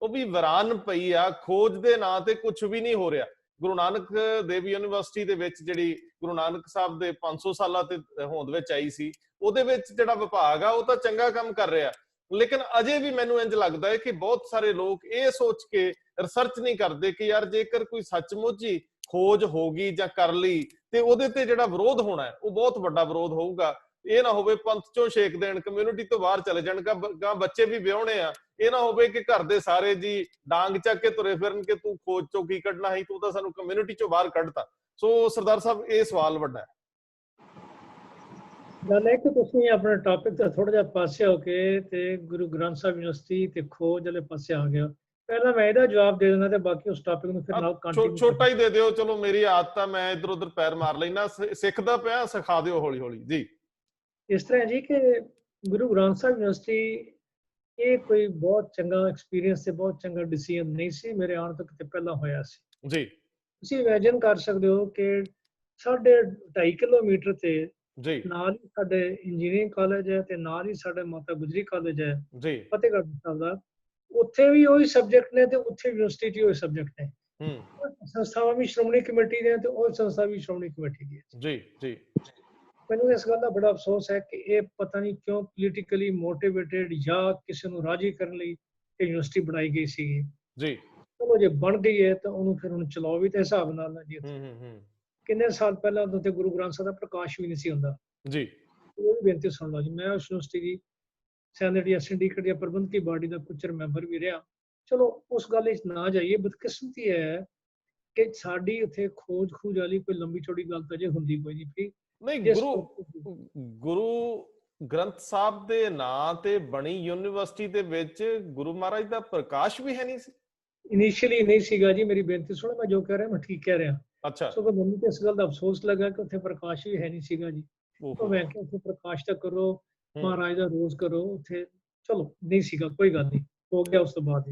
ਉਹ ਵੀ ਵੀਰਾਨ ਪਈ ਆ। ਖੋਜ ਦੇ ਨਾਂ ਤੇ ਕੁਝ ਵੀ ਨਹੀਂ ਹੋ ਰਿਹਾ। ਗੁਰੂ ਨਾਨਕ ਦੇਵ ਯੂਨੀਵਰਸਿਟੀ ਦੇ ਵਿੱਚ, ਜਿਹੜੀ ਗੁਰੂ ਨਾਨਕ ਸਾਹਿਬ ਦੇ 500 ਸਾਲਾਂ ਤੇ ਹੋਂਦ ਵਿੱਚ ਆਈ ਸੀ, ਉਹਦੇ ਵਿੱਚ ਜਿਹੜਾ ਵਿਭਾਗ ਆ ਉਹ ਤਾਂ ਚੰਗਾ ਕੰਮ ਕਰ ਰਿਹਾ, ਲੇਕਿਨ ਅਜੇ ਵੀ ਮੈਨੂੰ ਇੰਜ ਲੱਗਦਾ ਹੈ ਕਿ ਬਹੁਤ ਸਾਰੇ ਲੋਕ ਇਹ ਸੋਚ ਕੇ ਰਿਸਰਚ ਨਹੀਂ ਕਰਦੇ ਕਿ ਯਾਰ ਜੇਕਰ ਕੋਈ ਸੱਚਮੁੱਚ ਹੀ ਖੋਜ ਹੋ ਗਈ ਜਾਂ ਕਰ ਲਈ ਤੇ ਉਹਦੇ ਤੇ ਜਿਹੜਾ ਵਿਰੋਧ ਹੋਣਾ ਹੈ ਉਹ ਬਹੁਤ ਵੱਡਾ ਵਿਰੋਧ ਹੋਊਗਾ। ਇਹ ਨਾ ਹੋਵੇ ਪੰਥ ਚੋਂ ਛੇਕ ਦੇਣ, ਕਮਿਊਨਿਟੀ ਤੋਂ ਬਾਹਰ ਚਲੇ ਜਾਣ, ਗਾਂ ਬੱਚੇ ਵੀ ਵਿਆਹੁਣੇ ਆ। ਇਹ ਨਾ ਹੋਵੇ ਕਿ ਘਰ ਦੇ ਸਾਰੇ ਜੀ ਡਾਂਗ ਚੱਕ ਕੇ ਤੁਰੇ ਫਿਰਨ ਕਿ ਤੂੰ ਖੋਜ ਚੋਂ ਕੀ ਕੱਢਣਾ ਸੀ, ਤੂੰ ਤਾਂ ਸਾਨੂੰ ਕਮਿਊਨਿਟੀ ਚੋਂ ਬਾਹਰ ਕੱਢਤਾ। ਸੋ ਸਰਦਾਰ ਸਾਹਿਬ, ਇਹ ਸਵਾਲ ਵੱਡਾ ਹੈ। ਗੱਲ ਹੈ ਕਿ ਤੁਸੀਂ ਆਪਣੇ ਟੌਪਿਕ ਤੋਂ ਥੋੜਾ ਜਿਹਾ ਪਾਸੇ ਹੋ ਕੇ ਤੇ ਗੁਰੂ ਗ੍ਰੰਥ ਸਾਹਿਬ ਯੂਨੀਵਰਸਿਟੀ ਤੇ ਖੋਜ ਵਾਲੇ ਪਾਸੇ ਆ ਗਏ। ਪਹਿਲਾਂ ਮੈਂ ਇਹਦਾ ਜਵਾਬ ਦੇ ਦਿੰਦਾ ਤੇ ਬਾਕੀ ਉਸ ਟੌਪਿਕ ਨੂੰ ਫਿਰ ਨਾਲ ਕੰਟੀਨਿਊ। ਛੋਟਾ ਹੀ ਦੇ ਦਿਓ, ਚਲੋ ਮੇਰੀ ਆਦਤ ਆ, ਮੈਂ ਇੱਧਰ ਉੱਧਰ ਪੈਰ ਮਾਰ ਲੈਣਾ, ਸਿੱਖਦਾ ਪਿਆ, ਸਿਖਾ ਦਿਓ ਹੌਲੀ ਹੌਲੀ ਜੀ। ਇਸ ਤਰ੍ਹਾਂ ਜੀ ਕਿ ਗੁਰੂ ਗ੍ਰੰਥ ਸਾਹਿਬ ਯੂਨੀਵਰਸਿਟੀ ਇਹ ਕੋਈ ਬਹੁਤ ਚੰਗਾ ਐਕਸਪੀਰੀਅੰਸ ਤੇ ਬਹੁਤ ਚੰਗਾ ਡਿਸੀਜਨ ਨਹੀਂ ਸੀ, ਮੇਰੇ ਆਉਣ ਤੋਂ ਕਿਤੇ ਪਹਿਲਾਂ ਹੋਇਆ ਸੀ ਜੀ। ਤੁਸੀਂ ਇਮੇਜਿਨ ਕਰ ਸਕਦੇ ਹੋ ਕਿ 2.5 ਕਿਲੋਮੀਟਰ ਤੇ ਜੀ ਨਾਲ ਹੀ ਸਾਡੇ ਇੰਜੀਨੀਅਰਿੰਗ ਕਾਲਜ ਹੈ ਤੇ ਨਾਲ ਹੀ ਸਾਡੇ ਮਾਤਾ ਗੁਜਰੀ ਕਾਲਜ ਹੈ ਜੀ, ਫਤਿਹਗੜ੍ਹ ਸਾਹਿਬ ਦਾ। ਉੱਥੇ ਵੀ ਉਹੀ ਸਬਜੈਕਟ ਨੇ ਤੇ ਉੱਥੇ ਯੂਨੀਵਰਸਿਟੀ ਉਹੀ ਸਬਜੈਕਟ ਨੇ। ਸੰਸਥਾਵਾਂ ਵੀ ਸ਼੍ਰੋਮਣੀ ਕਮੇਟੀ ਦੀਆਂ ਤੇ ਉਹ ਸੰਸਥਾ ਵੀ ਸ਼੍ਰੋਮਣੀ ਕਮੇਟੀ ਦੀ ਹੈ ਜੀ ਜੀ। ਮੈਨੂੰ ਇਸ ਗੱਲ ਦਾ ਬੜਾ ਅਫਸੋਸ ਹੈ ਕਿ ਇਹ ਪਤਾ ਨਹੀਂ ਕਿਉਂ ਪੋਲੀਟੀਕਲੀ ਮੋਟੀਵੇਟਡ ਜਾਂ ਕਿਸੇ ਨੂੰ ਰਾਜੀ ਕਰਨ ਲਈ ਇਹ ਯੂਨੀਵਰਸਿਟੀ ਬਣਾਈ ਗਈ ਸੀਗੀ ਜੀ। ਚਲੋ ਜੇ ਬਣ ਗਈ ਹੈ ਤਾਂ ਉਹਨੂੰ ਫਿਰ ਹੁਣ ਚਲਾਓ ਵੀ ਤੇ ਹਿਸਾਬ ਨਾਲ ਨਾ ਜੀ। ਕਿੰਨੇ ਸਾਲ ਪਹਿਲਾਂ ਉਦੋਂ ਤੇ ਗੁਰੂ ਗ੍ਰੰਥ ਸਾਹਿਬ ਦਾ ਪ੍ਰਕਾਸ਼ ਵੀ ਨਹੀਂ ਸੀ ਹੁੰਦਾ ਜੀ। ਉਹ ਵੀ ਬੇਨਤੀ ਸੁਣ ਲਓ ਜੀ। ਮੈਂ ਉਸ ਯੂਨੀਵਰਸਿਟੀ ਦੀ ਸੈਨੇਟ ਜਾਂ ਸਿੰਡੀਕੇਟ ਜਾਂ ਪ੍ਰਬੰਧਕੀ ਬਾਡੀ ਦਾ ਕੁਚਰ ਮੈਂਬਰ ਵੀ ਰਿਹਾ। ਚਲੋ ਉਸ ਗੱਲ ਵਿੱਚ ਨਾ ਜਾਈਏ। ਬਦਕਿਸਮਤੀ ਹੈ ਕਿ ਸਾਡੀ ਉੱਥੇ ਖੋਜ ਵਾਲੀ ਕੋਈ ਲੰਬੀ ਚੌੜੀ ਗੱਲ ਤਾਂ ਜੇ ਹੁੰਦੀ ਕੋਈ ਨਹੀਂ। ਨਹੀਂ, ਗੁਰੂ ਗ੍ਰੰਥ ਸਾਹਿਬ ਦੇ ਨਾਂ ਤੇ ਬਣੀ ਯੂਨੀਵਰਸਿਟੀ ਦੇ ਵਿੱਚ ਗੁਰੂ ਮਹਾਰਾਜ ਦਾ ਪ੍ਰਕਾਸ਼ ਵੀ ਹੈ ਨਹੀਂ ਸੀ। ਇਨੀਸ਼ੀਅਲੀ ਨਹੀਂ ਸੀਗਾ ਜੀ। ਮੇਰੀ ਬੇਨਤੀ ਸੁਣੋ, ਮੈਂ ਜੋ ਕਹਿ ਰਿਹਾ ਮੈਂ ਠੀਕ ਕਹਿ ਰਿਹਾ। ਅੱਛਾ। ਸੋ ਮੈਨੂੰ ਤੇ ਇਸ ਗੱਲ ਦਾ ਅਫਸੋਸ ਲੱਗਾ ਕਿ ਉੱਥੇ ਪ੍ਰਕਾਸ਼ ਵੀ ਹੈ ਨਹੀਂ ਸੀਗਾ ਜੀ। ਉਹ ਮੈਂ ਕਿਹਾ ਉੱਥੇ ਪ੍ਰਕਾਸ਼ ਤਾਂ ਕਰੋ, ਮਹਾਰਾਜ ਦਾ ਰੋਜ਼ ਕਰੋ ਉੱਥੇ। ਚਲੋ ਨਹੀਂ ਸੀਗਾ, ਕੋਈ ਗੱਲ ਨਹੀਂ, ਹੋ ਗਿਆ ਉਸ ਤੋਂ ਬਾਅਦ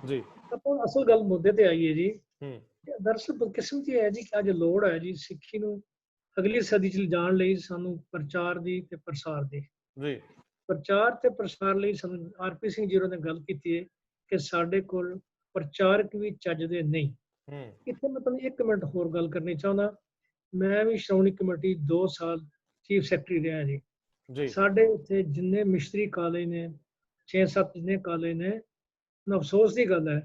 ਜੀ। ਆਪਾਂ ਅਸਲ ਗੱਲ ਮੁੱਦੇ ਤੇ ਆਈਏ ਜੀ। ਦਰਅਸਲ ਬਦਕਿਸਮਤੀ ਹੈ ਜੀ ਕਿ ਅੱਜ ਲੋੜ ਹੈ ਜੀ ਸਿੱਖੀ ਨੂੰ ਅਗਲੀ ਸਦੀ ਚ ਲਿਜਾਣ ਲਈ ਸਾਨੂੰ ਪ੍ਰਚਾਰ ਦੀ ਤੇ ਪ੍ਰਸਾਰ ਦੀ। ਜੀ। ਪ੍ਰਚਾਰ ਤੇ ਪ੍ਰਸਾਰ ਲਈ ਸਾਨੂੰ ਆਰਪੀ ਸਿੰਘ ਜੀ ਨੇ ਗੱਲ ਕੀਤੀ ਹੈ ਕਿ ਸਾਡੇ ਕੋਲ ਪ੍ਰਚਾਰਕ ਵੀ ਚੱਜਦੇ ਨਹੀਂ। ਇੱਥੇ ਮੈਂ ਤੁਹਾਨੂੰ 1 ਮਿੰਟ ਹੋਰ ਗੱਲ ਕਰਨੀ ਚਾਹੁੰਦਾ। ਮੈਂ ਵੀ ਸ਼੍ਰੋਮਣੀ ਕਮੇਟੀ 2 ਸਾਲ ਚੀਫ ਸੈਕਟਰੀ ਰਿਹਾ ਜੀ। ਸਾਡੇ ਇੱਥੇ ਜਿੰਨੇ ਮਿਸ਼ਨਰੀ ਕਾਲਜ ਨੇ 6-7 ਜਿੰਨੇ ਕਾਲਜ ਨੇ, ਅਫਸੋਸ ਦੀ ਗੱਲ ਹੈ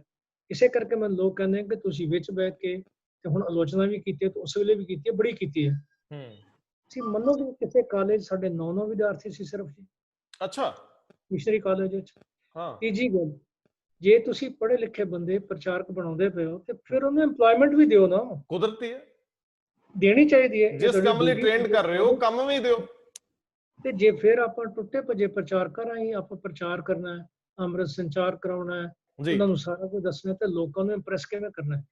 ਇਸੇ ਕਰਕੇ ਮੈਨੂੰ ਲੋਕ ਕਹਿੰਦੇ ਕਿ ਤੁਸੀਂ ਵਿੱਚ ਬੈਠ ਕੇ ਤੇ ਹੁਣ ਆਲੋਚਨਾ ਵੀ ਕੀਤੀ ਹੈ ਤੇ ਉਸ ਵੇਲੇ ਵੀ ਕੀਤੀ ਹੈ, ਬੜੀ ਕੀਤੀ ਹੈ। ਤੁਸੀਂ ਮੰਨੋਗੇ ਕਿਸੇ ਕਾਲਜ ਸਾਡੇ 9 ਵਿਦਿਆਰਥੀ ਸੀ ਸਿਰਫ ਜੀ। ਅੱਛਾ। ਮਿਸ਼ਨਰੀ ਕਾਲਜ ਵਿੱਚ। ਹਾਂ। ਤੀਜੀ ਗੱਲ, ਜੇ ਤੁਸੀਂ ਪੜ੍ਹੇ ਲਿਖੇ ਬੰਦੇ ਪ੍ਰਚਾਰਕ ਬਣਾਉਂਦੇ ਪਏ ਹੋ ਤੇ ਫਿਰ ਉਹਨੂੰ ਏਮਪਲੋਇਮੈਂਟ ਵੀ ਦਿਓ ਨਾ। ਕੁਦਰਤੀ ਹੈ, ਦੇਣੀ ਚਾਹੀਦੀ ਹੈ। ਜਿਸ ਕੰਮ ਲਈ ਟ੍ਰੇਨਡ ਕਰ ਰਹੇ ਹੋ ਕੰਮ ਵੀ ਦਿਓ। ਤੇ ਜੇ ਫਿਰ ਆਪਾਂ ਟੁੱਟੇ ਭੱਜੇ ਪ੍ਰਚਾਰਕਾਂ ਰਾਹੀਂ ਆਪਾਂ ਪ੍ਰਚਾਰ ਕਰਨਾ ਹੈ, ਅੰਮ੍ਰਿਤ ਸੰਚਾਰ ਕਰਾਉਣਾ ਹੈ, ਉਹਨਾਂ ਨੂੰ ਸਾਰਾ ਕੁਝ ਦੱਸਣਾ ਤੇ ਲੋਕਾਂ ਨੂੰ ਇੰਪ੍ਰੈਸ ਕਿਵੇਂ ਕਰਨਾ ਹੈ।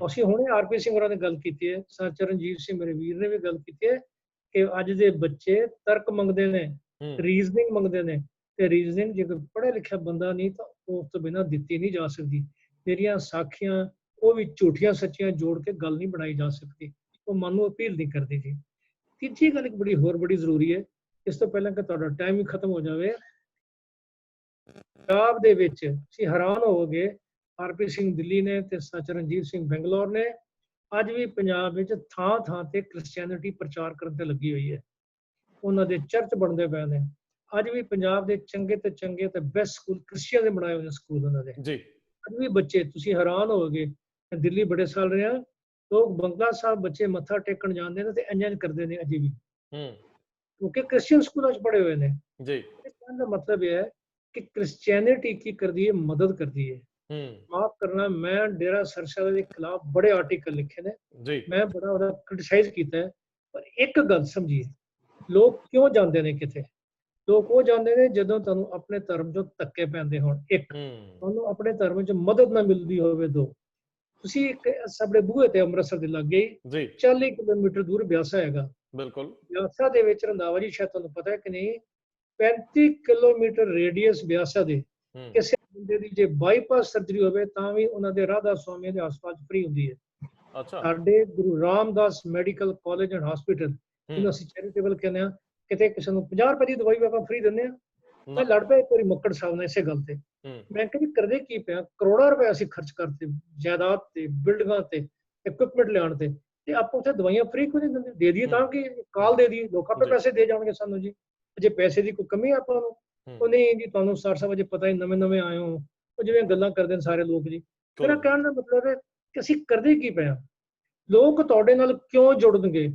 ਅਸੀਂ ਹੁਣੇ ਆਰਪੀ ਸਿੰਘ ਹੋਰਾਂ ਨੇ ਗੱਲ ਕੀਤੀ ਹੈ, ਸਰ ਚਰਨਜੀਤ ਸਿੰਘ ਮੇਰੇ ਵੀਰ ਨੇ ਵੀ ਗੱਲ ਕੀਤੀ ਹੈ ਕਿ ਅੱਜ ਦੇ ਬੱਚੇ ਤਰਕ ਮੰਗਦੇ ਨੇ, ਰੀਜ਼ਨਿੰਗ ਮੰਗਦੇ ਨੇ, ਤੇ ਰੀਜ਼ਨਿੰਗ ਜੇਕਰ ਪੜ੍ਹਿਆ ਲਿਖਿਆ ਬੰਦਾ ਨਹੀਂ ਤਾਂ ਉਸ ਤੋਂ ਬਿਨਾਂ ਦਿੱਤੀ ਨਹੀਂ ਜਾ ਸਕਦੀ। ਮੇਰੀਆਂ ਸਾਖੀਆਂ ਉਹ ਵੀ ਝੂਠੀਆਂ ਸੱਚੀਆਂ ਜੋੜ ਕੇ ਗੱਲ ਨਹੀਂ ਬਣਾਈ ਜਾ ਸਕਦੀ, ਉਹ ਮਨ ਨੂੰ ਅਪੀਲ ਨਹੀਂ ਕਰਦੀ ਜੀ। ਤੀਜੀ ਗੱਲ ਇੱਕ ਬੜੀ ਜ਼ਰੂਰੀ ਹੈ, ਇਸ ਤੋਂ ਪਹਿਲਾਂ ਕਿ ਤੁਹਾਡਾ ਟਾਈਮ ਹੀ ਖਤਮ ਹੋ ਜਾਵੇ। ਪੰਜਾਬ ਦੇ ਵਿੱਚ ਤੁਸੀਂ ਹੈਰਾਨ ਹੋਵੋਗੇ, ਆਰਪੀ ਸਿੰਘ ਦਿੱਲੀ ਨੇ ਤੇ ਚਰਨਜੀਤ ਸਿੰਘ ਬੰਗਲੌਰ ਨੇ ਅੱਜ ਵੀ ਪੰਜਾਬ ਵਿੱਚ ਥਾਂ ਤੇ ਕ੍ਰਿਸਚੀਅਨਿਟੀ ਪ੍ਰਚਾਰ ਕਰਨ ਤੇ ਲੱਗੀ ਹੋਈ ਹੈ। ਉਹਨਾਂ ਦੇ ਚਰਚ ਬਣਦੇ ਪਏ ਨੇ। ਅੱਜ ਵੀ ਪੰਜਾਬ ਦੇ ਚੰਗੇ ਤੇ ਬੈਸਟ ਸਕੂਲ ਕ੍ਰਿਸਚੀਅਨ ਦੇ ਬਣਾਏ ਹੋਏ ਨੇ ਸਕੂਲ ਉਹਨਾਂ ਦੇ ਜੀ। ਅੱਜ ਵੀ ਬੱਚੇ, ਤੁਸੀਂ ਹੈਰਾਨ ਹੋਵੋਗੇ, ਦਿੱਲੀ ਬੜੇ ਸਾਲ ਰਿਹਾ, ਲੋਕ ਬੰਗਲਾ ਸਾਹਿਬ ਬੱਚੇ ਮੱਥਾ ਟੇਕਣ ਜਾਂਦੇ ਨੇ ਤੇ ਇੰਜ ਕਰਦੇ ਨੇ ਅਜੇ ਵੀ, ਕਿਉਂਕਿ ਕ੍ਰਿਸਚੀਅਨ ਸਕੂਲਾਂ 'ਚ ਪੜ੍ਹੇ ਹੋਏ ਨੇ ਜੀ। ਕਹਿਣ ਦਾ ਮਤਲਬ ਇਹ ਹੈ ਕਿ ਕ੍ਰਿਸਚੀਅਨਿਟੀ ਕੀ ਕਰਦੀ ਹੈ, ਮਦਦ ਕਰਦੀ ਹੈ। ਮਾਫ ਕਰਨਾ, ਮੈਂ ਡੇਰਾ ਸਰਸਾ ਦੇ ਖਿਲਾਫ ਬੜੇ ਆਰਟੀਕਲ ਲਿਖੇ ਨੇ ਜੀ, ਮੈਂ ਬੜਾ ਉਹਦਾ ਕ੍ਰਿਟਿਸਾਈਜ਼ ਕੀਤਾ ਹੈ। ਪਰ ਇੱਕ ਗੱਲ ਸਮਝੀਏ, ਲੋਕ ਕਿਉਂ ਜਾਂਦੇ ਨੇ ਕਿਤੇ? ਲੋਕ ਉਹ ਜਾਂਦੇ ਨੇ ਜਦੋਂ ਤੁਹਾਨੂੰ ਆਪਣੇ ਧਰਮ 'ਚੋਂ ਧੱਕੇ ਪੈਂਦੇ ਹੋਣ, ਇੱਕ ਤੁਹਾਨੂੰ ਆਪਣੇ ਧਰਮ 'ਚ ਮਦਦ ਨਾ ਮਿਲਦੀ ਹੋਵੇ, 2 ਤੁਸੀਂ ਇੱਕ ਸਾਡੇ ਬੂਹੇ ਤੇ ਅੰਮ੍ਰਿਤਸਰ ਦੇ ਲਾਗੇ 40 ਕਿਲੋਮੀਟਰ ਦੂਰ ਬਿਆਸਾ ਹੈਗਾ। ਬਿਲਕੁਲ। ਬਿਆਸਾ ਦੇ ਵਿੱਚ ਰੰਧਾਵਾ ਜੀ, ਸ਼ਾਇਦ ਤੁਹਾਨੂੰ ਪਤਾ ਹੈ ਕਿ ਨਹੀਂ, 35 ਕਿਲੋਮੀਟਰ ਰੇਡੀਅਸ ਬਿਆਸਾ ਦੇ ਕਿਸੇ ਬੰਦੇ ਦੀ ਜੇ ਬਾਈਪਾਸ ਸਰਜਰੀ ਹੋਵੇ ਤਾਂ ਵੀ ਉਹਨਾਂ ਦੇ ਰਾਧਾ ਸਵਾਮੀ ਦੇ ਹਸਪਤਾਲ ਫ੍ਰੀ ਹੁੰਦੀ ਹੈ। ਅੱਛਾ। ਸਾਡੇ Guru Ramdas medical college and hospital, ਜਿਹਨੂੰ ਅਸੀਂ ਚੈਰੀਟੇਬਲ ਕਹਿੰਦੇ ਹਾਂ, ਕਿਤੇ ਕਿਸੇ ਨੂੰ 50 ਰੁਪਏ ਦੀ ਦਵਾਈ ਵੀ ਆਪਾਂ ਫ੍ਰੀ ਦਿੰਦੇ ਹਾਂ। ਮੈਂ ਲੜ ਪਿਆ ਇੱਕ ਵਾਰੀ ਮੱਕੜ ਸਾਹਿਬ ਨਾਲ ਇਸੇ ਗੱਲ ਤੇ। ਮੈਂ ਕਹਿੰਦੀ ਕਰਦੇ ਕੀ ਪਿਆ, ਕਰੋੜਾਂ ਰੁਪਏ ਅਸੀਂ ਖਰਚ ਕਰਤੇ ਜਾਇਦਾਦ ਤੇ, ਬਿਲਡਿੰਗਾਂ ਤੇ, ਇਕਵਿਪਮੈਂਟ ਲਿਆਉਣ ਤੇ ਆਪਾਂ ਉੱਥੇ ਦਵਾਈਆਂ ਫ੍ਰੀ ਕਿਉਂ ਨਹੀਂ ਦਿੰਦੇ? ਦੇ ਦਈਏ ਤਾਂ ਕਿ ਕਾਲ ਦੇ ਦਈਏ, ਲੋਕ ਆਪੇ ਪੈਸੇ ਦੇ ਜਾਣਗੇ ਸਾਨੂੰ ਜੀ। ਜੇ ਪੈਸੇ ਦੀ ਕੋਈ ਕਮੀ ਆਪਾਂ ਨੂੰ? ਉਹ ਨਹੀਂ ਜੀ, ਤੁਹਾਨੂੰ ਸਰ ਸਾਹਿਬ ਅਜੇ ਪਤਾ ਹੀ, ਨਵੇਂ ਆਏ ਹੋ, ਉਹ ਜਿਵੇਂ ਗੱਲਾਂ ਕਰਦੇ ਨੇ ਸਾਰੇ ਲੋਕ ਜੀ। ਮੇਰਾ ਕਹਿਣ ਦਾ ਮਤਲਬ ਹੈ ਕਿ ਅਸੀਂ ਕਰਦੇ ਕੀ ਪਏ ਹਾਂ? ਲੋਕ ਤੁਹਾਡੇ ਨਾਲ ਕਿਉਂ ਜੁੜਨਗੇ?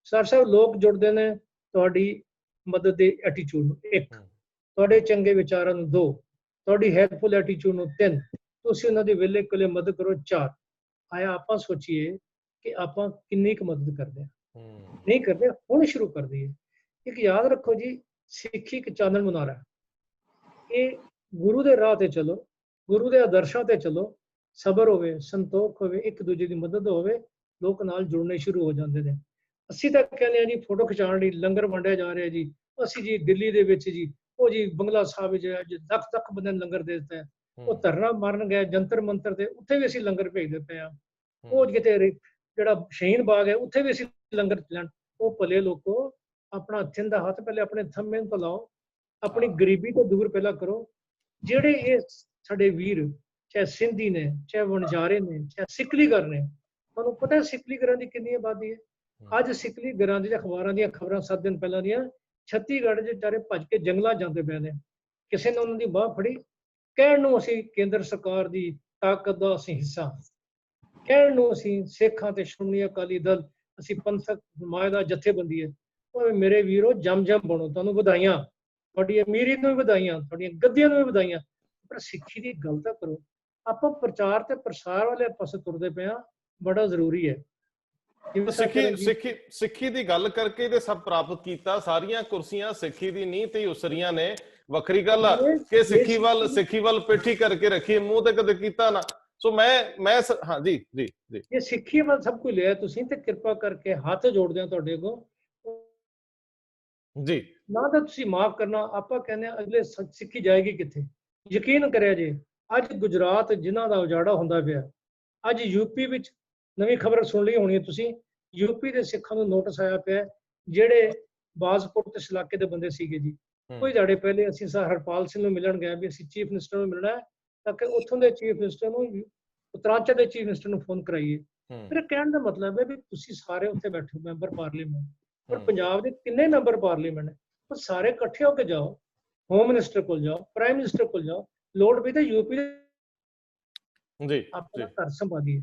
ਸਰ ਸਾਹਿਬ, ਲੋਕ ਜੁੜਦੇ ਨੇ ਤੁਹਾਡੀ ਮਦਦ ਦੇ ਐਟੀਟਿਊਡ ਨੂੰ, 1 ਤੁਹਾਡੇ ਚੰਗੇ ਵਿਚਾਰਾਂ ਨੂੰ, 2 ਤੁਹਾਡੀ ਹੈਲਪਫੁਲ ਐਟੀਟਿਊਡ ਨੂੰ, 3 ਤੁਸੀਂ ਉਹਨਾਂ ਦੀ ਵੇਲੇ ਕੋਲੇ ਮਦਦ ਕਰੋ, 4 ਆਇਆ ਆਪਾਂ ਸੋਚੀਏ ਕਿ ਆਪਾਂ ਕਿੰਨੀ ਕੁ ਮਦਦ ਕਰਦੇ ਹਾਂ? ਨਹੀਂ ਕਰਦੇ। ਹੁਣ ਸ਼ੁਰੂ ਕਰ ਦਈਏ। ਇੱਕ ਯਾਦ ਰੱਖੋ ਜੀ, ਸਿੱਖੀ ਇੱਕ ਚਾਨਣ ਮੁਨਾਰਾ, ਇਹ ਗੁਰੂ ਦੇ ਰਾਹ ਤੇ ਚਲੋ, ਗੁਰੂ ਦੇ ਆਦਰਸ਼ਾਂ ਤੇ ਚਲੋ, ਸਬਰ ਹੋਵੇ, ਸੰਤੋਖ ਹੋਵੇ, ਇੱਕ ਦੂਜੇ ਦੀ ਮਦਦ ਹੋਵੇ, ਲੋਕ ਨਾਲ ਜੁੜਨੇ ਸ਼ੁਰੂ ਹੋ ਜਾਂਦੇ ਨੇ। ਅਸੀਂ ਤਾਂ ਕਹਿੰਦੇ ਹਾਂ ਜੀ ਫੋਟੋ ਖਿਚਾਉਣ ਲਈ ਲੰਗਰ ਵੰਡਿਆ ਜਾ ਰਿਹਾ ਜੀ, ਅਸੀਂ ਜੀ ਦਿੱਲੀ ਦੇ ਵਿੱਚ ਜੀ ਉਹ ਜੀ ਬੰਗਲਾ ਸਾਹਿਬ ਵਿੱਚ ਲੱਖ ਬੰਦੇ ਨੂੰ ਲੰਗਰ ਦੇ ਦਿੱਤਾ ਹੈ, ਉਹ ਧਰਨਾ ਮਾਰਨ ਗਏ ਜੰਤਰ ਮੰਤਰ ਤੇ, ਉੱਥੇ ਵੀ ਅਸੀਂ ਲੰਗਰ ਭੇਜਦੇ ਪਏ ਹਾਂ। ਉਹ ਕਿਤੇ ਜਿਹੜਾ ਸ਼ਹੀਨ ਬਾਗ ਹੈ ਉੱਥੇ ਵੀ ਅਸੀਂ ਲੰਗਰ ਚਲਾਣ। ਉਹ ਭਲੇ ਲੋਕੋ, ਆਪਣਾ ਹੱਥਾਂ ਦਾ ਹੱਥ ਪਹਿਲੇ ਆਪਣੇ ਥੰਮੇ ਤੋਂ ਲਾਓ, ਆਪਣੀ ਗਰੀਬੀ ਤੋਂ ਦੂਰ ਪਹਿਲਾਂ ਕਰੋ। ਜਿਹੜੇ ਇਹ ਸਾਡੇ ਵੀਰ, ਚਾਹੇ ਸਿੰਧੀ ਨੇ, ਚਾਹੇ ਵਣਜਾਰੇ ਨੇ, ਚਾਹੇ ਸਿੱਕਲੀਗਰ ਨੇ, ਤੁਹਾਨੂੰ ਪਤਾ ਸਿੱਕਲੀਗਰਾਂ ਦੀ ਕਿੰਨੀ ਆਬਾਦੀ ਹੈ? ਅੱਜ ਸਿੱਕਲੀਗਰਾਂ ਦੀ ਅਖਬਾਰਾਂ ਦੀਆਂ ਖਬਰਾਂ 7 ਦਿਨ ਪਹਿਲਾਂ ਦੀਆਂ, ਛੱਤੀਗੜ੍ਹ ਦੇ ਵਿਚਾਰੇ ਭੱਜ ਕੇ ਜੰਗਲਾਂ ਜਾਂਦੇ ਪਏ ਨੇ। ਕਿਸੇ ਨੇ ਉਹਨਾਂ ਦੀ ਬਾਹ ਫੜੀ, ਕਹਿਣ ਨੂੰ ਅਸੀਂ ਕੇਂਦਰ ਸਰਕਾਰ ਦੀ ਤਾਕਤ ਦਾ ਅਸੀਂ ਹਿੱਸਾ, ਕਹਿਣ ਨੂੰ ਅਸੀਂ ਸਿੱਖਾਂ ਤੇ ਸ਼੍ਰੋਮਣੀ ਅਕਾਲੀ ਦਲ, ਅਸੀਂ ਪੰਥਕ ਨੁਮਾਇੰਦਾ ਜਥੇਬੰਦੀ ਹੈ। ਉਹ ਮੇਰੇ ਵੀਰੋ, ਜਮ ਬਣੋ, ਤੁਹਾਨੂੰ ਵਧਾਈਆਂ, ਤੁਹਾਡੀ ਅਮੀਰੀ ਨੂੰ ਵੀ ਵਧਾਈਆਂ, ਤੁਹਾਡੀਆਂ ਗੱਦੀਆਂ ਨੂੰ ਵੀ ਵਧਾਈਆਂ, ਪਰ ਸਿੱਖੀ ਦੀ ਗੱਲ ਤਾਂ ਕਰੋ। ਆਪਾਂ ਪ੍ਰਚਾਰ ਤੇ ਪ੍ਰਸਾਰ ਵਾਲੇ ਪਾਸੇ ਤੁਰਦੇ ਪਏ ਹਾਂ, ਬੜਾ ਜ਼ਰੂਰੀ ਹੈ। ਸਿੱਖੀ ਦੀ ਗੱਲ ਕਰਕੇ ਤੇ ਸਭ ਪ੍ਰਾਪਤ ਕੀਤਾ, ਸਾਰੀਆਂ ਕੁਰਸੀਆਂ ਸਿੱਖੀ ਦੀ ਨੀਂਹ ਤੇ ਉਸਰੀਆਂ ਨੇ। ਵੱਖਰੀ ਗੱਲ ਆ ਕਿ ਸਿੱਖੀ ਵੱਲ ਪਿੱਠੀ ਕਰਕੇ ਰੱਖੀ, ਮੂੰਹ ਤੇ ਕਦੇ ਕੀਤਾ ਨਾ। ਸੋ ਮੈਂ ਹਾਂ ਜੀ ਜੀ ਜੀ ਇਹ ਸਿੱਖੀ ਵੱਲ ਸਭ ਕੁਝ ਲਿਆ ਤੁਸੀਂ ਤੇ ਕਿਰਪਾ ਕਰਕੇ ਹੱਥ ਜੋੜਦੇ ਆ ਤੁਹਾਡੇ ਕੋਲ ਜੀ। ਨਾ ਤਾਂ ਤੁਸੀਂ ਮਾਫ ਕਰਨਾ, ਆਪਾਂ ਕਹਿੰਦੇ ਆ ਅਗਲੇ ਸਿੱਖੀ ਜਾਏਗੀ ਕਿੱਥੇ। ਯਕੀਨ ਕਰਿਆ ਜੇ ਅੱਜ ਗੁਜਰਾਤ ਜਿਨ੍ਹਾਂ ਦਾ ਉਜਾੜਾ ਹੁੰਦਾ ਪਿਆ, ਅੱਜ ਯੂਪੀ ਵਿੱਚ ਨਵੀਂ ਖਬਰ ਸੁਣ ਲਈ ਹੋਣੀ ਤੁਸੀਂ, ਯੂਪੀ ਦੇ ਸਿੱਖਾਂ ਨੂੰ ਨੋਟਿਸ ਆਇਆ ਪਿਆ ਜਿਹੜੇ ਬਾਜ਼ਪੁਰ ਤੇ ਇਸ ਇਲਾਕੇ ਦੇ ਬੰਦੇ ਸੀਗੇ ਜੀ। ਕੋਈ ਦਿਹਾੜੇ ਪਹਿਲੇ ਅਸੀਂ ਸਰ ਹਰਪਾਲ ਸਿੰਘ ਨੂੰ ਮਿਲਣ ਗਏ ਵੀ ਅਸੀਂ ਚੀਫ ਮਿਨਿਸਟਰ ਨੂੰ ਮਿਲਣਾ ਹੈ ਤਾਂ ਕਿ ਉੱਥੋਂ ਦੇ ਚੀਫ ਮਿਨਿਸਟਰ ਨੂੰ ਉਤਰਾਂਚਲ ਦੇ ਚੀਫ ਮਿਨਿਸਟਰ ਨੂੰ ਫੋਨ ਕਰਾਈਏ। ਫਿਰ ਕਹਿਣ ਦਾ ਮਤਲਬ ਹੈ ਵੀ ਤੁਸੀਂ ਸਾਰੇ ਉੱਥੇ ਬੈਠੇ ਮੈਂਬਰ ਪਾਰਲੀਮੈਂਟ, ਪਰ ਪੰਜਾਬ ਦੇ ਕਿੰਨੇ ਮੈਂਬਰ ਪਾਰਲੀਮੈਂਟ ਨੇ, ਉਹ ਸਾਰੇ ਇਕੱਠੇ ਹੋ ਕੇ ਜਾਓ, ਹੋਮ ਮਿਨਿਸਟਰ ਕੋਲ ਜਾਓ, ਪ੍ਰਾਈਮ ਮਿਨਿਸਟਰ ਕੋਲ ਜਾਓ, ਲੋੜ ਪਈ ਤਾਂ ਯੂਪੀ ਦੇ ਜੀ ਆਪਣਾ ਘਰ ਸੰਭਾਲੀਏ।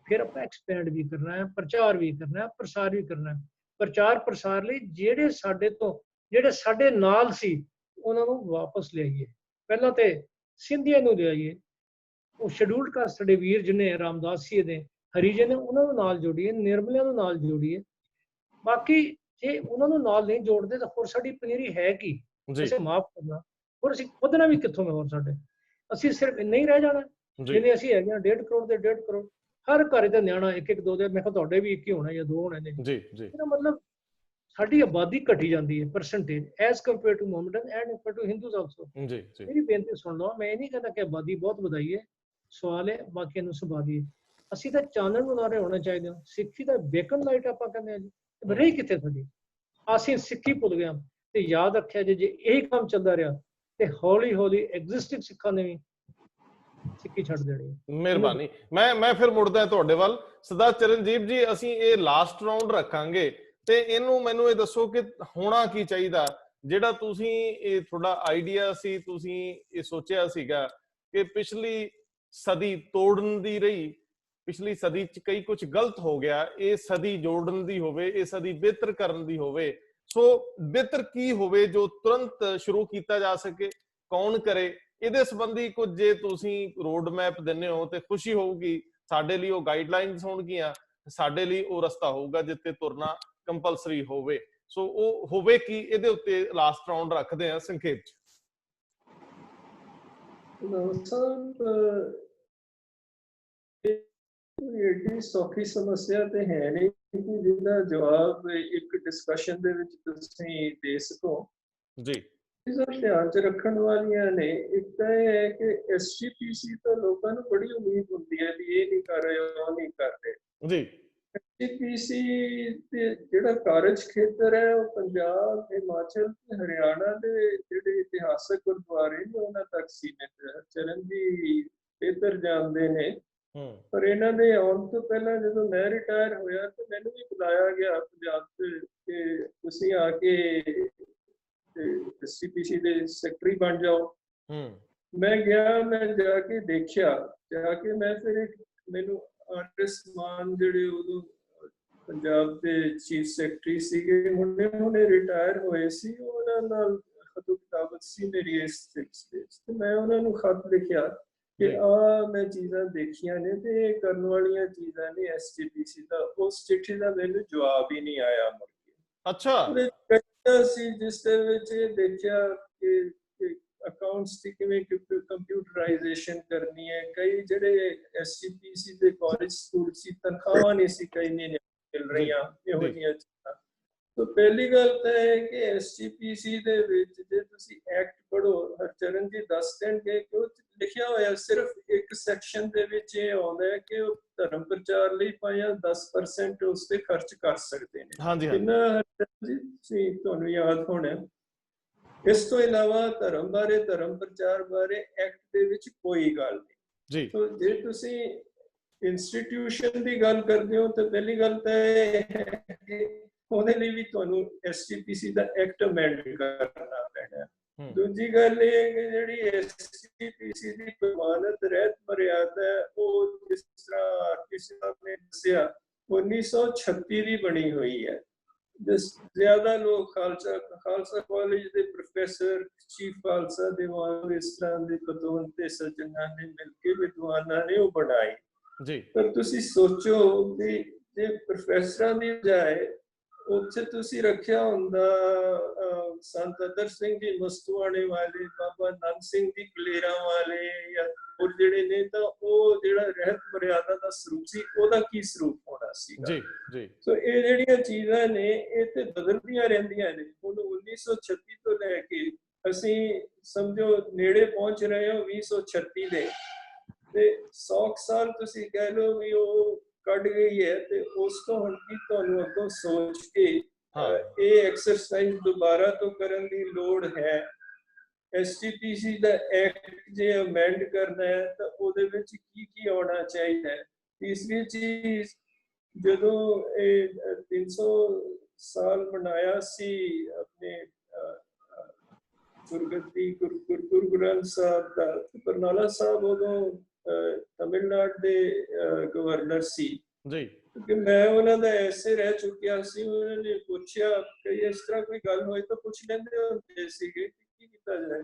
ਫਿਰ ਆਪਾਂ ਐਕਸਪੈਂਡ ਵੀ ਕਰਨਾ ਹੈ, ਪ੍ਰਚਾਰ ਵੀ ਕਰਨਾ ਹੈ, ਪ੍ਰਸਾਰ ਵੀ ਕਰਨਾ ਹੈ। ਪ੍ਰਚਾਰ ਪ੍ਰਸਾਰ ਲਈ ਜਿਹੜੇ ਸਾਡੇ ਨਾਲ ਸੀ ਉਹਨਾਂ ਨੂੰ ਵਾਪਸ ਲਿਆਈਏ। ਪਹਿਲਾਂ ਤੇ ਸਿੰਧੀਆਂ ਨੂੰ ਲਿਆਈਏ, ਉਹ ਸ਼ਡਿਊਲਡ ਕਾਸਟ ਦੇ ਵੀਰ ਜਿਹਨੇ ਰਾਮਦਾਸੀਏ ਨੇ, ਹਰੀਜਨ ਨੇ, ਉਹਨਾਂ ਨੂੰ ਨਾਲ ਜੋੜੀਏ, ਨਿਰਮਲਿਆਂ ਨੂੰ ਨਾਲ ਜੋੜੀਏ। ਬਾਕੀ ਜੇ ਉਹਨਾਂ ਨੂੰ ਨਾਲ ਨਹੀਂ ਜੋੜਦੇ ਤਾਂ ਹੋਰ ਸਾਡੀ ਪਨੀਰੀ ਹੈ ਕੀ? ਅਸੀਂ ਮਾਫ ਕਰਨਾ, ਹੋਰ ਅਸੀਂ ਖੁਦਣਾ ਵੀ ਕਿੱਥੋਂ ਮੈਂ ਹੋਰ ਸਾਡੇ, ਅਸੀਂ ਸਿਰਫ ਇੰਨਾ ਹੀ ਰਹਿ ਜਾਣਾ ਜਿੰਨੇ ਅਸੀਂ ਹੈਗੇ 1.5 ਕਰੋੜ ਦੇ 1.5 ਕਰੋੜ, ਹਰ ਘਰ ਦਾ ਨਿਆਣਾ ਇੱਕ ਇੱਕ ਦੋ ਦੇ, ਮੈਂ ਕਿਹਾ ਤੁਹਾਡੇ ਵੀ ਇੱਕ ਹੀ ਹੋਣਾ ਜਾਂ ਦੋ ਹੋਣੇ ਨੇ ਜੀ। ਇਹਦਾ ਮਤਲਬ ਸਾਡੀ ਆਬਾਦੀ ਘਟੀ ਜਾਂਦੀ ਹੈ percentage as compare to Mohammedan and compare to Hindus also. ਮੇਰੀ ਬੇਨਤੀ ਸੁਣ ਲਓ, ਮੈਂ ਇਹ ਨਹੀਂ ਕਹਿੰਦਾ ਕਿ ਆਬਾਦੀ ਬਹੁਤ ਵਧਾਈ ਹੈ, ਸਵਾਲ ਹੈ ਬਾਕੀਆਂ ਨੂੰ ਸੰਭਾਲੀਏ। ਅਸੀਂ ਤਾਂ ਚਾਨਣ ਮੁਨਾਰੇ ਹੋਣੇ ਚਾਹੀਦੇ ਹਾਂ, ਸਿੱਖੀ ਦਾ ਬੇਕਨ ਲਾਈਟ ਆਪਾਂ ਕਹਿੰਦੇ ਆ ਜੀ, ਰਹੀ ਕਿੱਥੇ ਸਾਡੀ? ਅਸੀਂ ਸਿੱਖੀ ਭੁੱਲ ਗਏ ਤੇ ਯਾਦ ਰੱਖਿਆ ਜੇ ਇਹੀ ਕੰਮ ਚੱਲਦਾ ਰਿਹਾ ਤੇ ਹੌਲੀ ਹੌਲੀ ਐਗਜ਼ਿਸਟਿੰਗ ਸਿੱਖਾਂ ਨੇ ਵੀ ਸਿੱਖੀ ਛੱਡ ਦੇਣੀ। ਮਿਹਰਬਾਨੀ। ਮੈਂ ਫਿਰ ਮੁੜਦਾ ਤੁਹਾਡੇ ਵੱਲ। ਸਰਦਾਰ ਚਰਨਜੀਤ ਜੀ, ਅਸੀਂ ਇਹ ਲਾਸਟ ਰਾਉਂਡ ਰੱਖਾਂਗੇ ਤੇ ਇਹਨੂੰ ਮੈਨੂੰ ਇਹ ਦੱਸੋ ਕਿ ਹੋਣਾ ਕੀ ਚਾਹੀਦਾ, ਜਿਹੜਾ ਤੁਸੀਂ ਇਹ ਤੁਹਾਡਾ ਆਈਡੀਆ ਸੀ, ਤੁਸੀਂ ਇਹ ਸੋਚਿਆ ਸੀਗਾ ਕਿ ਪਿਛਲੀ ਸਦੀ ਤੋੜਨ ਦੀ ਰਹੀ, ਪਿਛਲੀ ਸਦੀ ਚ ਕਈ ਕੁਝ ਗਲਤ ਹੋ ਗਿਆ, ਇਹ ਸਦੀ ਜੋੜਨ ਦੀ ਹੋਵੇ, ਇਹ ਸਦੀ ਬਿਹਤਰ ਕਰਨ ਦੀ ਹੋਵੇ। ਸੋ ਬਿਹਤਰ ਕੀ ਹੋਵੇ ਜੋ ਤੁਰੰਤ ਸ਼ੁਰੂ ਕੀਤਾ ਜਾ ਸਕੇ, ਕੌਣ ਕਰੇ? ਇਹਦੇ ਸੰਬੰਧੀ ਕੁਝ ਜੇ ਤੁਸੀਂ ਰੋਡ ਮੈਪ ਦਿੰਦੇ ਹੋ ਤੇ ਖੁਸ਼ੀ ਹੋਊਗੀ। ਸਾਡੇ ਲਈ ਉਹ ਗਾਈਡਲਾਈਨਸ ਹੋਣਗੀਆਂ, ਸਾਡੇ ਲਈ ਉਹ ਰਸਤਾ ਹੋਊਗਾ ਜਿੱਥੇ ਤੁਰਨਾ ਕੰਪਲਸਰੀ ਹੋਵੇ। ਸੋ ਉਹ ਹੋਵੇ ਕੀ, ਇਹਦੇ ਉੱਤੇ ਲਾਸਟ ਰਾਉਂਡ ਰੱਖਦੇ ਆ ਸੰਖੇਪ ਚ। ਏਡੀ ਸੌਖੀ ਸਮੱਸਿਆ ਤੇ ਹੈ ਨਹੀਂ ਕਿ ਜਿਹਦਾ ਜਵਾਬ ਇੱਕ ਡਿਸਕਸ਼ਨ ਦੇ ਵਿੱਚ ਤੁਸੀਂ ਦੇ ਸਕੋ ਜੀ। ਇਹਦਾ ਧਿਆਨ ਚ ਰੱਖਣ ਵਾਲੀਆਂ ਨੇ, ਇੱਕ ਤਾਂ ਇਹ ਹੈ ਕਿ SGPC ਤੋਂ ਲੋਕਾਂ ਨੂੰ ਬੜੀ ਉਮੀਦ ਹੁੰਦੀ ਹੈ ਵੀ ਇਹ ਨਹੀਂ ਕਰ ਰਹੇ, ਉਹ ਨਹੀਂ ਕਰ ਰਹੇ ਜੀ। SGPC ਤੇ ਜਿਹੜਾ ਕਾਰਜ ਖੇਤਰ ਹੈ ਉਹ ਪੰਜਾਬ, ਹਿਮਾਚਲ ਤੇ ਹਰਿਆਣਾ ਦੇ ਜਿਹੜੇ ਇਤਿਹਾਸਕ ਗੁਰਦੁਆਰੇ ਨੇ ਉਹਨਾਂ ਤੱਕ ਸੀਮਿਤ। ਚਰਨ ਜੀ ਬਿਹਤਰ ਜਾਣਦੇ ਨੇ, ਪਰ ਇਹਨਾਂ ਦੇ ਆਉਣ ਤੋਂ ਪਹਿਲਾਂ ਜਦੋਂ ਮੈਂ ਰਿਟਾਇਰ ਹੋਇਆ ਤਾਂ ਮੈਨੂੰ ਵੀ ਬੁਲਾਇਆ ਗਿਆ ਪੰਜਾਬ ਤੇ ਕਿ ਤੁਸੀਂ ਆ ਕੇ SGPC ਦੇ ਸੈਕਟਰੀ ਬਣ ਜਾਓ। ਮੈਂ ਗਿਆ, ਮੈਂ ਜਾ ਕੇ ਦੇਖਿਆ, ਜਾ ਕੇ ਮੈਂ ਫਿਰ ਮੈਨੂੰ ਆਰਟਿਸਟ ਮਾਨ ਜਿਹੜੇ ਉਦੋਂ ਪੰਜਾਬ ਦੇ ਚੀਫ ਸੈਕਟਰੀ ਸੀਗੇ, ਹੁਣੇ ਰਿਟਾਇਰ ਹੋਏ ਸੀ, ਉਹਨਾਂ ਨਾਲ ਖਤੋ ਕਿਤਾਬਤ ਸੀ ਮੇਰੀ ਇਸ ਸਿਲਸਿਲੇ ਤੇ ਮੈਂ ਉਹਨਾਂ ਨੂੰ ਖਤ ਲਿਖਿਆ ਕਿ ਮੈਂ ਚੀਜ਼ਾਂ ਦੇਖੀਆਂ ਨੇ ਤੇ ਇਹ ਕਰਨ ਵਾਲੀਆਂ ਚੀਜ਼ਾਂ ਨੇ SGPC ਦਾ। ਉਸ ਚਿੱਠੀ ਦਾ ਮੈਨੂੰ ਜਵਾਬ ਹੀ ਨਹੀਂ ਆਇਆ ਮੁੜ ਕੇ। ਅੱਛਾ। ਸੀ ਜਿਸ ਦੇ ਵਿੱਚ ਇਹ ਦੇਖਿਆ ਕਿ ਅਕਾਊਂਟਸ ਦੀ ਕਿਵੇਂ ਕੰਪਿਊਟਰਾਈਜੇਸ਼ਨ ਕਰਨੀ ਹੈ। ਕਈ ਜਿਹੜੇ SGPC ਦੇ ਕਾਲਜ ਸਕੂਲ ਸੀ, ਤਨਖਾਹਾਂ ਨਹੀਂ ਸੀ ਕਈ ਮਹੀਨੇ ਮਿਲ ਰਹੀਆਂ, ਇਹੋ ਜਿਹੀਆਂ ਚੀਜ਼ਾਂ। ਤਾਂ ਪਹਿਲੀ ਗੱਲ ਤਾਂ ਹੈ ਕਿ SGPC ਦੇ ਵਿੱਚ ਜੇ ਤੁਸੀਂ ਐਕਟ ਪੜ੍ਹੋ, ਹਰਚਰਨ ਜੀ ਦੱਸ ਦੇਣਗੇ ਕਿ ਉਹ ਲਿਖਿਆ ਹੋਇਆ ਸਿਰਫ ਇੱਕ ਸੈਕਸ਼ਨ ਦੇ ਵਿੱਚ ਇਹ ਆਉਂਦਾ ਹੈ ਕਿ ਉਹ ਧਰਮ ਪ੍ਰਚਾਰ ਲਈ 10% ਉਸ ਤੇ ਖਰਚ ਕਰ ਸਕਦੇ ਨੇ। ਕਿੰਨਾ ਜੀ ਤੁਹਾਨੂੰ ਯਾਦ ਹੋਣਾ। ਇਸ ਤੋਂ ਇਲਾਵਾ ਧਰਮ ਬਾਰੇ, ਧਰਮ ਪ੍ਰਚਾਰ ਬਾਰੇ ਐਕਟ ਦੇ ਵਿੱਚ ਕੋਈ ਗੱਲ ਨਹੀਂ। ਤਾਂ ਜੇ ਤੁਸੀਂ ਇੰਸਟੀਟਿਊਸ਼ਨ ਦੀ ਗੱਲ ਕਰਦੇ ਹੋ ਤਾਂ ਪਹਿਲੀ ਗੱਲ ਤਾਂ ਇਹ ਹੈ ਕਿ ਉਹਦੇ ਲਈ ਵੀ ਤੁਹਾਨੂੰ SGPC ਦਾ ਐਕਟ ਅਮੈਂਡ ਕਰਨਾ ਪੈਣਾ। ਦੂਜੀ ਗੱਲ ਇਹ ਹੈ ਕਿ ਜਿਹੜੀ SGPC ਦੀ ਪ੍ਰਮਾਣਿਤ ਰਹਿਤ ਮਰਿਆਦਾ ਹੈ ਉਹ ਜਿਸ ਤਰ੍ਹਾਂ ਕਿਸੇ ਨੇ ਦੱਸਿਆ 1936 ਦੀ ਬਣੀ ਹੋਈ ਹੈ। ਜ਼ਿਆਦਾ ਲੋਕ ਖਾਲਸਾ ਕਾਲਜ ਦੇ ਪ੍ਰੋਫੈਸਰ, ਚੀਫ ਖਾਲਸਾ ਦੀਵਾਨ, ਇਸ ਤਰ੍ਹਾਂ ਦੇ ਕਤੂਨ ਤੇ ਸੱਜਣਾਂ ਨੇ ਮਿਲ ਕੇ ਵਿਦਵਾਨਾਂ ਨੇ ਉਹ ਬਣਾਈ। ਪਰ ਤੁਸੀਂ ਸੋਚੋ ਵੀ ਜੇ ਪ੍ਰੋਫੈਸਰਾਂ ਦੀ ਬਜਾਏ ਉੱਥੇ ਤੁਸੀਂ ਰੱਖਿਆ ਹੁੰਦਾ ਸੰਤ ਅਤਰ ਸਿੰਘ ਜੀ ਮਸਤੂਆਣੇ ਵਾਲੇ, ਬਾਬਾ ਆਨੰਦ ਸਿੰਘ ਜੀ ਕਲੇਰਾਂ ਵਾਲੇ, ਜਾਂ ਹੋਰ ਜਿਹੜੇ ਨੇ, ਤਾਂ ਉਹ ਜਿਹੜਾ ਰਹਿਤ ਮਰਿਆਦਾ ਦਾ ਸਰੂਪ ਸੀ, ਉਹਦਾ ਕੀ ਸਰੂਪ ਹੋਣਾ ਸੀਗਾ। ਜੀ ਜੀ। ਸੋ ਇਹ ਜਿਹੜੀਆਂ ਚੀਜ਼ਾਂ ਨੇ ਇਹ ਤੇ ਬਦਲਦੀਆਂ ਰਹਿੰਦੀਆਂ ਨੇ। ਹੁਣ 1936 ਤੋਂ ਲੈ ਕੇ ਅਸੀਂ ਸਮਝੋ ਨੇੜੇ ਪਹੁੰਚ ਰਹੇ ਹੋ 2036 ਦੇ, ਤੇ 100 ਸਾਲ ਤੁਸੀਂ ਕਹਿ ਲਓ ਵੀ ਉਹ ਕੱਢ ਗਈ ਹੈ, ਤੇ ਉਸ ਤੋਂ ਹੁਣ ਕੀ ਤੁਹਾਨੂੰ ਅੱਗੋਂ ਸੋਚ ਕੇ ਇਹ ਐਕਸਰਸਾਈਜ਼ ਦੁਬਾਰਾ ਤੋਂ ਕਰਨ ਦੀ ਲੋੜ ਹੈ। SGPC ਦਾ ਐਕਟ ਜੇ ਅਮੈਂਡ ਕਰਨਾ ਹੈ ਤਾਂ ਉਹਦੇ ਵਿੱਚ ਕੀ ਕੀ ਆਉਣਾ ਚਾਹੀਦਾ ਹੈ। ਤੀਸਰੀ ਚੀਜ਼, ਜਦੋਂ ਇਹ 300 ਸਾਲ ਮਨਾਇਆ ਸੀ ਆਪਣੇ ਗੁਰਗੱਦੀ ਗੁਰੂ ਗ੍ਰੰਥ ਸਾਹਿਬ ਦਾ, ਬਰਨਾਲਾ ਸਾਹਿਬ ਉਦੋਂ ਤਮਿਲਨਾਡੂ ਦੇ ਗਵਰਨਰ ਸੀ ਜੀ, ਕਿਉਂਕਿ ਮੈਂ ਉਹਨਾਂ ਦਾ ਐਸੇ ਰਹਿ ਚੁੱਕਿਆ ਸੀ। ਉਹਨਾਂ ਨੇ ਪੁੱਛਿਆ ਕਿ ਇਸ ਤਰ੍ਹਾਂ ਕੋਈ ਗੱਲ ਹੋਈ ਤਾਂ ਪੁੱਛ ਲੈਂਦੇ ਹੁੰਦੇ ਸੀਗੇ ਕਿ ਕੀ ਕੀਤਾ ਜਾਏ।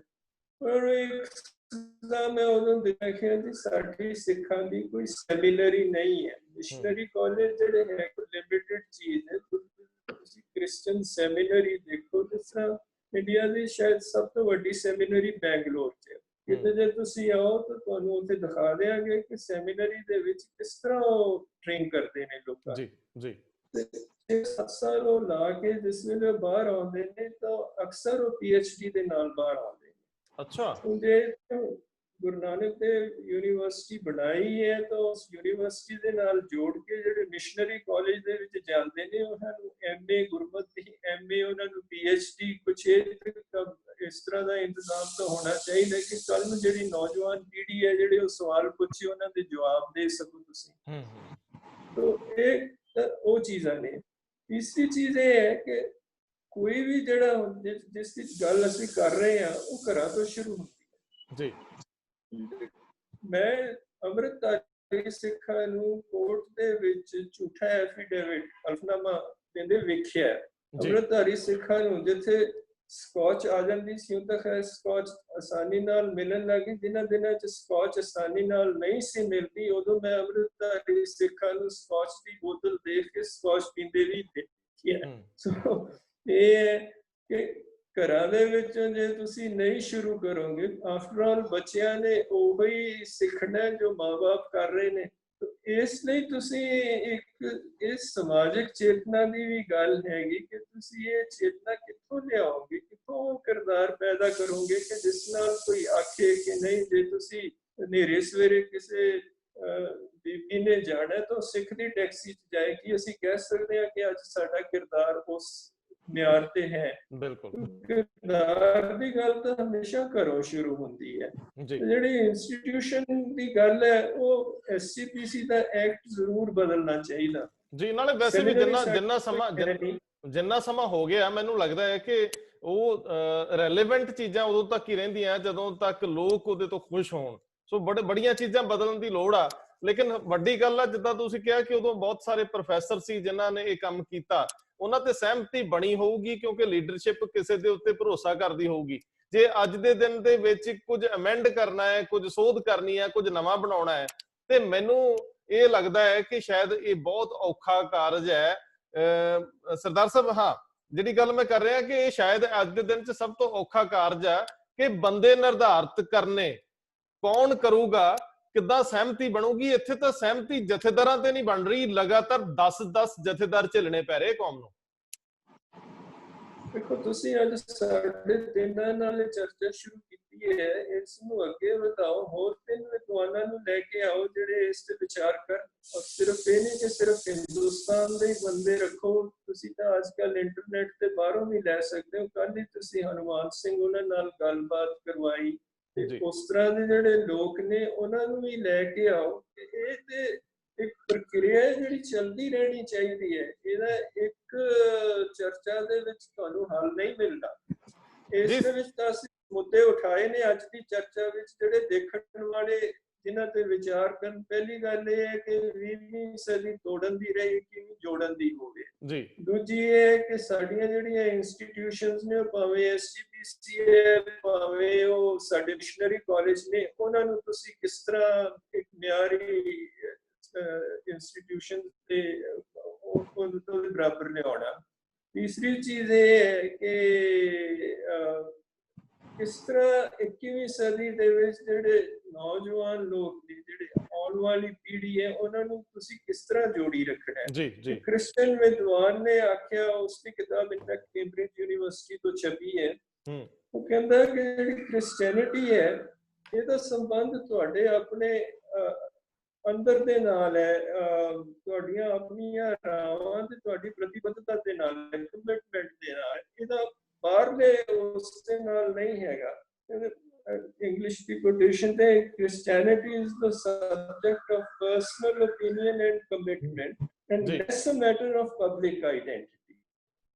ਪਰ ਮੈਂ ਉਦੋਂ ਦੇਖਿਆ ਜੀ ਸਾਡੀ ਸਿੱਖਾਂ ਦੀ ਕੋਈ ਸੈਮੀਨਰੀ ਨਹੀਂ ਹੈ। ਮਿਸ਼ਨਰੀ ਕਾਲਜ ਜਿਹੜੇ ਹੈ ਲਿਮਿਟਡ ਚੀਜ਼ ਹੈ। ਤੁਸੀਂ ਕ੍ਰਿਸਚਨ ਸੈਮੀਨਰੀ ਦੇਖੋ, ਜਿਸ ਤਰ੍ਹਾਂ ਇੰਡੀਆ ਦੀ ਸ਼ਾਇਦ ਸਭ ਤੋਂ ਵੱਡੀ ਸੈਮੀਨਰੀ ਬੈਂਗਲੋਰ 'ਚ ਹੈ। ਕਿਤੇ ਜੇ ਤੁਸੀਂ ਆਓ ਤਾਂ ਤੁਹਾਨੂੰ ਉੱਥੇ ਦਿਖਾ ਦਿਆਂਗੇ ਕਿ ਸੈਮੀਨਰੀ ਦੇ ਵਿੱਚ ਕਿਸ ਤਰ੍ਹਾਂ ਉਹ ਟ੍ਰੇਨ ਕਰਦੇ ਨੇ ਲੋਕਾਂ ਜੀ ਜੀ। ਤੇ 7 ਸਾਲ ਉਹ ਲਾ ਕੇ ਜਿਸ ਵੇਲੇ ਬਾਹਰ ਆਉਂਦੇ ਨੇ ਤਾਂ ਅਕਸਰ ਉਹ PhD ਦੇ ਨਾਲ ਬਾਹਰ ਆਉਂਦੇ ਨੇ। ਅੱਛਾ। ਜੇ ਗੁਰੂ ਨਾਨਕ ਦੇਵ ਯੂਨੀਵਰਸਿਟੀ ਬਣਾਈ ਹੈ ਤਾਂ ਉਸ ਯੂਨੀਵਰਸਿਟੀ ਦੇ ਨਾਲ ਜੋੜ ਕੇ ਜਿਹੜੇ ਮਿਸ਼ਨਰੀ ਕਾਲਜ ਦੇ ਵਿੱਚ ਜਾਂਦੇ ਨੇ ਉਹਨਾਂ ਨੂੰ MA ਗੁਰਮਤਿ ਦੀ, MA ਉਹਨਾਂ ਨੂੰ PhD, ਕੁਛ ਇਸ ਤਰ੍ਹਾਂ ਦਾ ਇੰਤਜ਼ਾਮ ਤਾਂ ਹੋਣਾ ਚਾਹੀਦਾ ਕਿ ਕੱਲ ਨੂੰ ਜਿਹੜੀ ਨੌਜਵਾਨ ਪੀੜ੍ਹੀ ਹੈ ਜਿਹੜੇ ਉਹ ਸਵਾਲ ਪੁੱਛੇ ਉਹਨਾਂ ਦੇ ਜਵਾਬ ਦੇ ਸਕੋ ਤੁਸੀਂ। ਤਾਂ ਇਹ ਉਹ ਚੀਜ਼ਾਂ ਨੇ। ਤੀਸਰੀ ਚੀਜ਼ ਇਹ ਹੈ ਕਿ ਕੋਈ ਵੀ ਜਿਹੜਾ ਜਿਸ ਦੀ ਗੱਲ ਅਸੀਂ ਕਰ ਰਹੇ ਹਾਂ ਉਹ ਘਰਾਂ ਤੋਂ ਸ਼ੁਰੂ ਹੁੰਦੀ ਹੈ ਜੀ। ਮੈਂ ਅੰਮ੍ਰਿਤਧਾਰੀ ਸਿੱਖਾਂ ਨੂੰ ਕੋਰਟ ਦੇ ਵਿੱਚ ਝੂਠਾ ਐਫੀਡੇਵਿਟ ਹਲਫਨਾਮਾ ਦਿੰਦੇ ਵੇਖਿਆ। ਅੰਮ੍ਰਿਤਧਾਰੀ ਸਿੱਖਾਂ ਨੂੰ ਜਿੱਥੇ ਸਕੌਚ ਆ ਜਾਂਦੀ ਸੀ, ਹੁਣ ਤੱਕ ਸਕੌਚ ਆਸਾਨੀ ਨਾਲ ਮਿਲਣ ਲੱਗੀ। ਜਿਨ੍ਹਾਂ ਦਿਨਾਂ 'ਚ ਸਕੌਚ ਆਸਾਨੀ ਨਾਲ ਨਹੀਂ ਸੀ ਮਿਲਦੀ, ਉਦੋਂ ਮੈਂ ਅੰਮ੍ਰਿਤਧਾਰੀ ਸਿੱਖਾਂ ਨੂੰ ਸਕੌਚ ਦੀ ਬੋਤਲ ਦੇਖ ਕੇ ਸਕੌਚ ਪੀਂਦੇ ਵੀ ਦੇਖਿਆ। ਸੋ ਇਹ ਹੈ ਕਿ ਘਰਾਂ ਦੇ ਵਿੱਚ ਜੇ ਤੁਸੀਂ ਨਹੀਂ ਸ਼ੁਰੂ ਕਰੋਗੇ, ਆਫਟਰ ਆਲ ਬੱਚਿਆਂ ਨੇ ਉਹੀ ਸਿੱਖਣਾ ਜੋ ਮਾਂ-ਬਾਪ ਕਰ ਰਹੇ ਨੇ। ਇਸ ਲਈ ਤੁਸੀਂ ਇਸ ਸਮਾਜਿਕ ਚੇਤਨਾ ਦੀ ਵੀ ਗੱਲ ਹੈਗੀ ਕਿ ਤੁਸੀਂ ਇਹ ਚੇਤਨਾ ਕਿੱਥੋਂ ਲਿਆਓਗੇ, ਕਿੱਥੋਂ ਕਿਰਦਾਰ ਪੈਦਾ ਕਰੋਗੇ ਕਿ ਜਿਸ ਨਾਲ ਕੋਈ ਆਖੇ ਕਿ ਨਹੀਂ ਜੇ ਤੁਸੀਂ ਹਨੇਰੇ ਸਵੇਰੇ ਕਿਸੇ ਬੀਬੀ ਨੇ ਜਾਣਾ ਤਾਂ ਸਿੱਖ ਦੀ ਟੈਕਸੀ 'ਚ ਜਾਏਗੀ। ਅਸੀਂ ਕਹਿ ਸਕਦੇ ਹਾਂ ਕਿ ਅੱਜ ਸਾਡਾ ਕਿਰਦਾਰ ਉਸ ਮਿਆਰ ਤੇ ਹੈ। ਬਿਲਕੁਲ। ਕਿਰਦਾਰ ਦੀ ਗੱਲ ਤਾਂ ਹਮੇਸ਼ਾ ਘਰੋਂ ਸ਼ੁਰੂ ਹੁੰਦੀ ਹੈ। ਜਿਹੜੀ ਇੰਸਟੀਟਿਊਸ਼ਨ ਦੀ ਗੱਲ ਹੈ ਉਹ SGPC ਦਾ ਐਕਟ ਜ਼ਰੂਰ ਬਦਲਣਾ ਚਾਹੀਦਾ ਜੀ। ਨਾਲੇ ਵੈਸੇ ਵੀ ਜਿੰਨਾ ਸਮਾਂ ਹੋ ਗਿਆ ਮੈਨੂੰ ਲੱਗਦਾ ਹੈ ਕਿ ਉਹ ਰੈਲੇਵੈਂਟ ਚੀਜ਼ਾਂ ਉਦੋਂ ਤੱਕ ਹੀ ਰਹਿੰਦੀਆਂ ਜਦੋਂ ਤੱਕ ਲੋਕ ਉਹਦੇ ਤੋਂ ਖੁਸ਼ ਹੋਣ। ਸੋ ਬੜੀਆਂ ਚੀਜ਼ਾਂ ਬਦਲਣ ਦੀ ਲੋੜ ਆ। ਲੇਕਿਨ ਵੱਡੀ ਗੱਲ ਆ ਜਿੱਦਾਂ ਤੁਸੀਂ ਕਿਹਾ ਕਿ ਉਦੋਂ ਬਹੁਤ ਸਾਰੇ ਪ੍ਰੋਫੈਸਰ ਸੀ ਜਿਨ੍ਹਾਂ ਨੇ ਇਹ ਕੰਮ ਕੀਤਾ, ਉਹਨਾਂ ਤੇ ਸਹਿਮਤੀ ਬਣੀ ਹੋਊਗੀ ਕਿਉਂਕਿ ਲੀਡਰਸ਼ਿਪ ਕਿਸੇ ਦੇ ਉੱਤੇ ਭਰੋਸਾ ਕਰਦੀ ਹੋਊਗੀ। ਜੇ ਅੱਜ ਦੇ ਦਿਨ ਦੇ ਵਿੱਚ ਕੁਝ ਅਮੈਂਡ ਕਰਨਾ ਹੈ, ਕੁਝ ਸੋਧ ਕਰਨੀ ਹੈ, ਕੁਝ ਨਵਾਂ ਬਣਾਉਣਾ ਹੈ, ਤੇ ਮੈਨੂੰ ਇਹ ਲੱਗਦਾ ਹੈ ਕਿ ਸ਼ਾਇਦ ਇਹ ਬਹੁਤ ਔਖਾ ਕਾਰਜ ਹੈ। ਸਰਦਾਰ ਸਾਹਿਬ, ਹਾਂ, ਜਿਹੜੀ ਗੱਲ ਮੈਂ ਕਰ ਰਿਹਾ ਕਿ ਇਹ ਸ਼ਾਇਦ ਅੱਜ ਦੇ ਦਿਨ 'ਚ ਸਭ ਤੋਂ ਔਖਾ ਕਾਰਜ ਹੈ ਕਿ ਬੰਦੇ ਨਿਰਧਾਰਿਤ ਕਰਨੇ ਕੌਣ ਕਰੂਗਾ, ਕਿੱਦਾਂ ਸਹਿਮਤੀ ਬਣੂਗੀ। ਇੱਥੇ ਤਾਂ ਸਹਿਮਤੀ ਜਥੇਦਾਰਾਂ ਤੇ ਨਹੀਂ ਬਣ ਰਹੀ, ਲਗਾਤਾਰ 10-10 ਜਥੇਦਾਰ ਝੱਲਣੇ ਪੈ ਰਹੇ ਕੌਮ ਨੂੰ। ਦੇਖੋ ਤੁਸੀਂ ਅੱਜ ਸਾਡੇ ਤਿੰਨਾਂ ਨਾਲ ਚਰਚਾ ਸ਼ੁਰੂ ਕੀਤੀ ਹੈ, ਇਸ ਨੂੰ ਅੱਗੇ ਵਧਾਓ, ਹੋਰ 3 ਵਿਦਵਾਨਾਂ ਨੂੰ ਲੈ ਕੇ ਆਓ ਜਿਹੜੇ ਇਸ ਤੇ ਵਿਚਾਰ ਕਰਨ। ਸਿਰਫ ਇਹ ਨਹੀਂ ਕਿ ਸਿਰਫ ਹਿੰਦੁਸਤਾਨ ਦੇ ਬੰਦੇ ਰੱਖੋ, ਤੁਸੀਂ ਤਾਂ ਅੱਜ ਕੱਲ ਇੰਟਰਨੈਟ ਤੇ ਬਾਹਰੋਂ ਵੀ ਲੈ ਸਕਦੇ ਹੋ। ਕੱਲ ਹੀ ਤੁਸੀਂ ਹਨੂਮਾਨ ਸਿੰਘ ਉਹਨਾਂ ਨਾਲ ਗੱਲਬਾਤ ਕਰਵਾਈ, ਤੇ ਉਸ ਤਰ੍ਹਾਂ ਦੇ ਜਿਹੜੇ ਲੋਕ ਨੇ ਉਹਨਾਂ ਨੂੰ ਵੀ ਲੈ ਕੇ ਆਓ। ਇਹ ਤੇ ਇੱਕ ਪ੍ਰਕਿਰਿਆ ਜਿਹੜੀ ਚੱਲਦੀ ਰਹਿਣੀ ਚਾਹੀਦੀ ਹੈ। ਇਹਦਾ ਇੱਕ ਚਰਚਾ ਦੇ ਵਿੱਚ ਤੁਹਾਨੂੰ ਹੱਲ ਨਹੀਂ ਮਿਲਦਾ। ਇਸ ਦੇ ਵਿੱਚ ਤਾਂ ਅਸੀਂ ਮੁੱਦੇ ਉਠਾਏ ਨੇ ਅੱਜ ਦੀ ਚਰਚਾ ਵਿੱਚ ਜਿਹੜੇ ਦੇਖਣ ਵਾਲੇ ਜਿਨ੍ਹਾਂ ਤੇ ਵਿਚਾਰ ਕਰਨ। ਪਹਿਲੀ ਗੱਲ ਇਹ ਹੈ ਕਿ 20ਵੀਂ ਸਦੀ ਤੋੜਨ ਦੀ ਰਹੀ, ਕਿਵੇਂ ਜੋੜਨ ਦੀ ਹੋਵੇ ਜੀ। ਦੂਜੀ ਇਹ ਹੈ ਕਿ ਸਾਡੀਆਂ ਜਿਹੜੀਆਂ ਇੰਸਟੀਟਿਊਸ਼ਨਸ ਨੇ, ਭਾਵੇਂ SGPC ਹੈ, ਭਾਵੇਂ ਉਹ ਸਾਡੇ ਮਿਸ਼ਨਰੀ ਕਾਲਜ ਨੇ, ਉਹਨਾਂ ਨੂੰ ਤੁਸੀਂ ਕਿਸ ਤਰ੍ਹਾਂ ਇੱਕ ਮਿਆਰੀ ਇੰਸਟੀਟਿਊਸ਼ਨ ਤੇ ਉਹਦੇ ਬਰਾਬਰ ਲਿਆਉਣਾ। तीसरी चीज ये है कि किस तरह 21वीं सदी ਦੇ ਵਿੱਚ ਜਿਹੜੇ ਨੌਜਵਾਨ ਲੋਕ ਨੇ, ਜਿਹੜੇ ਆਉਣ ਵਾਲੀ ਪੀੜ੍ਹੀ ਹੈ, ਉਹਨਾਂ ਨੂੰ ਤੁਸੀਂ ਕਿਸ ਤਰ੍ਹਾਂ ਜੋੜੀ ਰੱਖਣਾ ਹੈ। ਜੀ ਜੀ। ਕ੍ਰਿਸਚਨ ਵਿਦਵਾਨ ਨੇ ਆਖਿਆ, ਉਸਦੀ ਕਿਤਾਬ ਇੰਨਾ ਕੈਂਬਰਿਜ ਯੂਨੀਵਰਸਿਟੀ ਤੋਂ ਛਪੀ ਹੈ, ਉਹ ਕਹਿੰਦਾ ਕਿ ਜਿਹੜੀ ਕ੍ਰਿਸਚੈਨਿਟੀ ਹੈ ਇਹਦਾ ਸੰਬੰਧ ਤੁਹਾਡੇ ਆਪਣੇ ਅੰਦਰ ਦੇ ਨਾਲ ਹੈ, ਤੁਹਾਡੀਆਂ ਆਪਣੀਆਂ ਰਾਵਾਂ ਤੇ ਤੁਹਾਡੀ ਪ੍ਰਤੀਬੱਧਤਾ ਦੇ ਨਾਲ ਹੈ, ਕਮਿਟਮੈਂਟ ਦੇ ਨਾਲ। ਇਹਦਾ ਬਾਹਰਲੇ ਉਸ ਦੇ ਨਾਲ ਨਹੀਂ ਹੈਗਾ। ਇੰਗਲਿਸ਼ ਦੀ ਕੋਟੇਸ਼ਨ ਤੇ Christianity is the subject of personal opinion and commitment and less a matter of public identity।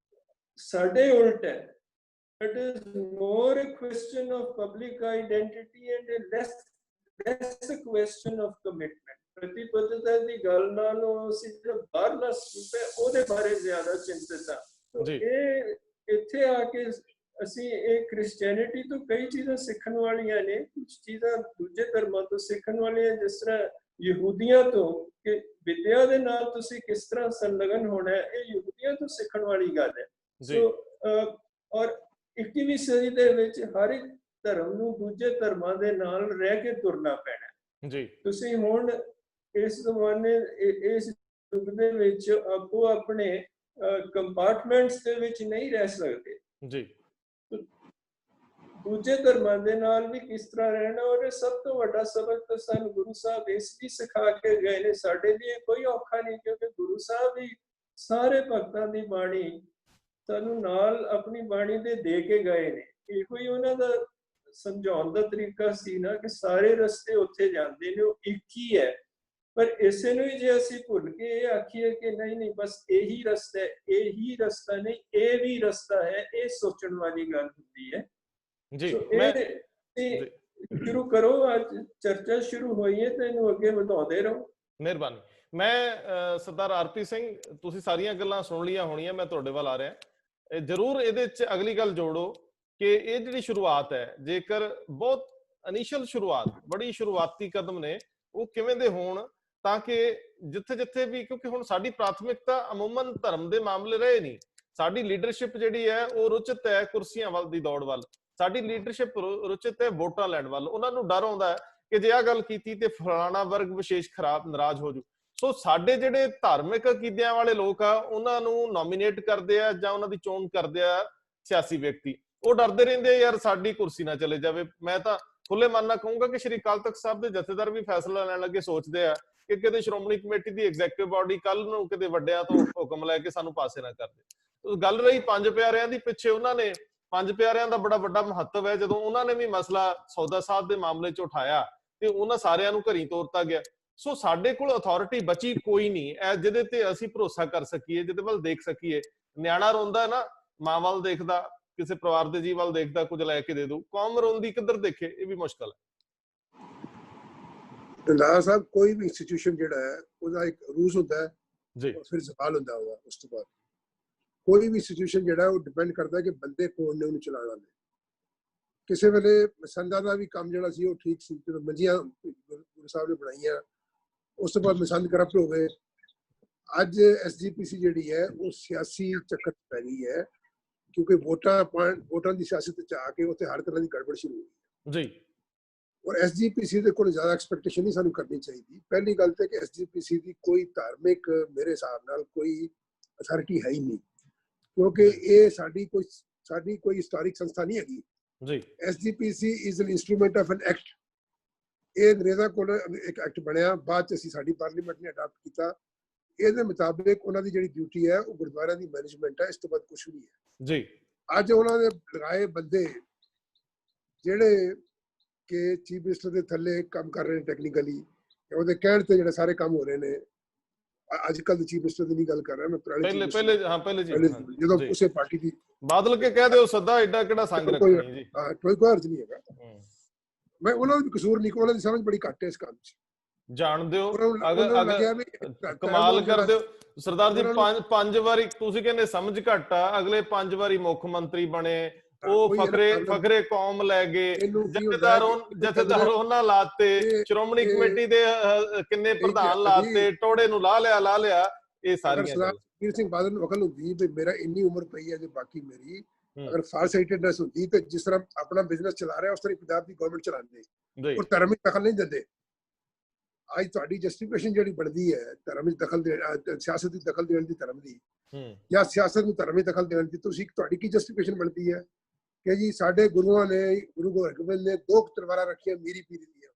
ਸਾਡੇ ਉਲਟ ਹੈ, it is more a question of public identity and less a question of commitment। ਪ੍ਰਤੀਬੱਧਤਾ ਦੀ ਗੱਲ ਨਾਲੋਂ ਅਸੀਂ ਜਿਹੜਾ ਬਾਹਰਲਾ ਸਰੂਪ ਹੈ ਉਹਦੇ ਬਾਰੇ ਜ਼ਿਆਦਾ ਚਿੰਤਤ ਹਾਂ। ਇਹ ਇੱਥੇ ਆ ਕੇ ਅਸੀਂ ਇਹ ਕ੍ਰਿਸਚੈਨਿਟੀ ਤੋਂ ਕਈ ਚੀਜ਼ਾਂ ਸਿੱਖਣ ਵਾਲੀਆਂ ਨੇ, ਕੁਝ ਚੀਜ਼ਾਂ ਦੂਜੇ ਧਰਮਾਂ ਤੋਂ ਸਿੱਖਣ ਵਾਲੀਆਂ, ਜਿਸ ਤਰ੍ਹਾਂ ਯਹੂਦੀਆਂ ਤੋਂ ਕਿ ਵਿਦਿਆ ਦੇ ਨਾਲ ਤੁਸੀਂ ਕਿਸ ਤਰ੍ਹਾਂ ਸੰਲਗਨ ਹੋਣਾ ਹੈ, ਇਹ ਯਹੂਦੀਆਂ ਤੋਂ ਸਿੱਖਣ ਵਾਲੀ ਗੱਲ ਹੈ। ਸੋ ਔਰ 21ਵੀਂ ਸਦੀ ਦੇ ਵਿੱਚ ਹਰ ਇੱਕ ਧਰਮ ਨੂੰ ਦੂਜੇ ਧਰਮਾਂ ਦੇ ਨਾਲ ਰਹਿ ਕੇ ਤੁਰਨਾ ਪੈਣਾ ਜੀ। ਤੁਸੀਂ ਹੁਣ ਇਸ ਜ਼ਮਾਨੇ ਇਸ ਯੁੱਗ ਦੇ ਵਿੱਚ ਆਪੋ ਆਪਣੇ ਕੰਪਾਰਟਮੈਂਟਸ ਦੇ ਵਿੱਚ ਨਹੀਂ ਰਹਿ ਸਕਦੇ ਜੀ। ਦੂਜੇ ਧਰਮਾਂ ਦੇ ਨਾਲ ਵੀ ਕਿਸ ਤਰ੍ਹਾਂ ਰਹਿਣਾ, ਔਰ ਸਭ ਤੋਂ ਵੱਡਾ ਸਬਕ ਤਾਂ ਸਾਨੂੰ ਗੁਰੂ ਸਾਹਿਬ ਇਸ ਲਈ ਸਿਖਾ ਕੇ ਗਏ ਨੇ। ਸਾਡੇ ਲਈ ਕੋਈ ਔਖਾ ਨਹੀਂ, ਕਿਉਂਕਿ ਗੁਰੂ ਸਾਹਿਬ ਵੀ ਸਾਰੇ ਭਗਤਾਂ ਦੀ ਬਾਣੀ ਸਾਨੂੰ ਨਾਲ ਆਪਣੀ ਬਾਣੀ ਦੇ ਕੇ ਗਏ ਨੇ। ਇਹੋ ਹੀ ਉਹਨਾਂ ਦਾ ਸਮਝਾਉਣ ਦਾ ਤਰੀਕਾ ਸੀ ਨਾ ਕਿ ਸਾਰੇ ਰਸਤੇ ਉੱਥੇ ਜਾਂਦੇ ਨੇ, ਉਹ ਇੱਕ ਹੀ ਹੈ। ਪਰ ਇਸੇ ਨੂੰ ਹੀ ਜੇ ਅਸੀਂ ਭੁੱਲ ਕੇ ਇਹ ਆਖੀਏ ਕਿ ਨਹੀਂ ਨਹੀਂ ਬਸ ਇਹੀ ਰਸਤਾ ਹੈ, ਇਹੀ ਰਸਤਾ ਨਹੀਂ, ਇਹ ਵੀ ਰਸਤਾ ਹੈ, ਇਹ ਸੋਚਣ ਵਾਲੀ ਗੱਲ ਹੁੰਦੀ ਹੈ ਜੀ। ਸ਼ੁਰੂ ਕਰੋ, ਅੱਜ ਚਰਚਾ ਸ਼ੁਰੂ ਹੋਈ ਹੈ ਤੇ ਇਹਨੂੰ ਅੱਗੇ ਵਧਾਉਂਦੇ ਰਹੋ। ਮਿਹਰਬਾਨੀ। ਮੈਂ ਸਰਦਾਰ ਆਰਪੀ ਸਿੰਘ, ਤੁਸੀਂ ਸਾਰੀਆਂ ਗੱਲਾਂ ਸੁਣ ਲਈਆਂ ਹੋਣੀਆਂ, ਮੈਂ ਤੁਹਾਡੇ ਵੱਲ ਆ ਰਿਹਾ। ਜ਼ਰੂਰ ਇਹਦੇ ਚ ਅਗਲੀ ਗੱਲ ਜੋੜੋ ਕਿ ਇਹ ਜਿਹੜੀ ਸ਼ੁਰੂਆਤ ਹੈ, ਜੇਕਰ ਬਹੁਤ ਇਨੀਸ਼ੀਅਲ ਸ਼ੁਰੂਆਤ, ਬੜੀ ਸ਼ੁਰੂਆਤੀ ਕਦਮ ਨੇ, ਉਹ ਕਿਵੇਂ ਦੇ ਹੋਣ ਤਾਂ ਕਿ ਜਿੱਥੇ ਜਿੱਥੇ ਵੀ, ਕਿਉਂਕਿ ਹੁਣ ਸਾਡੀ ਪ੍ਰਾਥਮਿਕਤਾ ਅਮੂਮਨ ਧਰਮ ਦੇ ਮਾਮਲੇ ਰਹੇ ਨਹੀਂ। ਸਾਡੀ ਲੀਡਰਸ਼ਿਪ ਜਿਹੜੀ ਹੈ ਉਹ ਰੁਚਿਤ ਹੈ ਕੁਰਸੀਆਂ ਵੱਲ ਦੀ ਦੌੜ ਵੱਲ, ਸਾਡੀ ਲੀਡਰਸ਼ਿਪ ਰੁਚਿਤ ਹੈ ਵੋਟਾਂ ਲੈਣ ਵੱਲ। ਉਹਨਾਂ ਨੂੰ ਡਰ ਆਉਂਦਾ ਹੈ ਕਿ ਜੇ ਆਹ ਗੱਲ ਕੀਤੀ ਤੇ ਫਲਾਣਾ ਵਰਗ ਵਿਸ਼ੇਸ਼ ਖਰਾਬ ਨਾਰਾਜ਼ ਹੋ ਜੂ। ਸੋ ਸਾਡੇ ਜਿਹੜੇ ਧਾਰਮਿਕ ਅਕੀਦਿਆਂ ਵਾਲੇ ਲੋਕ ਆ, ਉਹਨਾਂ ਨੂੰ ਨੋਮੀਨੇਟ ਕਰਦੇ ਆ ਜਾਂ ਉਹਨਾਂ ਦੀ ਚੋਣ ਕਰਦੇ ਆ ਸਿਆਸੀ ਵਿਅਕਤੀ, ਉਹ ਡਰਦੇ ਰਹਿੰਦੇ ਯਾਰ ਸਾਡੀ ਕੁਰਸੀ ਨਾ ਚਲੇ ਜਾਵੇ। ਮੈਂ ਤਾਂ ਖੁੱਲੇ ਮਨ ਨਾਲ ਕਹੂੰਗਾ ਕਿ ਸ਼੍ਰੀ ਅਕਾਲ ਤਖਤ ਸਾਹਿਬ ਦੇ ਜਥੇਦਾਰ ਵੀ ਫੈਸਲਾ ਲੈਣ ਲੱਗੇ ਸੋਚਦੇ ਆ ਕਿ ਕਿਤੇ ਸ਼੍ਰੋਮਣੀ ਕਮੇਟੀ ਦੀ ਐਗਜ਼ੈਕਟਿਵ ਬਾਡੀ ਕੱਲ ਨੂੰ ਕਿਤੇ ਵੱਡਿਆਂ ਤੋਂ ਹੁਕਮ ਲੈ ਕੇ ਸਾਨੂੰ ਪਾਸੇ ਨਾ ਕਰ ਦੇ। ਗੱਲ ਰਹੀ ਪੰਜ ਪਿਆਰਿਆਂ ਦੀ, ਪਿੱਛੇ ਉਹਨਾਂ ਨੇ ਪੰਜ ਪਿਆਰਿਆਂ ਦਾ ਬੜਾ ਵੱਡਾ ਮਹੱਤਵ ਹੈ। ਜਦੋਂ ਉਹਨਾਂ ਨੇ ਵੀ ਮਸਲਾ ਸੌਦਾ ਸਾਹਿਬ ਦੇ ਮਾਮਲੇ 'ਚ ਉਠਾਇਆ ਤੇ ਉਹਨਾਂ ਸਾਰਿਆਂ ਨੂੰ ਘਰੀ ਤੋਰਤਾ ਗਿਆ। ਸੋ ਸਾਡੇ ਕੋਲ ਅਥਾਰਟੀ ਬਚੀ ਕੋਈ ਨਹੀਂ ਜਿਹਦੇ ਤੇ ਅਸੀਂ ਭਰੋਸਾ ਕਰ ਸਕੀਏ, ਜਿਹਦੇ ਵੱਲ ਦੇਖ ਸਕੀਏ। ਨਿਆਣਾ ਰੋਂਦਾ ਨਾ, ਮਾਂ ਵੱਲ ਦੇਖਦਾ, ਕਿਸੇ ਪਰਿਵਾਰ ਦੇ ਜੀਵ ਵੱਲ ਦੇਖਦਾ, ਕੁਝ ਲੈ ਕੇ ਦੇ ਦੂ। ਕੌਮ ਰੋਂਦੀ ਕਿੱਧਰ ਦੇਖੇ, ਇਹ ਵੀ ਮੁਸ਼ਕਲ ਹੈ। ਰੰਧਾਵਾ ਸਾਹਿਬ, ਕੋਈ ਵੀ ਇੰਸਟੀਟਿਊਸ਼ਨ ਜਿਹੜਾ ਹੈ ਉਹਦਾ ਇੱਕ ਰੂਲਸ ਹੁੰਦਾ ਹੈ ਜੀ, ਫਿਰ ਸਵਾਲ ਹੁੰਦਾ ਹੋਗਾ। ਉਸ ਤੋਂ ਬਾਅਦ ਕੋਈ ਵੀ ਇੰਸਟੀਟਿਊਸ਼ਨ ਜਿਹੜਾ ਉਹ ਡਿਪੈਂਡ ਕਰਦਾ ਕਿ ਬੰਦੇ ਕੌਣ ਨੇ ਉਹਨੂੰ ਚਲਾਉਣ ਵਾਲੇ। ਕਿਸੇ ਵੇਲੇ ਮਸੰਦਾਂ ਦਾ ਵੀ ਕੰਮ ਜਿਹੜਾ ਸੀ ਉਹ ਠੀਕ ਸੀ, ਜਦੋਂ ਮੰਜੀਆਂ ਗੁਰੂ ਸਾਹਿਬ ਨੇ ਬਣਾਈਆਂ, ਉਸ ਤੋਂ ਬਾਅਦ ਮਸੰਦ ਕਰਪਟ ਹੋ ਗਏ। ਅੱਜ SGPC ਜਿਹੜੀ ਹੈ ਉਹ ਸਿਆਸੀ ਚੱਕਰ ਪੈ ਗਈ ਹੈ, ਕਿਉਂਕਿ ਵੋਟਾਂ ਦੀ ਸਿਆਸਤ ਚ ਆ ਕੇ ਉੱਥੇ ਹਰ ਤਰ੍ਹਾਂ ਦੀ ਗੜਬੜ ਸ਼ੁਰੂ ਹੋਈ ਹੈ ਜੀ। ਔਰ SGPC ਦੇ ਕੋਲ ਜ਼ਿਆਦਾ ਐਕਸਪੈਕਟੇਸ਼ਨ ਨਹੀਂ ਸਾਨੂੰ ਕਰਨੀ ਚਾਹੀਦੀ। ਪਹਿਲੀ ਗੱਲ ਤੇ ਕਿ SGPC ਦੀ ਕੋਈ ਧਾਰਮਿਕ ਮੇਰੇ ਹਿਸਾਬ ਨਾਲ ਕੋਈ ਅਥਾਰਟੀ ਹੈ ਹੀ ਨਹੀਂ, ਕਿਉਂਕਿ ਇਹ ਸਾਡੀ ਕੋਈ ਹਿਸਟੋਰਿਕ ਸੰਸਥਾ ਨਹੀਂ ਹੈਗੀ ਜੀ। SGPC is an instrument of N act. ਇਹ ਅੰਗਰੇਜ਼ਾਂ ਕੋਲ ਇੱਕ ਐਕਟ ਬਣਿਆ, ਬਾਅਦ ਚ ਅਸੀਂ ਸਾਡੀ ਪਾਰਲੀਮੈਂਟ ਨੇ ਅਡਾਪਟ ਕੀਤਾ। ਇਹਦੇ ਮੁਤਾਬਿਕ ਉਹਨਾਂ ਦੀ ਜਿਹੜੀ ਡਿਊਟੀ ਹੈ ਉਹ ਗੁਰਦੁਆਰਿਆਂ ਦੀ ਮੈਨੇਜਮੈਂਟ ਹੈ, ਇਸ ਤੋਂ ਬਾਅਦ ਕੁਝ ਨਹੀਂ ਹੈ ਜੀ। ਅੱਜ ਉਹਨਾਂ ਦੇ ਲਗਾਏ ਬੰਦੇ ਜਿਹੜੇ ਕਿ ਚੀਫ ਮਿਨਿਸਟਰ ਦੇ ਥੱਲੇ ਕੰਮ ਕਰ ਰਹੇ ਨੇ ਟੈਕਨੀਕਲੀ, ਉਹਦੇ ਕਹਿਣ ਤੇ ਜਿਹੜੇ ਸਾਰੇ ਕੰਮ ਹੋ ਰਹੇ ਨੇ। ਅੱਜ ਕੱਲ ਦੇ ਚੀਫ ਮਿਨਿਸਟਰ ਦੀ ਨਹੀਂ ਗੱਲ ਕਰ ਰਿਹਾ ਮੈਂ, ਪਹਿਲੇ ਜਦੋਂ ਉਸੇ ਪਾਰਟੀ ਦੀ ਬਾਦਲ ਕੇ ਕਹਿ ਦਿਓ ਸਦਾ, ਐਡਾ ਕਿਹੜਾ ਸੰਗ ਰੱਖਣੀ ਜੀ, ਕੋਈ ਅਰਥ ਨਹੀਂ ਹੈਗਾ। ਮੈਂ ਉਹਨਾਂ ਦਾ ਕਸੂਰ ਨਹੀਂ, ਉਹਨਾਂ ਦੀ ਸਮਝ ਬੜੀ ਘੱਟ ਹੈ ਇਸ ਕੰਮ 'ਚ। ਜਾਣਦੇ ਹੋ ਕਮਾਲ ਕਰਦੇ ਹੋ ਸਰਦਾਰ ਜੀ। ਪੰਜ ਵਾਰੀ ਤੁਸੀਂ ਕਹਿੰਦੇ ਸਮਝ ਘੱਟ ਆ, ਅਗਲੇ 5 ਵਾਰੀ ਮੁੱਖ ਮੰਤਰੀ ਬਣੇ, ਉਹ ਫਖਰੇ ਕੌਮ ਲੈ ਗਏ, ਜਥੇਦਾਰ ਉਹਨਾਂ ਲਾਤੇ, ਸ਼੍ਰੋਮਣੀ ਕਮੇਟੀ ਦੇ ਕਿੰਨੇ ਪ੍ਰਧਾਨ ਲਾਤੇ, ਟੋੜੇ ਨੂੰ ਲਾ ਲਿਆ। ਇਹ ਸਾਰੀਆਂ ਸਰਦਾਰ ਸੁਖਬੀਰ ਸਿੰਘ ਬਾਦਲ ਨੂੰ ਅਕਲ ਹੁੰਦੀ ਵੀ ਮੇਰਾ ਇੰਨੀ ਉਮਰ ਪਈ ਹੈ ਜੇ ਬਾਕੀ ਮੇਰੀ ਅਗਰ ਫਾਰ ਸਾਈਟਡਨੈਸ ਹੁੰਦੀ ਤੇ ਜਿਸ ਤਰ੍ਹਾਂ ਆਪਣਾ ਬਿਜ਼ਨਸ ਚਲਾ ਰਿਹਾ ਉਸ ਤਰ੍ਹਾਂ ਪੰਜਾਬ ਦੀ ਗਵਰਨਮੈਂਟ ਚਲਾਉਂਦੇ ਔਰ ਧਰਮ ਵਿੱਚ ਦਖਲ ਨਹੀਂ ਦਿੰਦੇ। ਅੱਜ ਤੁਹਾਡੀ ਜਸਟੀਫਿਕੇਸ਼ਨ ਜਿਹੜੀ ਬਣਦੀ ਹੈ ਧਰਮ ਵਿੱਚ ਦਖਲ ਦੇ ਸਿਆਸਤ ਵਿੱਚ ਦਖਲ ਦੇਣ ਦੀ ਧਰਮ ਦੀ ਜਾਂ ਸਿਆਸਤ ਨੂੰ ਧਰਮ ਵਿੱਚ ਦਖਲ ਦੇਣ ਦੀ, ਤੁਸੀਂ ਤੁਹਾਡੀ ਕੀ ਜਸਟੀਫਿਕੇਸ਼ਨ ਬਣਦੀ ਹੈ ਕਿ ਜੀ ਸਾਡੇ ਗੁਰੂਆਂ ਨੇ ਗੁਰੂ ਗੋਬਿੰਦ ਨੇ 2 ਤਲਵਾਰਾਂ ਰੱਖੀਆਂ ਮੀਰੀ ਪੀਰੀ ਦੀਆਂ,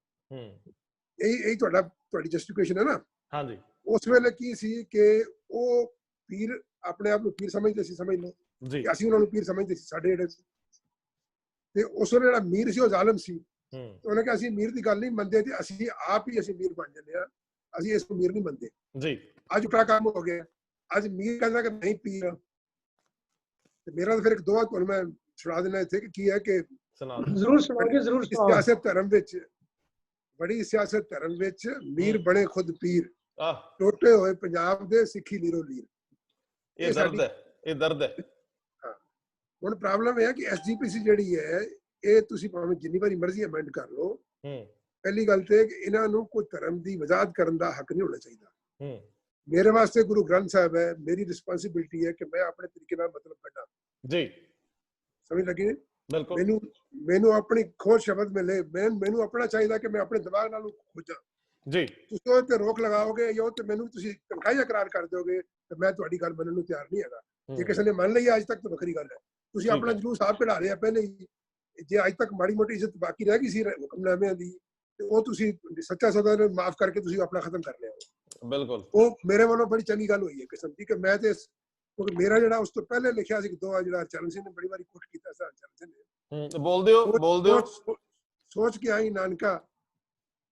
ਇਹੀ ਤੁਹਾਡੀ ਜਸਟੀਫਿਕੇਸ਼ਨ ਹੈ ਨਾ। ਹਾਂਜੀ, ਉਸ ਵੇਲੇ ਕੀ ਸੀ ਕਿ ਉਹ ਪੀਰ ਆਪਣੇ ਆਪ ਨੂੰ ਪੀਰ ਸਮਝਦੇ ਸੀ, ਸਮਝ ਲਓ ਜੀ, ਅਸੀਂ ਉਹਨਾਂ ਨੂੰ ਪੀਰ ਸਮਝਦੇ ਸੀ ਸਾਡੇ ਜਿਹੜੇ, ਤੇ ਉਸ ਵੇਲੇ ਜਿਹੜਾ ਮੀਰ ਸੀ ਉਹ ਜ਼ਾਲਮ ਸੀ। ਉਹਨੇ ਕਿਹਾ ਅਸੀਂ ਮੀਰ ਦੀ ਗੱਲ ਨਹੀਂ ਮੰਨਦੇ ਤੇ ਅਸੀਂ ਆਪ ਹੀ ਮੀਰ ਬਣ ਜਾਂਦੇ ਆ, ਅਸੀਂ ਇਸ ਨੂੰ ਮੀਰ ਨਹੀਂ ਮੰਨਦੇ ਜੀ। ਅੱਜ ਉਲਟਾ ਕੰਮ ਹੋ ਗਿਆ, ਅੱਜ ਮੀਰ ਕਹਿੰਦਾ ਕਿ ਨਹੀਂ ਪੀਰ, ਤੇ ਮੇਰਾ ਤਾਂ ਫਿਰ ਇੱਕ ਦੋਹਾ ਤੁਹਾਨੂੰ ਮੈਂ ਸੁਣਾ ਦੇਣਾ ਇੱਥੇ ਕਿ ਕੀ ਹੈ ਕਿ ਜ਼ਰੂਰ ਸੁਣਾਓਗੇ, ਜ਼ਰੂਰ ਸੁਣਾਓ। ਸਿਆਸਤ ਧਰਮ ਵਿੱਚ, ਬੜੀ ਸਿਆਸਤ ਧਰਮ ਵਿੱਚ ਮੀਰ ਬਣੇ ਖੁਦ ਪੀਰ, ਟੋਟੇ ਹੋਏ ਪੰਜਾਬ ਦੇ ਸਿੱਖੀ ਲੀਰੋ ਲੀਰ। ਇਹ ਦਰਦ ਹੈ, ਇਹ ਦਰਦ ਹੈ। ਹਾਂ, ਹੁਣ ਪ੍ਰੋਬਲਮ ਇਹ ਹੈ ਕਿ ਐਸਜੀਪੀਸੀ ਜਿਹੜੀ ਹੈ ਇਹ ਤੁਸੀਂ ਭਾਵੇਂ ਜਿੰਨੀ ਵਾਰੀ ਮਰਜ਼ੀ ਅਮੈਂਡ ਕਰ ਲਓ, ਪਹਿਲੀ ਗੱਲ ਤੇ ਕਿ ਇਹਨਾਂ ਨੂੰ ਕੋਈ ਧਰਮ ਦੀ ਵਜ਼ਾਹਤ ਕਰਨ ਦਾ ਹੱਕ ਨਹੀਂ ਹੋਣਾ ਚਾਹੀਦਾ। ਮੇਰੇ ਵਾਸਤੇ ਗੁਰੂ ਗ੍ਰੰਥ ਸਾਹਿਬ ਹੈ, ਮੇਰੀ ਰਿਸਪਾਂਸਿਬਿਲਿਟੀ ਹੈ ਕਿ ਮੈਂ ਆਪਣੇ ਤਰੀਕੇ ਨਾਲ ਮਤਲਬ ਕੱਢਾਂ ਜੀ, ਸਮਝ ਲੱਗੀ? ਬਿਲਕੁਲ। ਮੈਨੂੰ ਆਪਣੀ ਖੋਜ ਸ਼ਬਦ ਮਿਲੇ, ਮੈਨੂੰ ਆਪਣਾ ਚਾਹੀਦਾ ਕਿ ਮੈਂ ਆਪਣੇ ਦਿਮਾਗ ਨਾਲ ਖੋਜਾਂ ਜੀ। ਤੁਸੀਂ ਉਹ ਤੇ ਰੋਕ ਲਗਾਓਗੇ ਜਾਂ ਤੇ ਮੈਨੂੰ ਤੁਸੀਂ ਤਨਖਾਹੀਆ ਇਕਰਾਰ ਕਰ ਦਿਓਗੇ ਤੇ ਮੈਂ ਤੁਹਾਡੀ ਗੱਲ ਮੰਨਣ ਨੂੰ ਤਿਆਰ ਨਹੀਂ ਹੈਗਾ। ਜੇ ਕਿਸੇ ਨੇ ਮੰਨ ਲਈ ਅੱਜ ਤੱਕ ਤਾਂ ਵੱਖਰੀ ਗੱਲ ਹੈ, ਤੁਸੀਂ ਆਪਣਾ ਜਲੂਸ ਆਪ ਕਢਾ ਲਿਆ ਪਹਿਲੇ ਹੀ। ਜੇ ਅੱਜ ਤੱਕ ਮਾੜੀ ਮੋਟੀ ਇੱਜ਼ਤ ਬਾਕੀ ਰਹਿ ਗਈ ਸੀ ਹੁਕਮਨਾਮਿਆਂ ਦੀ, ਤੇ ਉਹ ਤੁਸੀਂ ਸੱਚਾ ਸੌਦਾ ਨੂੰ ਮਾਫ ਕਰਕੇ ਤੁਸੀਂ ਆਪਣਾ ਖਤਮ ਕਰ ਲਿਆ। ਬਿਲਕੁਲ, ਉਹ ਮੇਰੇ ਵੱਲੋਂ ਬੜੀ ਚੰਗੀ ਗੱਲ ਹੋਈ ਹੈ ਕਿਸਮ ਦੀ ਕਿ ਮੈਂ ਤੇ, ਕਿਉਂਕਿ ਮੇਰਾ ਜਿਹੜਾ ਉਸ ਤੋਂ ਪਹਿਲੇ ਲਿਖਿਆ ਸੀ ਦੋਹਾ ਜਿਹੜਾ ਚਰਨ ਸਿੰਘ ਨੇ ਬੜੀ ਵਾਰੀ ਕੋਟ ਕੀਤਾ ਸੀ, ਚਰਨ ਸਿੰਘ ਨੇ, ਬੋਲ ਦਿਓ ਸੋਚ ਕੇ ਆਈ ਨਾਨਕਾ,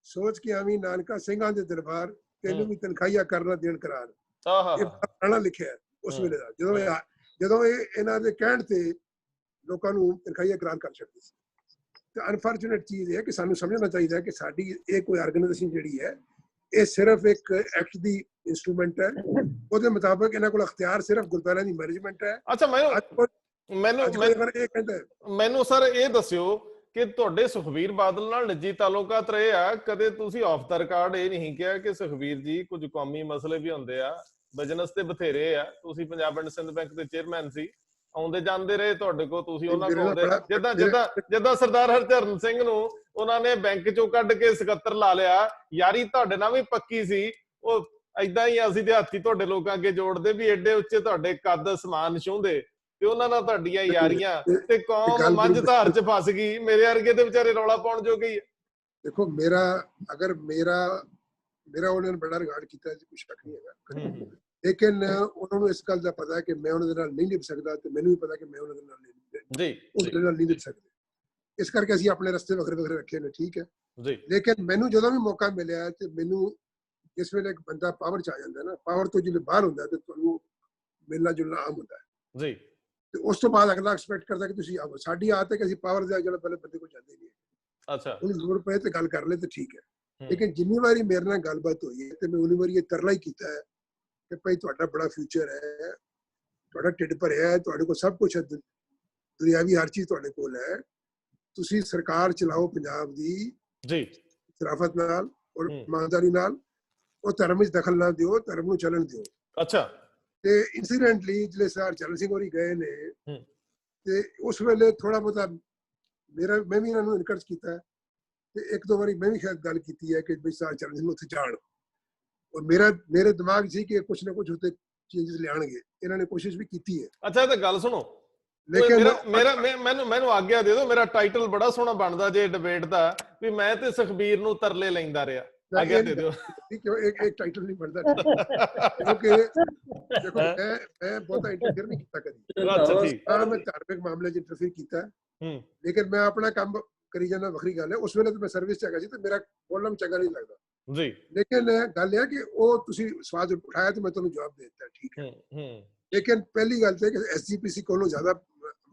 ਸੋਚ ਕੇ ਆਵੀਂ ਨਾਨਕਾ ਸਿੰਘਾਂ ਦੇ ਦਰਬਾਰ, ਤੈਨੂੰ ਵੀ ਤਨਖਾਹੀਆ ਕਰਨਾ ਦੇਣ ਕਰਾਰ। ਇਹ ਪੁਰਾਣਾ ਲਿਖਿਆ ਉਸ ਵੇਲੇ ਦਾ, ਜਦੋਂ ਇਹ ਇਹਨਾਂ ਦੇ ਕਹਿਣ ਤੇ ਲੋਕਾਂ ਨੂੰ ਤਨਖਾਹੀਆ ਇਕਰਾਰ ਕਰ ਛੱਡਦੇ ਸੀ। ਤੇ ਅਨਫੋਰਚੂਨੇਟ ਚੀਜ਼ ਇਹ ਹੈ ਕਿ ਸਾਨੂੰ ਸਮਝਣਾ ਚਾਹੀਦਾ ਹੈ ਕਿ ਸਾਡੀ ਇਹ ਕੋਈ ਆਰਗੇਨਾਈਜੇਸ਼ਨ ਜਿਹੜੀ ਹੈ ਇਹ ਸਿਰਫ ਇੱਕ ਐਕਟ ਦੀ ਇੰਸਟਰੂਮੈਂਟ ਹੈ। ਉਹਦੇ ਮੁਤਾਬਕ ਇਹਨਾਂ ਕੋਲ ਅਖਤਿਆਰ ਸਿਰਫ ਗੁਰਦੁਆਰਿਆਂ ਦੀ ਮੈਨੇਜਮੈਂਟ ਹੈ। ਅੱਛਾ, ਮੈਨੂੰ ਸਰ ਇਹ ਦੱਸਿਓ ਕਿ ਤੁਹਾਡੇ ਸੁਖਬੀਰ ਬਾਦਲ ਨਾਲ ਨਿੱਜੀ ਤਾਲੁਕਾਤ ਰਹੇ ਆ, ਕਦੇ ਤੁਸੀਂ ਆਫ ਦਾ ਰਿਕਾਰਡ ਇਹ ਨਹੀਂ ਕਿਹਾ ਕਿ ਸੁਖਬੀਰ ਜੀ ਕੁਝ ਕੌਮੀ ਮਸਲੇ ਵੀ ਹੁੰਦੇ ਆ, ਬਿਜ਼ਨਸ ਤੇ ਬਥੇਰੇ ਆ, ਤੁਸੀਂ ਪੰਜਾਬ ਐਂਡ ਸਿੰਧ ਬੈਂਕ ਦੇ ਚੇਅਰਮੈਨ ਸੀ, ਆਉਂਦੇ ਜਾਂਦੇ ਰਹੇ ਤੁਹਾਡੇ ਕੋਲ, ਤੁਸੀਂ ਉਹਨਾਂ ਕੋਲ ਜਿੱਦਾਂ ਸਰਦਾਰ ਹਰਚਰਨ ਸਿੰਘ ਨੂੰ ਉਹਨਾਂ ਨੇ ਬੈਂਕ ਚੋਂ ਕੱਢ ਕੇ ਸਕੱਤਰ ਲਾ ਲਿਆ, ਯਾਰੀ ਤੁਹਾਡੇ ਨਾਲ ਵੀ ਪੱਕੀ ਸੀ। ਉਹ ਏਦਾਂ ਹੀ ਅਸੀਂ ਤੇ ਹੱਥੀ ਤੁਹਾਡੇ ਲੋਕਾਂ ਅੱਗੇ ਜੋੜਦੇ ਵੀ ਏਡੇ ਉੱਚੇ ਤੁਹਾਡੇ ਕੱਦ ਸਮਾਨ ਛੂੰਹਦੇ, ਤੇ ਉਹਨਾਂ ਨਾਲ ਤੁਹਾਡੀਆਂ ਯਾਰੀਆਂ ਤੇ ਕੌਮ ਮੱਝ ਧਾਰ ਚ ਫਸ ਗਈ, ਮੇਰੇ ਵਰਗੇ ਤੇ ਵਿਚਾਰੇ ਰੌਲਾ ਪਾਉਣ ਜੋਗੇ ਹੀ। ਦੇਖੋ ਮੇਰਾ ਉਹਨਾਂ ਨੇ ਬੜਾ ਰਿਗਾਰਡ ਕੀਤਾ, ਕੋਈ ਸ਼ੱਕ ਨਹੀਂ ਹੈਗਾ, ਲੇਕਿਨ ਉਹਨਾਂ ਨੂੰ ਇਸ ਗੱਲ ਦਾ ਪਤਾ ਹੈ ਕਿ ਮੈਂ ਉਹਨਾਂ ਦੇ ਨਾਲ ਨਹੀਂ ਨਿਭ ਸਕਦਾ, ਤੇ ਮੈਨੂੰ ਵੀ ਪਤਾ ਕਿ ਮੈਂ ਉਹਨਾਂ ਦੇ ਨਾਲ ਨਹੀਂ ਨਿਭ ਸਕਦਾ। ਇਸ ਕਰਕੇ ਅਸੀਂ ਆਪਣੇ ਰਸਤੇ ਵੱਖਰੇ ਵੱਖਰੇ ਰੱਖੇ ਨੇ, ਠੀਕ ਹੈ ਜੀ। ਲੇਕਿਨ ਮੈਨੂੰ ਜਦੋਂ ਵੀ ਮੌਕਾ ਮਿਲਿਆ ਤੇ ਮੈਨੂੰ ਜਿਸ ਵੇਲੇ ਇੱਕ ਬੰਦਾ ਪਾਵਰ ਚ ਆ ਜਾਂਦਾ ਨਾ, ਪਾਵਰ ਤੋਂ ਜਿਵੇਂ ਬਾਹਰ ਹੁੰਦਾ ਤੇ ਤੁਹਾਨੂੰ ਮਿਲਣਾ ਜੁਲਣਾ ਆਮ ਹੁੰਦਾ ਹੈ ਜੀ। ਤੇ ਉਸ ਤੋਂ ਬਾਅਦ ਅਗਲਾ ਐਕਸਪੈਕਟ ਕਰਦਾ ਕਿ ਤੁਸੀਂ ਆਓ। ਸਾਡੀ ਆਦਤ ਹੈ ਕਿ ਅਸੀਂ ਪਾਵਰ ਦੇ ਜਿਹੜਾ ਪਹਿਲੇ ਬੰਦੇ ਕੋਲ ਜਾਂਦੇ ਨਹੀਂ। ਅੱਛਾ, ਉਹਨੂੰ ਲੋੜ ਪਏ ਤੇ ਗੱਲ ਕਰ ਲੈ ਤੇ ਠੀਕ ਹੈ। ਲੇਕਿਨ ਜਿੰਨੀ ਵਾਰੀ ਮੇਰੇ ਨਾਲ ਗੱਲਬਾਤ ਹੋਈ ਹੈ ਤੇ ਮੈਂ ਉਨੀ ਵਾਰੀ ਇਹ ਤਰਲਾ ਹੀ ਕੀਤਾ ਹੈ ਕਿ ਭਾਈ ਤੁਹਾਡਾ ਬੜਾ ਫਿਊਚਰ ਹੈ, ਤੁਹਾਡਾ ਢਿੱਡ ਭਰਿਆ ਹੈ, ਤੁਹਾਡੇ ਕੋਲ ਸਭ ਕੁਝ ਹੈ, ਦੁਨਿਆਵੀ ਹਰ ਚੀਜ਼ ਤੁਹਾਡੇ ਕੋਲ ਹੈ, ਤੁਸੀਂ ਸਰਕਾਰ ਚਲਾਓ ਪੰਜਾਬ ਦੀ ਜੀ ਸ਼ਰਾਫਤ ਨਾਲ ਔਰ ਇਮਾਨਦਾਰੀ ਨਾਲ, ਉਹ ਧਰਮ ਵਿੱਚ ਦਖਲ ਨਾ ਦਿਓ, ਧਰਮ ਨੂੰ ਚੱਲਣ ਦਿਓ। ਅੱਛਾ, ਤੇ ਇਨਸੀਡੈਂਟਲੀ ਜਿਹੜੇ ਸਰ ਚਰਨ ਸਿੰਘ ਹੋਰੀ ਗਏ ਨੇ ਤੇ ਉਸ ਵੇਲੇ ਥੋੜਾ ਬਹੁਤਾ ਮੈਂ ਵੀ ਇਹਨਾਂ ਨੂੰ ਇਨਕਰੇਜ ਕੀਤਾ ਤੇ ਇੱਕ ਦੋ ਵਾਰੀ ਮੈਂ ਵੀ ਸ਼ਾਇਦ ਗੱਲ ਕੀਤੀ ਹੈ ਕਿ ਬਈ ਸਰ ਚਰਨ ਸਿੰਘ ਉੱਥੇ ਜਾਣ, ਔਰ ਮੇਰੇ ਦਿਮਾਗ ਸੀ ਕਿ ਕੁਛ ਨਾ ਕੁਛ ਉੱਤੇ ਚੇਂਜਸ ਲਿਆਣਗੇ, ਇਹਨਾਂ ਨੇ ਕੋਸ਼ਿਸ਼ ਵੀ ਕੀਤੀ ਹੈ। ਅੱਛਾ, ਤੇ ਗੱਲ ਸੁਣੋ, ਲੇਕਿਨ ਮੈਨੂੰ ਆਗਿਆ ਦੇ ਦਿਓ, ਮੇਰਾ ਟਾਈਟਲ ਬੜਾ ਸੋਹਣਾ ਬਣਦਾ ਜੇ ਡਿਬੇਟ ਦਾ ਵੀ ਮੈਂ ਤੇ ਸੁਖਬੀਰ ਨੂੰ ਤਰਲੇ ਲੈਂਦਾ ਰਿਹਾ। ਆਗਿਆ ਦੇ ਦਿਓ। ਇੱਕ ਟਾਈਟਲ ਨਹੀਂ ਬਣਦਾ ਕਿਉਂਕਿ ਦੇਖੋ ਮੈਂ ਬਹੁਤਾ ਇੰਟਰਫੇਅਰ ਨਹੀਂ ਕੀਤਾ ਕਦੀ। ਅੱਛਾ, ਠੀਕ ਹੈ, ਮੈਂ ਧਾਰਮਿਕ ਮਾਮਲੇ 'ਚ ਇੰਟਰਫੇਅਰ ਕੀਤਾ, ਲੇਕਿਨ ਮੈਂ ਆਪਣਾ ਕੰਮ ਕਰੀ ਜਾਂਦਾ, ਵੱਖਰੀ ਗੱਲ ਹੈ। ਉਸ ਵੇਲੇ ਤਾਂ ਮੈਂ ਸਰਵਿਸ 'ਚ ਹੈਗਾ ਸੀ ਤੇ ਮੇਰਾ ਬੋਲਣਾ ਚੰਗਾ ਨਹੀਂ ਲੱਗਦਾ ਜੀ, ਲੇਕਿਨ ਗੱਲ ਇਹ ਕਿ ਉਹ ਤੁਸੀਂ ਸਵਾਲ ਉਠਾਇਆ ਤੇ ਮੈਂ ਤੁਹਾਨੂੰ ਜਵਾਬ ਦੇ ਦਿੱਤਾ, ਠੀਕ ਹੈ। ਲੇਕਿਨ ਪਹਿਲੀ ਗੱਲ ਤੇ ਕਿ ਐਸਜੀਪੀਸੀ ਕੋਲੋਂ ਜ਼ਿਆਦਾ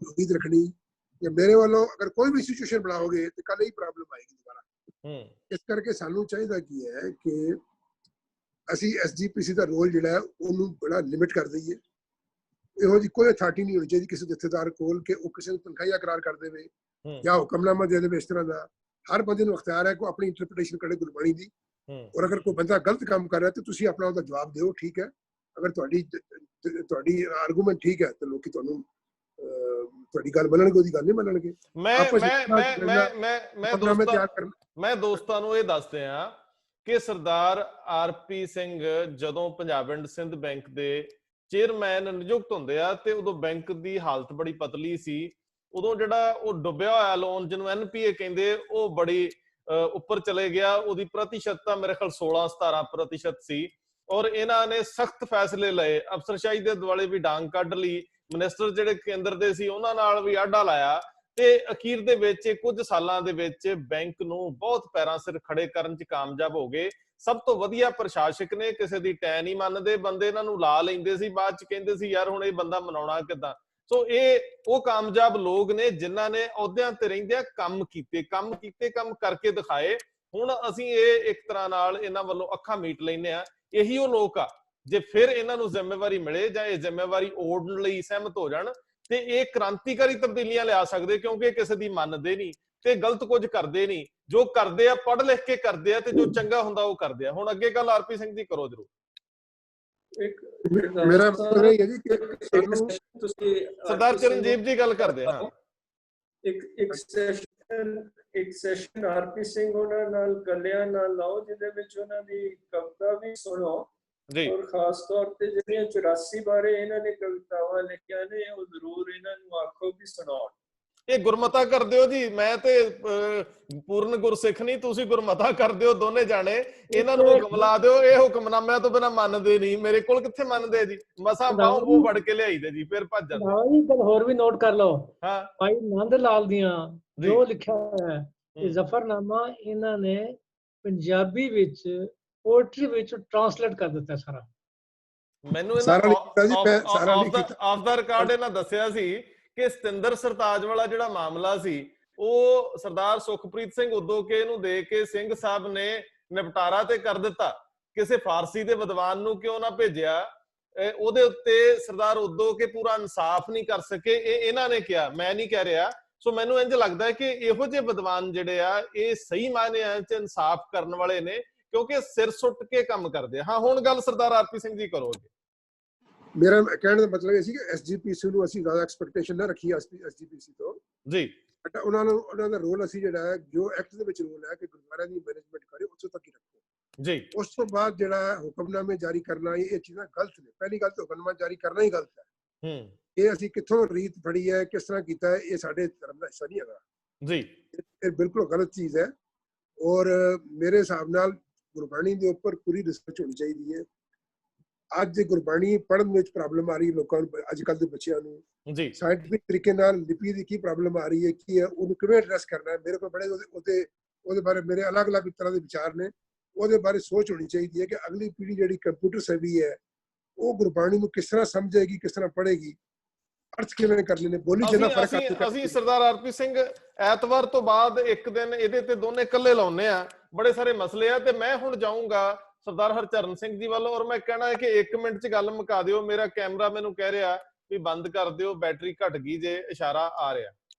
ਉਮੀਦ ਰੱਖਣੀ, ਜਾਂ ਮੇਰੇ ਵੱਲੋਂ ਅਗਰ ਕੋਈ ਵੀ ਸਿਚੁਏਸ਼ਨ ਬਣਾਓਗੇ ਤੇ ਕੱਲ ਹੀ ਪ੍ਰੋਬਲਮ ਆਏਗੀ ਦੁਬਾਰਾ। ਇਸ ਕਰਕੇ ਸਾਨੂੰ ਚਾਹੀਦਾ ਕੀ ਹੈ ਕਿ ਅਸੀਂ ਐਸਜੀਪੀਸੀ ਦਾ ਰੋਲ ਜਿਹੜਾ ਉਹਨੂੰ ਬੜਾ ਲਿਮਿਟ ਕਰ ਦਈਏ। ਇਹੋ ਜਿਹੀ ਕੋਈ ਅਥਾਰਟੀ ਨਹੀਂ ਹੋਣੀ ਚਾਹੀਦੀ ਕਿਸੇ ਜਥੇਦਾਰ ਕੋਲ ਕਿ ਉਹ ਕਿਸੇ ਨੂੰ ਤਨਖਾਹੀਆ ਇਕਰਾਰ ਕਰ ਦੇਵੇ ਜਾਂ ਹੁਕਮਨਾਮਾ ਦੇ ਦੇਵੇ। ਇਸ ਤਰ੍ਹਾਂ ਦਾ ਹਰ ਬੰਦੇ ਨੂੰ ਅਖਤਿਆਰ ਹੈ ਕਿ ਆਪਣੀ ਇੰਟਰਪ੍ਰੀਟੇਸ਼ਨ ਕਰੇ ਗੁਰਬਾਣੀ ਦੀ, ਔਰ ਅਗਰ ਕੋਈ ਬੰਦਾ ਗਲਤ ਕੰਮ ਕਰ ਰਿਹਾ ਤੇ ਤੁਸੀਂ ਆਪਣਾ ਉਹਦਾ ਜਵਾਬ ਦਿਓ, ਠੀਕ ਹੈ, ਅਗਰ ਤੁਹਾਡੀ ਆਰਗੂਮੈਂਟ ਠੀਕ ਹੈ ਤਾਂ ਲੋਕੀ ਤੁਹਾਨੂੰ ਤੁਹਾਡੀ ਗੱਲ ਮੰਨਣਗੇ, ਉਹਦੀ ਗੱਲ ਨਹੀਂ ਮੰਨਣਗੇ। ਮੈਂ ਦੋਸਤਾਂ ਨੂੰ ਇਹ ਦੱਸਦੇ ਆ ਕਿ ਸਰਦਾਰ ਆਰਪੀ ਸਿੰਘ ਜਦੋਂ ਪੰਜਾਬ ਐਂਡ ਸਿੰਧ ਬੈਂਕ ਦੇ ਚੇਅਰਮੈਨ ਨਿਯੁਕਤ ਹੁੰਦੇ ਆ ਤੇ ਉਦੋਂ ਬੈਂਕ ਦੀ ਹਾਲਤ ਬੜੀ ਪਤਲੀ ਸੀ। ਉਦੋਂ ਜਿਹੜਾ ਉਹ ਡੁੱਬਿਆ ਹੋਇਆ ਲੋਨ ਜਿਹਨੂੰ NPA ਕਹਿੰਦੇ ਉਹ ਬੜੀ ਉੱਪਰ ਚਲੇ ਗਿਆ। ਉਹਦੀ ਪ੍ਰਤੀਸ਼ਤਤਾ ਮੇਰੇ ਖਿਆਲ 16-17% ਸੀ ਔਰ ਇਹਨਾਂ ਨੇ ਸਖਤ ਫੈਸਲੇ ਲਏ, ਅਫਸਰਸ਼ਾਹੀ ਦੇ ਦੁਆਲੇ ਵੀ ਡਾਂਗ ਕੱਢ ਲਈ, ਮਿਨਿਸਟਰ ਜਿਹੜੇ ਕੇਂਦਰ ਦੇ ਸੀ ਉਹਨਾਂ ਨਾਲ ਵੀ ਆਡਾ ਲਾਇਆ ਤੇ ਅਖੀਰ ਦੇ ਵਿੱਚ ਕੁਝ ਸਾਲਾਂ ਦੇ ਵਿੱਚ ਬੈਂਕ ਨੂੰ ਬਹੁਤ ਪੈਰਾਂ ਸਿਰ ਖੜੇ ਕਰਨ 'ਚ ਕਾਮਯਾਬ ਹੋ ਗਏ। ਸਭ ਤੋਂ ਵਧੀਆ ਪ੍ਰਸ਼ਾਸਕ ਨੇ, ਕਿਸੇ ਦੀ ਟੈ ਨਹੀਂ ਮੰਨਦੇ, ਬੰਦੇ ਇਹਨਾਂ ਨੂੰ ਲਾ ਲੈਂਦੇ ਸੀ, ਬਾਅਦ 'ਚ ਕਹਿੰਦੇ ਸੀ ਯਾਰ ਹੁਣ ਇਹ ਬੰਦਾ ਮਨਾਉਣਾ ਕਿੱਦਾਂ। ਸੋ ਇਹ ਉਹ ਕਾਮਯਾਬ ਲੋਕ ਨੇ ਜਿਨ੍ਹਾਂ ਨੇ ਅਹੁਦਿਆਂ ਤੇ ਰਹਿੰਦਿਆਂ ਕੰਮ ਕੀਤੇ, ਕੰਮ ਕਰਕੇ ਦਿਖਾਏ। ਹੁਣ ਅਸੀਂ ਇਹ ਇੱਕ ਤਰ੍ਹਾਂ ਨਾਲ ਇਹਨਾਂ ਵੱਲੋਂ ਅੱਖਾਂ ਮੀਟ ਲੈਂਦੇ ਆ। ਇਹੀ ਉਹ ਲੋਕ ਆ ਜੇ ਫਿਰ ਇਹਨਾਂ ਨੂੰ ਜ਼ਿੰਮੇਵਾਰੀ ਮਿਲੇ ਜਾਂ ਇਹ ਜ਼ਿੰਮੇਵਾਰੀ ਓੜਨ ਲਈ ਸਹਿਮਤ ਹੋ ਜਾਣ ਤੇ ਇਹ ਕ੍ਰਾਂਤੀਕਾਰੀ ਤਬਦੀਲੀਆਂ ਲਿਆ ਸਕਦੇ, ਕਿਉਂਕਿ ਇਹ ਕਿਸੇ ਦੀ ਮੰਨਦੇ ਨਹੀਂ ਤੇ ਗਲਤ ਕੁਝ ਕਰਦੇ ਨਹੀਂ। ਜੋ ਕਰਦੇ ਆ ਪੜ੍ਹ ਲਿਖ ਕੇ ਕਰਦੇ ਆ ਤੇ ਜੋ ਚੰਗਾ ਹੁੰਦਾ ਉਹ ਕਰਦੇ ਆ। ਹੁਣ ਅੱਗੇ ਗੱਲ ਆਰਪੀ ਸਿੰਘ ਜੀ ਕਰੋ ਜਰੂਰ। ਮੇਰਾ ਮਤਲਬ ਇਹ ਹੈ ਜੀ ਕਿ ਤੁਸੀਂ ਸਰਦਾਰ ਚਰਨਜੀਤ ਜੀ ਗੱਲ ਕਰਦੇ ਹਾਂ। ਇੱਕ ਸੈਸ਼ਨ ਆਰਪੀ ਸਿੰਘ ਉਹਨਾਂ ਨਾਲ ਗੱਲਿਆਂ ਨਾਲ ਲਾਓ ਜਿਹਦੇ ਵਿੱਚ ਉਹਨਾਂ ਦੀ ਕਵਿਤਾ ਵੀ ਸੁਣੋ ਜੀ, ਔਰ ਖਾਸ ਤੌਰ ਤੇ ਜਿਹੜੀਆਂ 84 ਬਾਰੇ ਇਹਨਾਂ ਨੇ ਕਵਿਤਾਵਾਂ ਲਿਖੀਆਂ ਨੇ ਉਹ ਜ਼ਰੂਰ ਇਹਨਾਂ ਨੂੰ ਆਖੋ ਕਿ ਸੁਣਾਉਣ। ਇਹ ਗੁਰਮਤਾ ਕਰ ਦਿਓ ਜੀ, ਮੈਂ ਤੇ ਪੂਰਨ ਗੁਰਸਿੱਖ ਨਹੀਂ, ਤੁਸੀਂ ਗੁਰਮਤਾ ਕਰ ਦਿਓ ਦੋਨੇ ਜਾਣੇ, ਇਹਨਾਂ ਨੂੰ ਹੁਕਮ ਲਾ ਦਿਓ। ਇਹ ਹੁਕਮਨਾਮਿਆਂ ਤੋਂ ਬਿਨਾਂ ਮੰਨਦੇ ਨਹੀਂ, ਮੇਰੇ ਕੋਲ ਕਿੱਥੇ ਮੰਨਦੇ ਜੀ, ਮਸਾਂ ਬਾਹੋਂ ਵੜ ਕੇ ਲਿਆਈਦੇ ਜੀ, ਫਿਰ ਭੱਜ ਜਾਂਦੇ। ਗੱਲ ਹੋਰ ਵੀ ਨੋਟ ਕਰ ਲਓ, ਹਾਂ ਭਾਈ ਨੰਦ ਲਾਲ ਦੀਆਂ ਜੋ ਲਿਖਿਆ ਹੋਇਆ ਹੈ ਇਹ ਜ਼ਫਰਨਾਮਾ ਇਹਨਾਂ ਨੇ ਪੰਜਾਬੀ ਵਿੱਚ ਪੋਇਟਰੀ ਵਿੱਚ ਟ੍ਰਾਂਸਲੇਟ ਕਰ ਦਿੱਤਾ ਸਾਰਾ। ਮੈਨੂੰ ਆਫ ਦਾ ਰਿਕਾਰਡ ਇਹਨਾਂ ਦੱਸਿਆ ਸੀ ਕਿ ਸਤਿੰਦਰ ਸਰਤਾਜ ਵਾਲਾ ਜਿਹੜਾ ਮਾਮਲਾ ਸੀ ਉਹ ਸਰਦਾਰ ਸੁਖਪ੍ਰੀਤ ਸਿੰਘ ਉਦੋਕੇ ਨੂੰ ਦੇ ਕੇ ਸਿੰਘ ਸਾਹਿਬ ਨੇ ਨਿਪਟਾਰਾ ਤੇ ਕਰ ਦਿੱਤਾ। ਕਿਸੇ ਫਾਰਸੀ ਦੇ ਵਿਦਵਾਨ ਨੂੰ ਕਿਉਂ ਨਾ ਭੇਜਿਆ, ਉਹਦੇ ਉੱਤੇ ਸਰਦਾਰ ਉਦੋਕੇ ਪੂਰਾ ਇਨਸਾਫ ਨਹੀਂ ਕਰ ਸਕੇ। ਇਹ ਇਹਨਾਂ ਨੇ ਕਿਹਾ, ਮੈਂ ਨਹੀਂ ਕਹਿ ਰਿਹਾ। ਸੋ ਮੈਨੂੰ ਇੰਝ ਲੱਗਦਾ ਹੈ ਕਿ ਇਹੋ ਜਿਹੇ ਵਿਦਵਾਨ ਜਿਹੜੇ ਆ ਇਹ ਸਹੀ ਮਾਇਨਿਆਂ 'ਚ ਇਨਸਾਫ ਕਰਨ ਵਾਲੇ ਨੇ, ਕਿਉਂਕਿ ਸਿਰ ਸੁੱਟ ਕੇ ਕੰਮ ਕਰਦੇ। ਹਾਂ ਹੁਣ ਗੱਲ ਸਰਦਾਰ ਆਰਪੀ ਸਿੰਘ ਜੀ ਕਰੋਗੇ। ਮੇਰਾ ਕਹਿਣ ਦਾ ਮਤਲਬ ਇਹ ਸੀ ਕਿ SGPC ਨੂੰ ਅਸੀਂ ਜ਼ਿਆਦਾ ਐਕਸਪੈਕਟੇਸ਼ਨ ਨਾ ਰੱਖੀ SGPC ਤੋਂ ਜੀ। ਉਹਨਾਂ ਦਾ ਰੋਲ ਅਸੀਂ ਜਿਹੜਾ ਹੈ ਜੋ ਐਕਟ ਦੇ ਵਿੱਚ ਰੋਲ ਹੈ ਕਿ ਗੁਰਦੁਆਰਿਆਂ ਦੀ ਮੈਨੇਜਮੈਂਟ ਕਰੇ ਉਸ ਤੱਕ ਹੀ ਰੱਖੋ ਜੀ। ਉਸ ਤੋਂ ਬਾਅਦ ਜਿਹੜਾ ਹੁਕਮਨਾਮੇ ਜਾਰੀ ਕਰਨਾ ਇਹ ਚੀਜ਼ਾਂ ਗਲਤ ਨੇ। ਪਹਿਲੀ ਗੱਲ ਤਾਂ ਹੁਕਮਨਾਮਾ ਜਾਰੀ ਕਰਨਾ ਹੀ ਗਲਤ ਹੈ। ਇਹ ਅਸੀਂ ਕਿੱਥੋਂ ਰੀਤ ਫੜੀ ਹੈ, ਕਿਸ ਤਰ੍ਹਾਂ ਕੀਤਾ ਹੈ, ਇਹ ਸਾਡੇ ਧਰਮ ਦਾ ਹਿੱਸਾ ਨਹੀਂ ਹੈਗਾ ਜੀ। ਇਹ ਬਿਲਕੁਲ ਗਲਤ ਚੀਜ਼ ਹੈ ਔਰ ਮੇਰੇ ਹਿਸਾਬ ਨਾਲ ਗੁਰਬਾਣੀ ਦੇ ਉੱਪਰ ਪੂਰੀ ਰਿਸਰਚ ਹੋਣੀ ਚਾਹੀਦੀ ਹੈ। ਅੱਜ ਗੁਰਬਾਣੀ ਪੜ੍ਹਨ ਵਿੱਚ ਪ੍ਰੋਬਲਮ ਆ ਰਹੀ ਹੈ ਲੋਕਾਂ ਨੂੰ, ਅੱਜ ਕੱਲ੍ਹ ਦੇ ਬੱਚਿਆਂ ਨੂੰ ਜੀ। ਸਾਇੰਟਿਫਿਕ ਤਰੀਕੇ ਨਾਲ ਲਿਪੀ ਦੀ ਕੀ ਪ੍ਰੋਬਲਮ ਆ ਰਹੀ ਹੈ, ਕੀ ਹੈ, ਉਹਨੂੰ ਕਿਵੇਂ ਐਡਰੈਸ ਕਰਨਾ ਹੈ। ਮੇਰੇ ਕੋਲ ਬੜੇ ਉਹਦੇ ਬਾਰੇ ਮੇਰੇ ਅਲੱਗ-ਅਲੱਗ ਤਰ੍ਹਾਂ ਦੇ ਵਿਚਾਰ ਨੇ। ਉਹਦੇ ਬਾਰੇ ਸੋਚ ਹੋਣੀ ਚਾਹੀਦੀ ਹੈ ਕਿ ਅਗਲੀ ਪੀੜ੍ਹੀ ਜਿਹੜੀ ਕੰਪਿਊਟਰ ਸੇਵੀ ਹੈ ਉਹ ਗੁਰਬਾਣੀ ਨੂੰ ਕਿਸ ਤਰ੍ਹਾਂ ਸਮਝੇਗੀ, ਕਿਸ ਤਰ੍ਹਾਂ ਪੜ੍ਹੇਗੀ, ਅਰਥ ਕਿਵੇਂ ਕਰਨੇ ਨੇ, ਬੋਲੀ ਜਿੰਨਾ ਫਰਕ। ਅਸੀਂ ਸਰਦਾਰ ਆਰਪੀ ਸਿੰਘ ਐਤਵਾਰ ਤੋਂ ਬਾਅਦ ਇੱਕ ਦਿਨ ਇਹਦੇ ਤੇ ਦੋਨੇ ਇਕੱਲੇ ਲਾਉਨੇ ਆ, ਬੜੇ ਸਾਰੇ ਮਸਲੇ ਆ। ਤੇ ਮੈਂ ਹੁਣ ਜਾਊਂਗਾ ਸਰਦਾਰ ਹਰਚਰਨ ਸਿੰਘ ਜੀ ਵੱਲੋਂ ਔਰ ਮੈਂ ਕਹਿਣਾ ਹੈ ਕਿ 1 ਮਿੰਟ 'ਚ ਗੱਲ ਮੁਕਾ ਦਿਓ। ਮੇਰਾ ਕੈਮਰਾ ਮੈਨੂੰ ਕਹਿ ਰਿਹਾ ਵੀ ਬੰਦ ਕਰ ਦਿਓ, ਬੈਟਰੀ ਘਟ ਗਈ ਜੇ, ਇਸ਼ਾਰਾ ਆ ਰਿਹਾ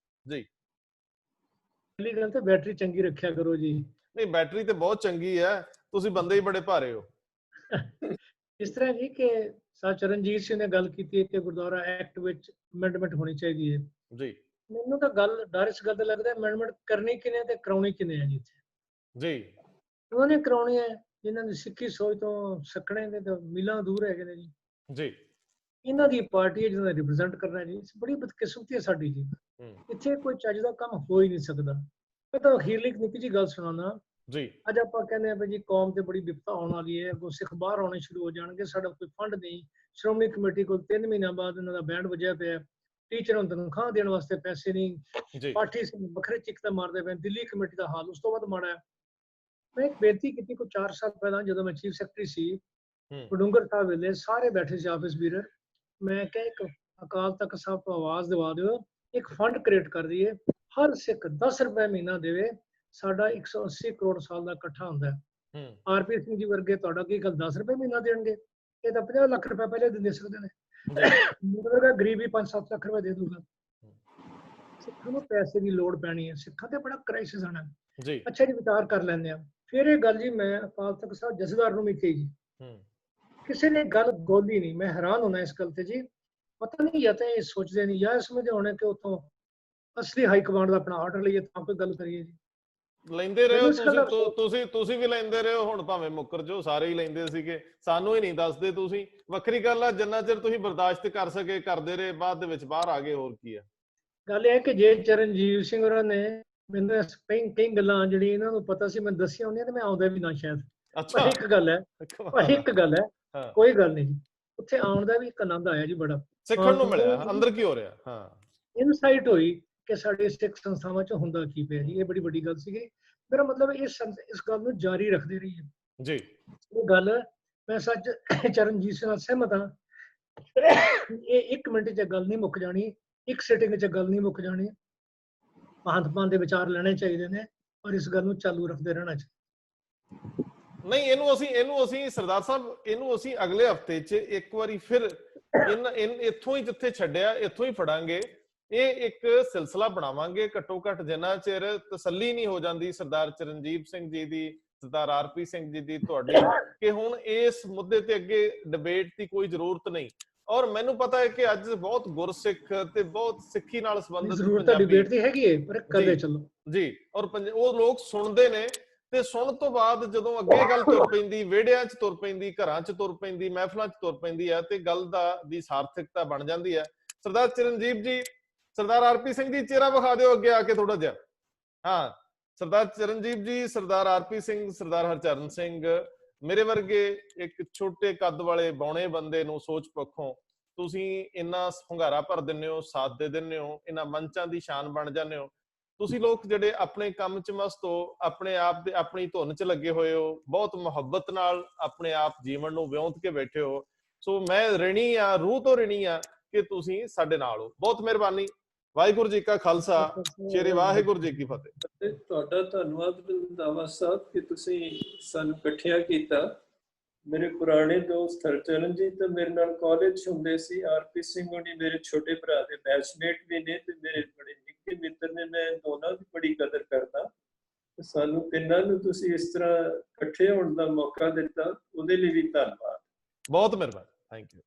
ਜੀ। ਪਹਿਲੀ ਗੱਲ ਤਾਂ ਬੈਟਰੀ ਚੰਗੀ ਰੱਖਿਆ ਕਰੋ ਜੀ। ਨਹੀਂ ਬੈਟਰੀ ਤੇ ਬਹੁਤ ਚੰਗੀ ਹੈ, ਤੁਸੀਂ ਬੰਦੇ ਹੀ ਬੜੇ ਭਾਰੇ ਹੋ। ਇਸ ਤਰ੍ਹਾਂ ਜੀ ਕਿ ਸਰ ਚਰਨਜੀਤ ਸਿੰਘ ਨੇ ਗੱਲ ਕੀਤੀ ਹੈ ਕਿ ਗੁਰਦੁਆਰਾ ਐਕਟ ਵਿੱਚ ਅਮੈਂਡਮੈਂਟ ਹੋਣੀ ਚਾਹੀਦੀ ਹੈ ਜੀ। ਮੈਨੂੰ ਤਾਂ ਗੱਲ ਡਰ ਇਸ ਗੱਲ ਦਾ ਲੱਗਦਾ ਅਮੈਂਡਮੈਂਟ ਕਰਨੀ ਕਿਨੇ ਤੇ ਕਰਾਉਣੀ ਕਿਨੇ ਹੈ ਜੀ ਇੱਥੇ ਜੀ। ਉਹਨੇ ਕਰਾਉਣੀ ਹੈ ਜਿਨ੍ਹਾਂ ਦੀ ਸਿੱਖੀ ਸੋਚ ਤੋਂ ਸੱਕਣੇ ਦੇ ਤਾਂ ਮੀਲਾਂ ਦੂਰ ਹੈਗੇ ਨੇ ਜੀ। ਇਹਨਾਂ ਦੀ ਪਾਰਟੀ ਹੈ ਜਿਹਨਾਂ ਦਾ ਰਿਪਰੈਜ਼ੈਂਟ ਕਰਨਾ ਜੀ। ਬੜੀ ਬਦਕਿਸਮਤੀ ਹੈ ਸਾਡੀ ਜੀ, ਇੱਥੇ ਕੋਈ ਚੱਜ ਦਾ ਕੰਮ ਹੋ ਹੀ ਨਹੀਂ ਸਕਦਾ। ਮੈਂ ਤਾਂ ਅਖੀਰਲੀ ਨਿੱਕੀ ਜਿਹੀ ਗੱਲ ਸੁਣਾਉਣਾ ਜੀ। ਅੱਜ ਆਪਾਂ ਕਹਿੰਦੇ ਆ ਵੀ ਜੀ ਕੌਮ ਤੇ ਬੜੀ ਵਿਪਤਾ ਆਉਣ ਵਾਲੀ ਹੈ, ਗੁਰਸਿੱਖ ਬਾਹਰ ਆਉਣੇ ਸ਼ੁਰੂ ਹੋ ਜਾਣਗੇ, ਸਾਡਾ ਕੋਈ ਫੰਡ ਨਹੀਂ। ਸ਼੍ਰੋਮਣੀ ਕਮੇਟੀ ਕੋਲ 3 ਮਹੀਨਿਆਂ ਬਾਅਦ ਇਹਨਾਂ ਦਾ ਬੈਂਡ ਵੱਜਿਆ ਪਿਆ, ਟੀਚਰਾਂ ਨੂੰ ਤਨਖਾਹ ਦੇਣ ਵਾਸਤੇ ਪੈਸੇ ਨਹੀਂ, ਪਾਠੀ ਵੱਖਰੇ ਚਿੱਕਤਾ ਮਾਰਦੇ ਪਏ। ਦਿੱਲੀ ਕਮੇਟੀ ਦਾ ਹਾਲ ਉਸ ਤੋਂ ਵੱਧ ਮਾੜਾ ਹੈ। ਮੈਂ ਇੱਕ ਬੇਨਤੀ ਕੀਤੀ ਕੋਈ 4 ਸਾਲ ਪਹਿਲਾਂ ਜਦੋਂ ਮੈਂ ਚੀਫ ਸੈਕਟਰੀ ਸੀ, ਬਡੂੰਗਰ ਸਾਹਿਬ ਵੇਲੇ ਸਾਰੇ ਬੈਠੇ ਸੀ ਆਫਿਸ ਵੀਰ। ਮੈਂ ਕਿਹਾ ਇੱਕ ਅਕਾਲ ਤਖਤ ਸਾਹਿਬ ਤੋਂ ਆਵਾਜ਼ ਦਿਵਾ ਦਿਓ, ਇੱਕ ਫੰਡ ਕ੍ਰੀਏਟ ਕਰ ਦਈਏ, ਹਰ ਸਿੱਖ 10 ਰੁਪਏ ਮਹੀਨਾ ਦੇਵੇ, ਸਾਡਾ 180 ਕਰੋੜ ਸਾਲ ਦਾ ਇਕੱਠਾ ਹੁੰਦਾ ਹੈ। ਆਰਪੀ ਸਿੰਘ ਜੀ ਵਰਗੇ ਤੁਹਾਡਾ ਕੀ ਗੱਲ 10 ਰੁਪਏ ਮਹੀਨਾ ਦੇਣਗੇ? ਇਹ ਤਾਂ 50 ਲੱਖ ਰੁਪਏ ਪਹਿਲੇ ਦਿਨ ਦੇ ਸਕਦੇ ਨੇ। ਮੇਰਾ ਗਰੀਬ ਵੀ 5-7 ਲੱਖ ਰੁਪਏ ਦੇ ਦੂਗਾ। ਸਿੱਖਾਂ ਨੂੰ ਪੈਸੇ ਦੀ ਲੋੜ ਪੈਣੀ ਹੈ, ਸਿੱਖਾਂ ਤੇ ਬੜਾ ਕ੍ਰਾਈਸਿਸ ਆਣਾ ਜੀ। ਅੱਛਾ ਜੀ, ਵਿਚਾਰ ਕਰ ਲੈਂਦੇ ਆ। ਫਿਰ ਇਹ ਗੱਲ ਜੀ ਮੈਂ ਅਕਾਲ ਤਖਤ ਸਾਹਿਬ ਜਥੇਦਾਰ ਨੂੰ ਵੀ ਕਹੀ ਜੀ, ਕਿਸੇ ਨੇ ਗੱਲ ਗੋਲੀ ਨਹੀਂ। ਮੈਂ ਹੈਰਾਨ ਹੋਣਾ ਇਸ ਗੱਲ ਤੇ ਜੀ, ਪਤਾ ਨਹੀਂ ਜਾਂ ਤਾਂ ਇਹ ਸੋਚਦੇ ਨਹੀਂ ਜਾਂ ਸਮਝਦੇ ਹੋਣੇ ਕਿ ਉਤੋਂ ਅਸਲੀ ਹਾਈ ਕਮਾਂਡ ਦਾ ਆਪਣਾ ਆਰਡਰ ਲਈਏ ਤਾਂ ਕੋਈ ਗੱਲ ਕਰੀਏ ਜੀ। ਲੈਂਦੇ ਰਹੇ ਹੋ ਤੁਸੀਂ ਵੀ ਲੈਂਦੇ ਰਹੇ ਹੋ, ਹੁਣ ਭਾਵੇਂ ਮੁੱਕਰ ਜੋ, ਸਾਰੇ ਹੀ ਲੈਂਦੇ ਸੀਗੇ, ਸਾਨੂੰ ਹੀ ਨਹੀਂ ਦੱਸਦੇ ਤੁਸੀਂ। ਵੱਖਰੀ ਗੱਲ ਆ, ਜਿੰਨਾ ਚਿਰ ਤੁਸੀਂ ਬਰਦਾਸ਼ਤ ਕਰ ਸਕੇ ਕਰਦੇ ਰਹੇ, ਬਾਅਦ ਦੇ ਵਿੱਚ ਬਾਹਰ ਆ ਗਏ, ਹੋਰ ਕੀ ਆ। ਗੱਲ ਇਹ ਹੈ ਕਿ ਜੇ ਚਰਨਜੀਤ ਸਿੰਘ ਹੋਰਾਂ ਨੇ ਮੈਨੂੰ ਕਈ ਗੱਲਾਂ ਜਿਹੜੀਆਂ ਇਹਨਾਂ ਨੂੰ ਪਤਾ ਸੀ ਮੈਂ ਦੱਸੀਆਂ ਹੁੰਦੀਆਂ ਤੇ ਮੈਂ ਆਉਂਦਾ ਵੀ ਨਾ ਸ਼ਾਇਦ। ਪਰ ਇੱਕ ਗੱਲ ਹੈ ਕੋਈ ਗੱਲ ਨਹੀਂ ਜੀ, ਉੱਥੇ ਆਉਣ ਦਾ ਵੀ ਇੱਕ ਆਨੰਦ ਆਇਆ ਜੀ, ਬੜਾ ਸਿੱਖਣ ਨੂੰ ਮਿਲਿਆ ਅੰਦਰ ਕੀ ਹੋ ਰਿਹਾ। ਹਾਂ, ਇਨਸਾਈਟ ਹੋਈ ਕਿ ਸਾਡੇ ਸਿੱਖ ਸੰਸਥਾਵਾਂ 'ਚ ਹੁੰਦਾ ਕੀ ਪਿਆ ਜੀ। ਇਹ ਬੜੀ ਵੱਡੀ ਗੱਲ ਸੀਗੀ। ਮੇਰਾ ਮਤਲਬ ਇਸ ਗੱਲ ਨੂੰ ਜਾਰੀ ਰੱਖਦੇ ਰਹੀਏ ਜੀ। ਉਹ ਗੱਲ ਮੈਂ ਸੱਚ ਚਰਨਜੀਤ ਸਿੰਘ ਨਾਲ ਸਹਿਮਤ ਹਾਂ। ਇਹ 1 ਮਿੰਟ 'ਚ ਗੱਲ ਨਹੀਂ ਮੁੱਕ ਜਾਣੀ, ਇੱਕ ਸਿਟਿੰਗ 'ਚ ਗੱਲ ਨਹੀਂ ਮੁੱਕ ਜਾਣੀ। ਮਹੰਤਮਾਨ ਦੇ ਵਿਚਾਰ ਲੈਣੇ ਚਾਹੀਦੇ ਨੇ ਔਰ ਇਸ ਗੱਲ ਨੂੰ ਚਾਲੂ ਰੱਖਦੇ ਰਹਿਣਾ ਚਾਹੀਦਾ। ਨਹੀਂ, ਇਹਨੂੰ ਅਸੀਂ ਸਰਦਾਰ ਸਾਹਿਬ, ਇਹਨੂੰ ਅਸੀਂ ਅਗਲੇ ਹਫਤੇ 'ਚ ਇੱਕ ਵਾਰੀ ਫਿਰ ਇੱਥੋਂ ਹੀ ਜਿੱਥੇ ਛੱਡਿਆ ਇੱਥੋਂ ਹੀ ਫੜਾਂਗੇ। ਇਹ ਇੱਕ ਸਿਲਸਿਲਾ ਬਣਾਵਾਂਗੇ, ਘੱਟੋ ਘੱਟ ਜਿੰਨਾ ਚਿਰ ਤਸੱਲੀ ਨਹੀਂ ਹੋ ਜਾਂਦੀ ਸਰਦਾਰ ਚਰਨਜੀਤ ਸਿੰਘ ਜੀ ਦੀ, ਸਰਦਾਰ ਆਰਪੀ ਸਿੰਘ ਜੀ ਦੀ, ਤੁਹਾਡੀ, ਕਿ ਹੁਣ ਇਸ ਮੁੱਦੇ ਤੇ ਅੱਗੇ ਡਿਬੇਟ ਦੀ ਕੋਈ ਜ਼ਰੂਰਤ ਨਹੀਂ। ਔਰ ਮੈਨੂੰ ਪਤਾ ਹੈ ਕਿ ਅੱਜ ਬਹੁਤ ਗੁਰਸਿੱਖ ਤੇ ਬਹੁਤ ਸਿੱਖੀ ਨਾਲ ਸੰਬੰਧਿਤ ਜ਼ਰੂਰਤ ਹੈ ਡਿਬੇਟ ਦੀ ਹੈਗੀ ਹੈ, ਪਰ ਕਰਦੇ ਚੱਲੋ ਜੀ। ਔਰ ਉਹ ਲੋਕ ਸੁਣਦੇ ਨੇ, ਤੇ ਸੁਣਨ ਤੋਂ ਬਾਅਦ ਜਦੋਂ ਅੱਗੇ ਗੱਲ ਤੁਰ ਪੈਂਦੀ, ਵਿਹੜਿਆਂ 'ਚ ਤੁਰ ਪੈਂਦੀ, ਘਰਾਂ 'ਚ ਤੁਰ ਪੈਂਦੀ, ਮਹਿਫਲਾਂ 'ਚ ਤੁਰ ਪੈਂਦੀ ਹੈ, ਤੇ ਗੱਲ ਦੀ ਸਾਰਥਕਤਾ ਬਣ ਜਾਂਦੀ ਹੈ। ਸਰਦਾਰ ਚਰਨਜੀਤ ਜੀ, ਸਰਦਾਰ ਆਰਪੀ ਸਿੰਘ ਜੀ, ਚਿਹਰਾ ਵਿਖਾ ਦਿਓ ਅੱਗੇ ਆ ਕੇ ਥੋੜਾ ਜਿਹਾ। ਹਾਂ, ਸਰਦਾਰ ਚਰਨਜੀਤ ਜੀ, ਸਰਦਾਰ ਆਰਪੀ ਸਿੰਘ, ਸਰਦਾਰ ਹਰਚਰਨ ਸਿੰਘ, ਮੇਰੇ ਵਰਗੇ ਇੱਕ ਛੋਟੇ ਕੱਦ ਵਾਲੇ ਬੌਣੇ ਬੰਦੇ ਨੂੰ ਸੋਚ ਪੱਖੋਂ ਤੁਸੀਂ ਇੰਨਾ ਹੁੰਗਾਰਾ ਭਰ ਦਿੰਦੇ ਹੋ, ਸਾਥ ਦੇ ਦਿੰਦੇ ਹੋ, ਇਹਨਾਂ ਮੰਚਾਂ ਦੀ ਸ਼ਾਨ ਬਣ ਜਾਂਦੇ ਹੋ। ਤੁਸੀਂ ਲੋਕ ਜਿਹੜੇ ਆਪਣੇ ਕੰਮ 'ਚ ਮਸਤ ਹੋ, ਆਪਣੇ ਆਪ ਦੇ ਆਪਣੀ ਧੁਨ 'ਚ ਲੱਗੇ ਹੋਏ ਹੋ, ਬਹੁਤ ਮੁਹੱਬਤ ਨਾਲ ਆਪਣੇ ਆਪ ਜੀਵਨ ਨੂੰ ਵਿਉਂਤ ਕੇ ਬੈਠੇ ਹੋ। ਸੋ ਮੈਂ ਰਿਣੀ ਆ, ਰੂਹ ਤੋਂ ਰਿਣੀ ਆ ਕਿ ਤੁਸੀਂ ਸਾਡੇ ਨਾਲ ਹੋ। ਬਹੁਤ ਮਿਹਰਬਾਨੀ। ਵਾਹਿਗੁਰੂ ਜੀ ਕਾ ਖਾਲਸਾ, ਸ਼੍ਰੀ ਵਾਹਿਗੁਰੂ ਜੀ ਕੀ ਫਤਿਹ। ਤੁਹਾਡਾ ਧੰਨਵਾਦ ਰੰਧਾਵਾ ਸਾਹਿਬ ਕਿ ਤੁਸੀਂ ਸਾਨੂੰ ਇਕੱਠਿਆਂ ਕੀਤਾ। ਮੇਰੇ ਪੁਰਾਣੇ ਦੋਸਤ ਹਰਚਰਨ ਜੀ ਤਾਂ ਮੇਰੇ ਨਾਲ ਕਾਲਜ ਹੁੰਦੇ ਸੀ, ਆਰਪੀ ਸਿੰਘ ਹੋਣੀ ਮੇਰੇ ਛੋਟੇ ਭਰਾ ਦੇ ਬੈਚਮੇਟ ਵੀ ਨੇ ਤੇ ਮੇਰੇ ਬੜੇ ਨਿੱਕੇ ਮਿੱਤਰ ਨੇ। ਮੈਂ ਦੋਨਾਂ ਦੀ ਬੜੀ ਕਦਰ ਕਰਦਾ। ਸਾਨੂੰ ਤਿੰਨਾਂ ਨੂੰ ਤੁਸੀਂ ਇਸ ਤਰ੍ਹਾਂ ਇਕੱਠੇ ਹੋਣ ਦਾ ਮੌਕਾ ਦਿੱਤਾ, ਉਹਦੇ ਲਈ ਵੀ ਧੰਨਵਾਦ। ਬਹੁਤ ਮਿਹਰਬਾਨੀ, ਥੈਂਕ ਯੂ।